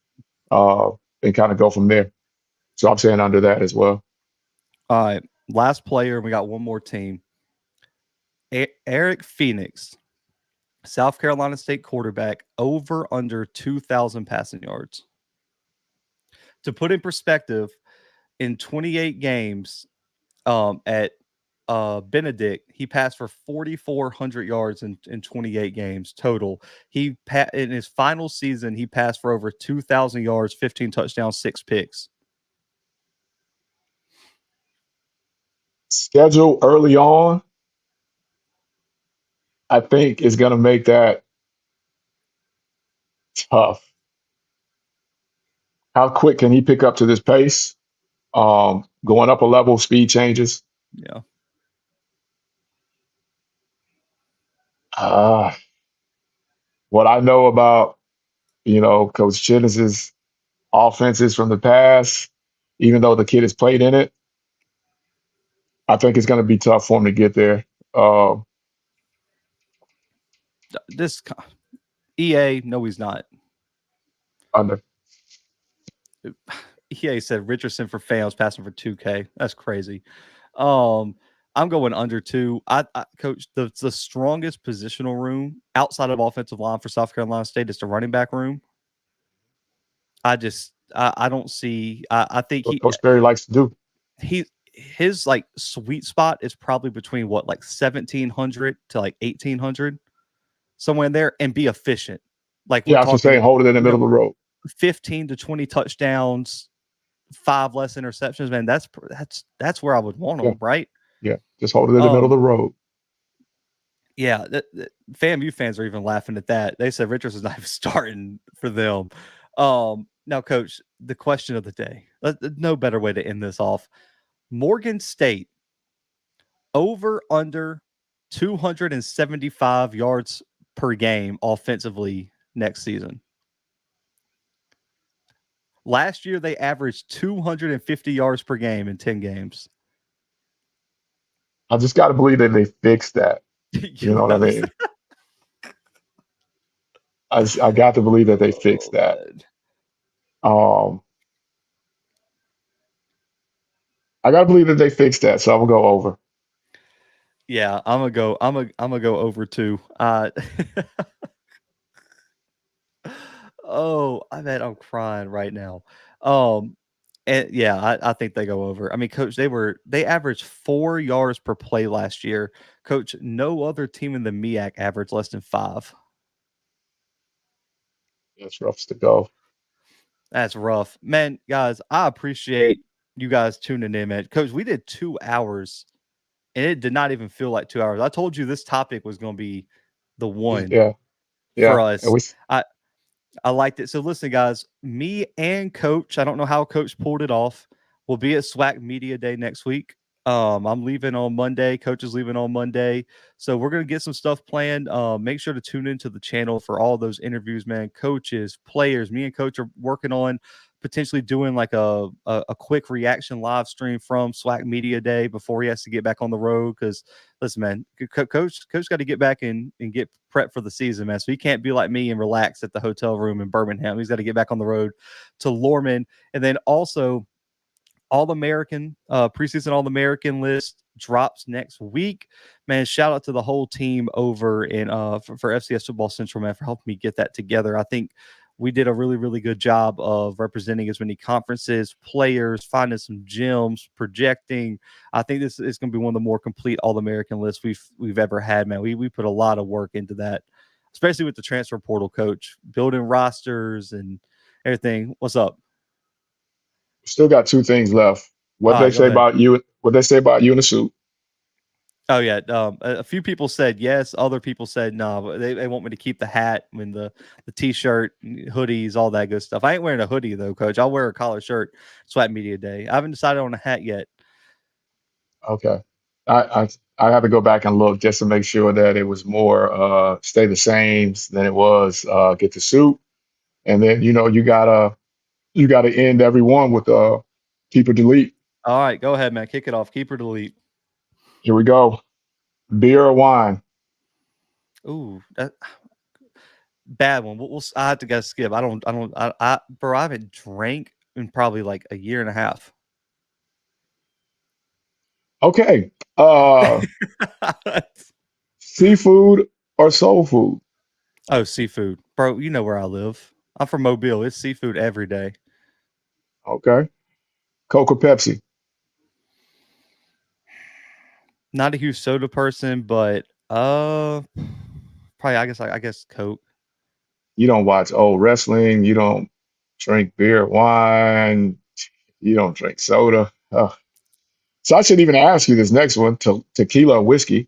and kind of go from there. So I'm saying under that as well. All right, last player. We got one more team. Eric Phoenix, South Carolina State quarterback, over under 2,000 passing yards. To put in perspective, in 28 games at Benedict, he passed for 4,400 yards in 28 games total. In his final season, he passed for over 2,000 yards, 15 touchdowns, 6 picks. Schedule early on, I think, is going to make that tough. How quick can he pick up to this pace? Going up a level, speed changes. Yeah. What I know about, Coach Chennis's offenses from the past, even though the kid has played in it, I think it's going to be tough for him to get there. This EA, no, he's not. Under. EA said Richardson for fans passing for 2K. That's crazy. I'm going under 2. I coach the strongest positional room outside of offensive line for South Carolina State is the running back room. I don't see. I think what Coach Berry likes to do. His like sweet spot is probably between what, like 1,700 to like 1,800, somewhere in there, and be efficient. Like, yeah, I was saying, hold it in the middle of the road. 15 to 20 touchdowns, 5 less interceptions. Man, that's where I would want them, right? Yeah, just hold it in the middle of the road. Yeah, FAMU fans are even laughing at that. They said Richardson's not even starting for them. Now, Coach, the question of the day. No better way to end this off. Morgan State, over under 275 yards per game offensively next season. Last year, they averaged 250 yards per game in 10 games. I just got to believe that they fixed that. You know what I mean? I got to believe that they fixed that. I got to believe that they fixed that, so I'm gonna go over. Yeah, I'm gonna go over 2. Oh, I bet I'm crying right now. And yeah, I think they go over. I mean, Coach, they averaged 4 yards per play last year. Coach, no other team in the MEAC averaged less than 5. That's rough to go. That's rough, man. Guys, I appreciate you guys tuning in, man. Coach, we did 2 hours, and it did not even feel like 2 hours. I told you this topic was going to be the one for us. I liked it. So listen, guys, me and Coach, I don't know how Coach pulled it off, will be at SWAC Media Day next week. I'm leaving on Monday. Coach is leaving on Monday. So we're going to get some stuff planned. Make sure to tune into the channel for all those interviews, man. Coaches, players. Me and Coach are working on potentially doing like a quick reaction live stream from SWAC Media Day before he has to get back on the road. Because listen, man, Coach got to get back and get prepped for the season, man. So he can't be like me and relax at the hotel room in Birmingham. He's got to get back on the road to Lorman. And then also All-American, preseason All-American list drops next week. Man, shout out to the whole team over in for FCS Football Central, man, for helping me get that together. I think we did a really, really good job of representing as many conferences, players, finding some gems, projecting. I think this is going to be one of the more complete All-American lists we've ever had, man. We put a lot of work into that, especially with the transfer portal, Coach, building rosters and everything. What's up? Still got 2 things left. What they say about you? What they say about you in the suit? Oh yeah, a few people said yes. Other people said no. They want me to keep the hat and the t-shirt, hoodies, all that good stuff. I ain't wearing a hoodie though, Coach. I'll wear a collar shirt. SWAC Media Day. I haven't decided on a hat yet. Okay, I have to go back and look just to make sure that it was more stay the same than it was get the suit, and then you gotta end every one with keep or delete. All right, go ahead, man. Kick it off. Keep or delete. Here we go. Beer or wine? Ooh, bad one. I have to go skip. Bro, I haven't drank in probably like a year and a half. Okay. Seafood or soul food? Oh, seafood, bro. You know where I live. I'm from Mobile. It's seafood every day. Okay. Coke or Pepsi? Not a huge soda person, but probably I guess Coke. You don't watch old wrestling. You don't drink beer, wine. You don't drink soda. So I shouldn't even ask you this next one. Tequila or whiskey?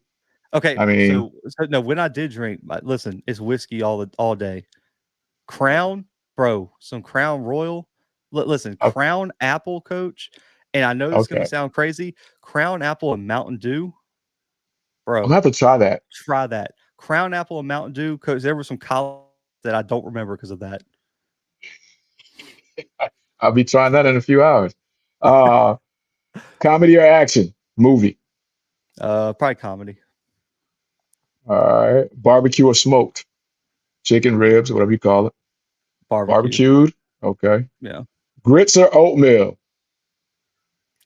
Okay, I mean, so no, when I did drink, listen, it's whiskey all day. Crown, bro, some Crown Royal. Listen, o- Crown Apple, Coach, and I know this is gonna okay. sound crazy. Crown Apple and Mountain Dew, I'm gonna bro, have to try that. try that. Crown Apple and Mountain Dew, Coach. There were some college that I don't remember because of that. I'll be trying that in a few hours. Uh, Comedy or action? Movie. Probably comedy, All right. Barbecue or smoked? Chicken, ribs, whatever you call it. barbecue. Barbecued. Okay. Yeah. Grits or oatmeal?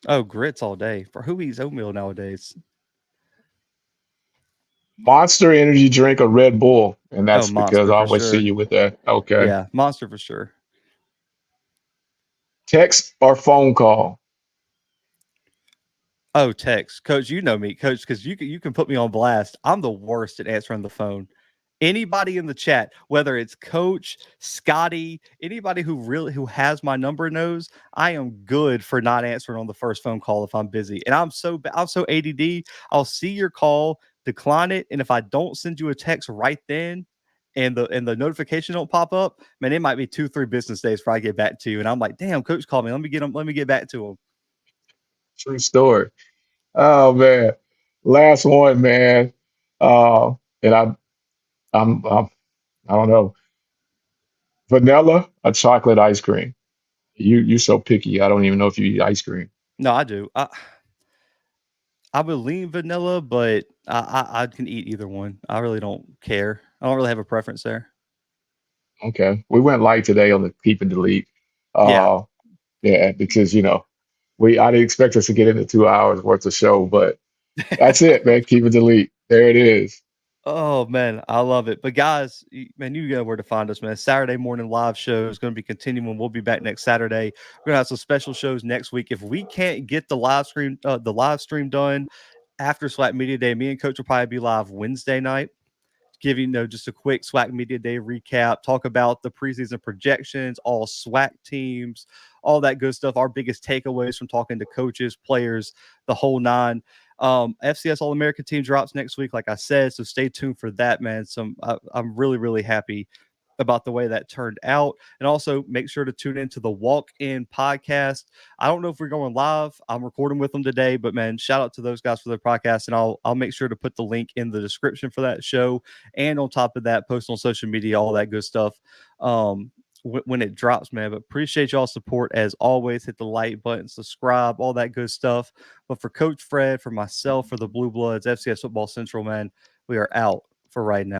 Oh, grits all day. For who eats oatmeal nowadays? Monster energy drink or Red Bull? And Oh, that's because Monster I for always see sure. you with that. Okay. Yeah, Monster for sure. Text or phone call? Oh, text, Coach. You know me, Coach, because you can put me on blast. I'm the worst at answering the phone. Anybody in the chat, whether it's Coach, Scotty, anybody who has my number knows I am good for not answering on the first phone call if I'm busy. And I'm so ADD. I'll see your call, decline it, and if I don't send you a text right then, and the notification don't pop up, man, it might be 2-3 business days before I get back to you. And I'm like, damn, Coach called me. Let me get him. Let me get back to him. True story. Oh man. Last one, man. Uh, and I'm I don't know. Vanilla or chocolate ice cream? You so picky. I don't even know if you eat ice cream. No, I do. I would lean vanilla, but I can eat either one. I really don't care. I don't really have a preference there. Okay. We went light today on the keep and delete. Yeah. Uh, yeah, because I didn't expect us to get into 2 hours worth of show, but that's it, man. Keep and delete. There it is. Oh man, I love it. But guys, man, you know where to find us, man. Saturday morning live show is going to be continuing. We'll be back next Saturday. We're gonna have some special shows next week. If we can't get the live stream done after SWAC Media Day, me and Coach will probably be live Wednesday night, give just a quick SWAC Media Day recap, talk about the preseason projections, all SWAC teams, all that good stuff, our biggest takeaways from talking to coaches, players, the whole nine. FCS All-American team drops next week, like I said, so stay tuned for that, man. I'm really, really happy about the way that turned out. And also make sure to tune into the Walk-In podcast. I don't know if we're going live. I'm recording with them today, but man, shout out to those guys for their podcast. And I'll make sure to put the link in the description for that show. And on top of that, post on social media, all that good stuff. When it drops, man. But appreciate y'all's support as always. Hit the like button, subscribe, all that good stuff. But for Coach Fred, for myself, for the Blue Bloods, FCS Football Central, man, we are out for right now.